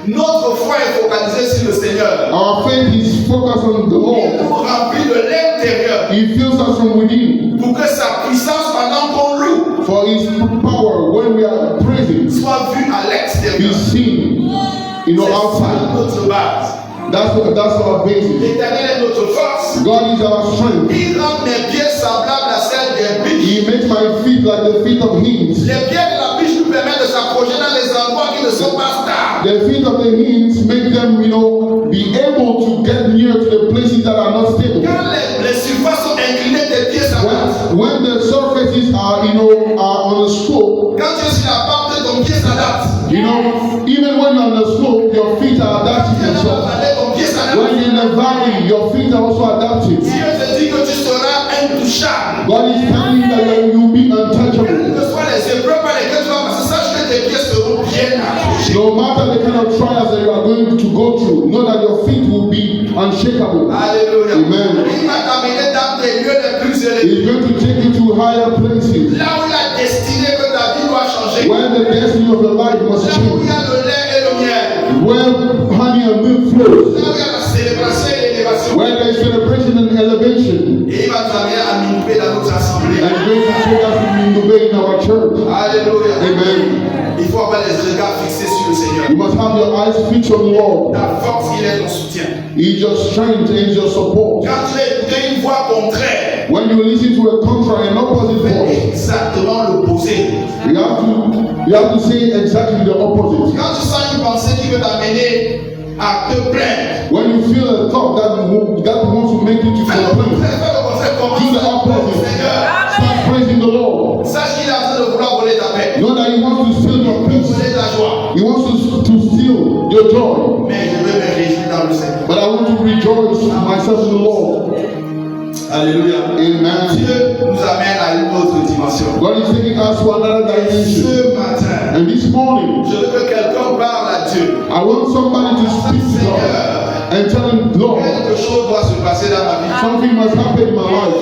Notre foi est focalisée sur le Seigneur. Our faith is focused on the Il Lord. nous remplit de l'intérieur He fills us from within. pour que sa puissance pendant qu'on loue For His power, when we are praising, soit vue à l'extérieur. is seen, C'est outside. notre base. That's our basis. L'Éternel est notre force. God is our strength. Il rend mes pieds semblables à celles des biches. He makes my feet like the feet of hens. Les pieds de la biche nous permettent de s'approcher dans les endroits qui ne sont pas stables. The feet of the hens make them, be able to get near to the places that are not stable. Quand les surfaces sont inclinées, tes pieds s'adaptent. When the surfaces are, are on the slope, Quand tu es sur la pente, ton pied s'adapte. even when you're on the slope, your feet are adapting Tu es dans la themselves. vallée, ton pied s'adapte. When you're in the valley, your feet are also adapting. Dieu te dit que tu seras intouchable. God is telling you that you'll be Quelles untouchable. que soient les épreuves par lesquelles tu vas passer, sache que tes pieds seront bien accrochés. No matter the kind of trials that you are going to go through, know that your feet will be unshakable. Alléluia. Amen. Il va t'amener dans tes lieux les plus élevés. He's going to take you to higher places Là où il a destiné que ta vie doit changer. where the destiny of your life must Là où il y change, a le lait et le miel. where honey and milk flows, Là où il y a la célébration et l'élévation. where there is celebration and elevation. Et il va nous amener à Minupé dans notre assemblée. And going to take us to Minubé in our church. Alléluia. Amen. Il faut avoir les regards fixés sur le Seigneur. You must have your eyes fixed on the Lord. Ta force, il est ton soutien. He's your strength and He's your support. Quand tu as écouté une voix contraire, When you listen to a contrary and opposite fais voice, exactement l'opposé. you have to say exactly the opposite. Quand tu sens une pensée qui veut t'amener à te plaindre, When you feel a thought that wants to make you to fais le complain, contraire, commence do the à louer le opposite. Seigneur. Start praising the Lord. Sache qu'il est en train de vouloir voler ta paix, Know that He wants to steal your peace. voler ta joie. He wants to steal your joy. Mais je veux me réjouir dans le Seigneur. But I want to rejoice myself in the Lord. Alléluia. Amen. Dieu nous amène à une autre dimension. God is taking us to another dimension. Ce matin, And this morning, je veux que quelqu'un parle à Dieu. I want somebody to speak to God and tell Him, Lord, Quelque chose doit se passer dans ma vie. something must happen in my life.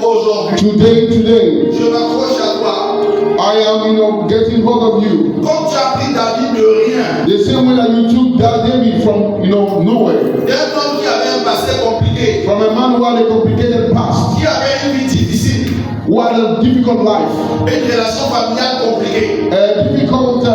Aujourd'hui, Today, je m'accroche à toi. I am, getting hold of you. Comme tu as pris David de rien, The same way that you took that David from, nowhere. d'un homme qui avait un passé compliqué, From a man who had a complicated past, qui avait une vie difficile, who had a difficult life, une relation familiale compliquée, a difficult,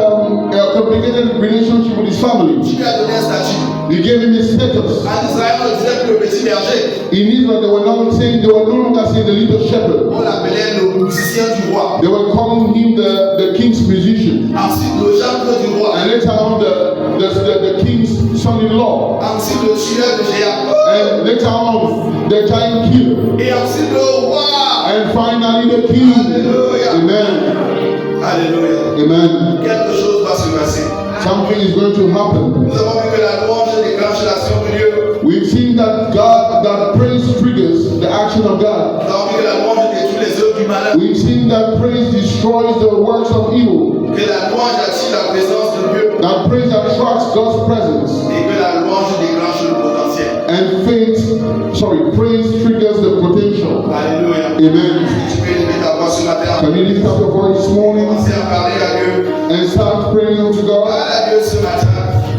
complicated relationship with his family. tu lui as donné un statut. He gave him his status. En Israël, on disait que le petit berger. In Israel, they were no longer saying the little shepherd. On l'appelait le musicien du roi. They were calling him the king's musician. Ensuite, le gendre du roi. And later on, the king's son-in-law. Ensuite, le tueur de géant. And later on, the giant killer. Et ensuite, le roi. And finally, the king. Alléluia. Amen. Alléluia. Amen. Quelque chose va se passer. Something is going to happen. Nous avons vu que la louange déclenche l'action de Dieu. We've seen that praise triggers the action of God. Nous avons vu que la louange détruit les œuvres du malin. We've seen that praise destroys the works of evil. Que la louange attire la présence de Dieu. That praise attracts God's presence. Et que la louange déclenche le potentiel. And praise triggers the potential. Alléluia. Amen. Tu peux élever ta voix ce matin. Can you lift up your voice this morning? Commencez à parler à Dieu. And start praying unto God. Parle à Dieu ce matin.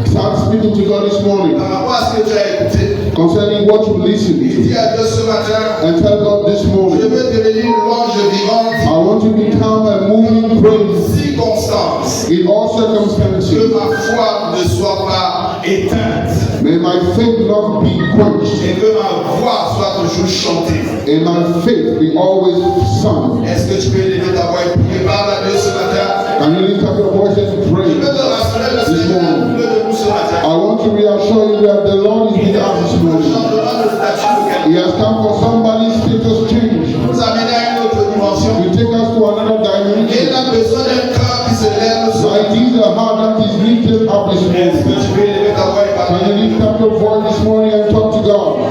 Start speaking to God this morning. Par rapport à ce que tu as écouté. Concerning what you listened to. Dis à Dieu ce matin. And tell God this Je morning. veux devenir une louange vivante. I want to become a moving praise Circonstance. in all circumstances. Que ma foi ne soit pas éteinte. May my faith not be quenched. Et que ma voix soit toujours chantée. And my faith be always sung. Est-ce que tu peux élever ta voix et prier? Parle à Dieu ce matin. Can you lift up your voice and Je pray veux te rassurer, le this Seigneur est morning? auprès de nous ce matin. I want to reassure you that the Lord is with us this Le morning. changement de statut de quelqu'un. He has come for somebody's status change. Nous amener à une autre dimension. To take us to another Et il dimension. a besoin d'un cœur qui se lève ce So it is a heart that is lifted up this Est-ce que morning. tu peux élever ta voix et Can parler? you lift up your voice this morning and talk to God?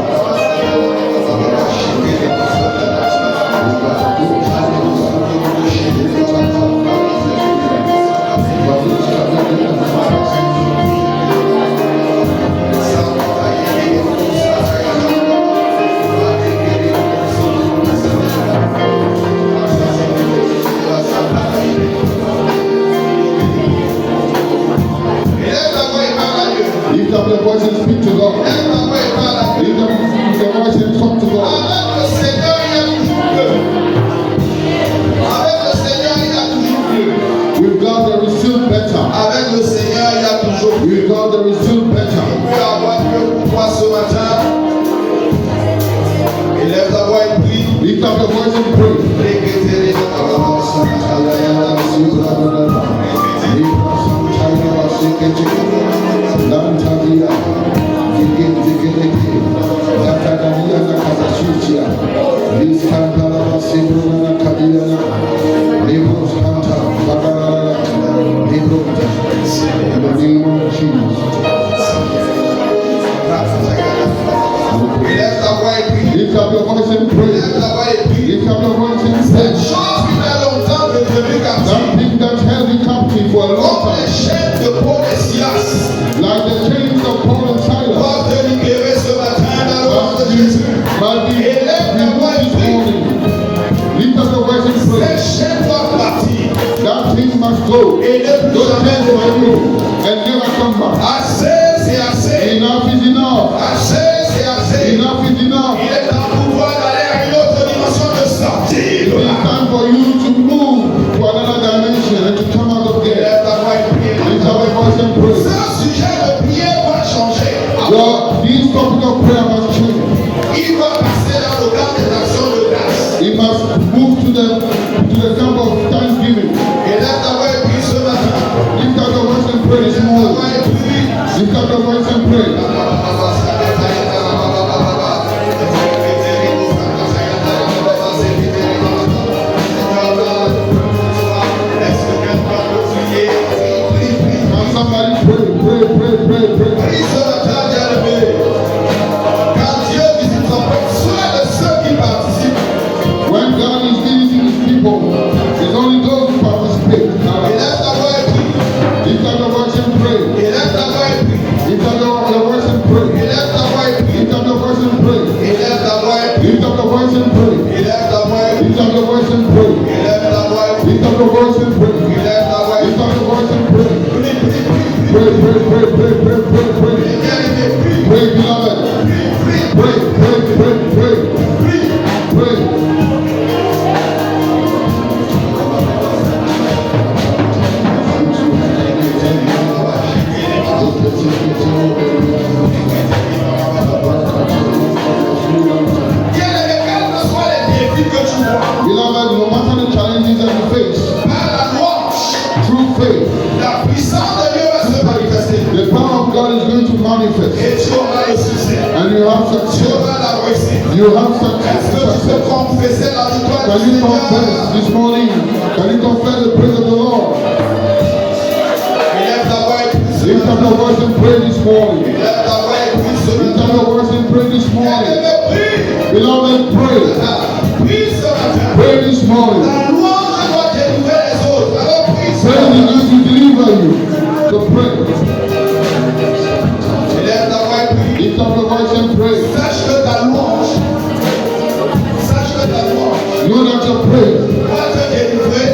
Élève ta voix et parle à Dieu. Lift up your voice and speak to God. Élève ta voix et parle à Dieu. Lift up your voice and talk to God. Avec le Seigneur, il y a toujours Dieu. Avec le Seigneur, il y a toujours Dieu. With God there is still better. Avec le Seigneur, il y a toujours Dieu. With God there is still better. Tu peux avoir Dieu pour toi ce matin. Élève ta voix et prie. Lift up your voice and pray. In the name of Jesus. Élève ta voix et prie. Lift up your voice and pray. Élève ta voix et prie. Lift up your voice and Cette pray. chose qui m'a longtemps retenu captif. That thing that held you captive for a long Comme les time, chaînes de Paul et Silas. like the chains of Paul and Silas, Doivent te libérer ce matin dans le nom de Jésus. might be Élève ta voix et removed this prie. morning. Lift up your voice and Ces pray. chaînes doivent partir. That thing must go. Et ne plus Those jamais chains must revenir. go and never come back. Assez, c'est assez. Enough is enough. Assez, c'est assez. Enough is enough. Il est temps pour toi d'aller à une autre dimension de sortir. It's time for you to move to another dimension and to come out of there. Élève ta voix et prie. Lift up your voice and pray. Ce sujet de prière va changer. This topic of prayer must change. Il va passer dans le camp des actions de grâce. It must move to the camp of thanksgiving. Élève ta voix et prie ce matin. Lift up your voice and pray this Élève ta morning. voix et prie. Lift up your voice and pray. Can somebody pray? Prie ce matin, bien-aimé. Quand Dieu visite son peuple, sois de ceux qui participent. When God is visiting his que tu vois, beloved, no matter the challenges that you face, par la louange, through faith, la puissance de Dieu va se manifester. the power of God is going to manifest. Et tu auras le succès. And you have Tu success. auras la réussite. You have Est-ce que tu peux success. confesser la victoire Can du you Seigneur? confess this morning? Can you confess the praise of the Lord? Élève ta voix et prie ce Lift up matin. your voice and pray this morning. Élève ta voix et prie ce Lift up matin. your voice and pray this morning. Élève, prie. Beloved, pray. Prie ce matin. Pray this morning. La louange doit délivrer les autres. Alors prie ce Pray is matin. going to deliver you. So pray. Élève ta voix et prie. Lift up your voice and pray. Sache que ta louange Know that your praise va te délivrer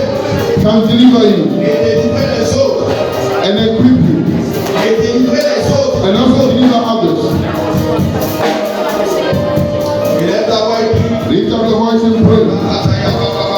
can deliver you et délivrer les autres. and equip you Et délivrer les autres. and also deliver others. Élève ta voix et prie. Lift up your voice and pray.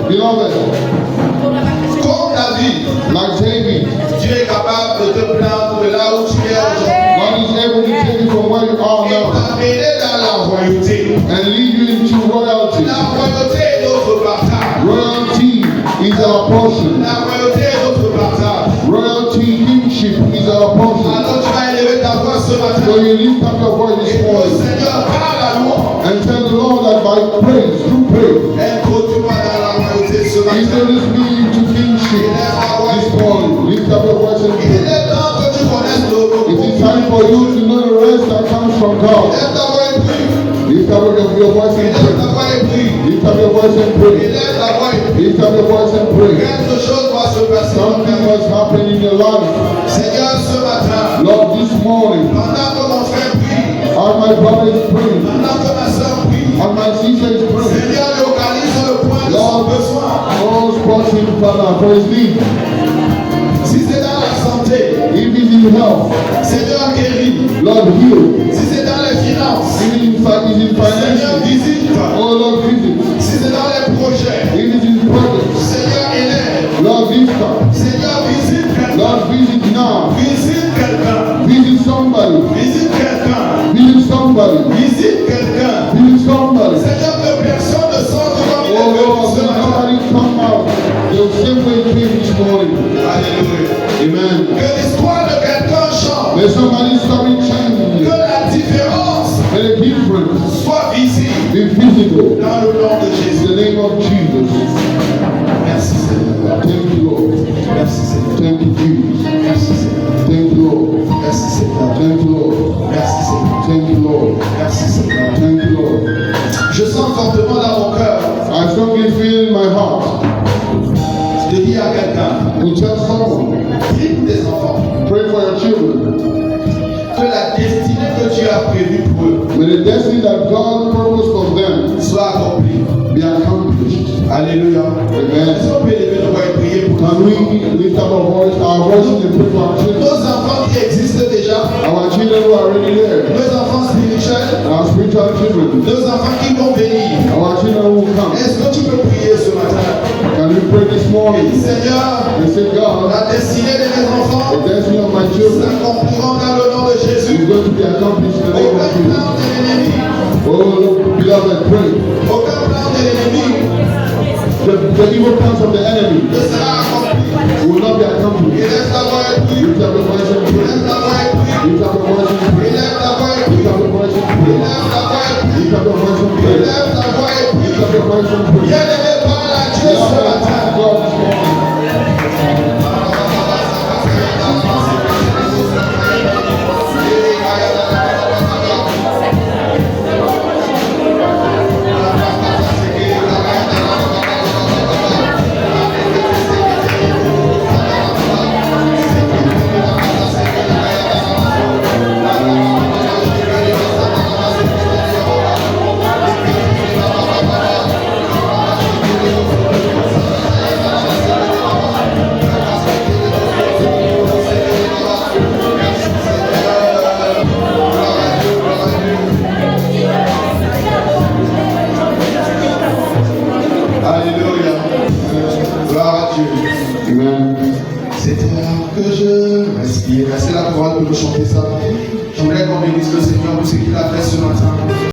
Beloved, Comme David, like David, Dieu est capable de te prendre de là où tu es aujourd'hui God is able to take you from where you are et now t'amener dans la royauté. and lead you into royalty. La royauté est notre bataille. Royalty is our portion. La royauté est notre bataille. Royalty, kingship is our portion. Alors tu vas élever ta voix ce So matin. you lift up your voice this Et au morning Seigneur, par la louange, and tell the Lord that by praise, through praise, introduis-moi dans la royauté ce matin. introduce me into kingship this morning. Lift up your voice and Il pray. est temps que tu connaisses le It is time for you to know the rest that comes from God. Élève ta voix et prie. Lift up your voice and Élève ta pray. voix et prie. Lift up your voice and pray. Élève ta voix et prie. Lift up your voice and pray. Quelque chose va se passer. Something must happen in your life. Seigneur, ce matin, Lord, this morning, pendant que mon frère prie, as my brother is praying, pendant que ma soeur prie, as my sister is praying, Seigneur, localise le point de son besoin. Lord, spot him, Father, for his need. Si c'est dans la santé, If he's in health, Seigneur, guéris. Lord, heal. Si c'est dans les finances, If he's in Seigneur, finances, visite. oh Lord, visit. Si c'est dans les projets, If it's in projects, Seigneur, élève. Lord, lift up. Seigneur, visite quelqu'un. Lord, visit now. Visite quelqu'un. Visit somebody. Visite quelqu'un. Visit somebody. Visite quelqu'un. Visit somebody. Seigneur, que personne ne sorte comme il Oh est venu Lord, ce let matin. nobody come out the same way he came this morning. Alléluia. Amen. Que l'histoire de quelqu'un change. May somebody's story change. Que la différence May the difference soit visible be visible dans le nom de in Jésus. the name of Jesus. Merci Seigneur. Thank you, Lord. Merci Seigneur. Thank you, Jesus. Merci Seigneur. Thank you, Lord. Merci Seigneur. Thank you, Lord. Merci Seigneur. Thank you, Lord. Merci Seigneur. Thank you, Lord. Je sens fortement dans mon cœur I strongly feel in my heart de dire à quelqu'un, to tell someone, prie pour tes enfants, pray for your children. que la destinée que Dieu a prévue pour eux May the destiny that God purposed for them soit accomplie. be accomplished. Alléluia. Amen. Est-ce qu'on peut lever nos voix et prier pour Can nos we enfants? lift up our voice and pray for our children? Nos enfants qui existent déjà, Our children who are already there. nos enfants spirituels, Our spiritual children. nos enfants qui vont venir. Our children who will come. Est-ce que tu peux prier ce matin? Can we pray this Et morning dis, Seigneur, and say, God, la destinée de mes enfants the destiny of my children s'accompliront dans le nom de is Jésus. going to be accomplished in the name Aucun of Jesus. plan de l'ennemi, Oh, beloved, pray. aucun plan de l'ennemi The evil plans of the enemy ne sera accompli. will not be accomplished. Élève ta voix et prie. Lift up your voice and pray. Élève ta voix et prie. Lift up your voice and pray. Élève ta voix et Lift prie. up your voice and pray. Élève ta voix et prie. Lift up your voice and pray. Élève ta voix et prie. Lift up your voice and pray. Bien-aimé, parle à Dieu ce matin. God this morning. Élève C'est toi que je respire. C'est la parole pour nous chanter ça. Je voudrais qu'on bénisse le Seigneur pour ce qu'il a fait ce matin.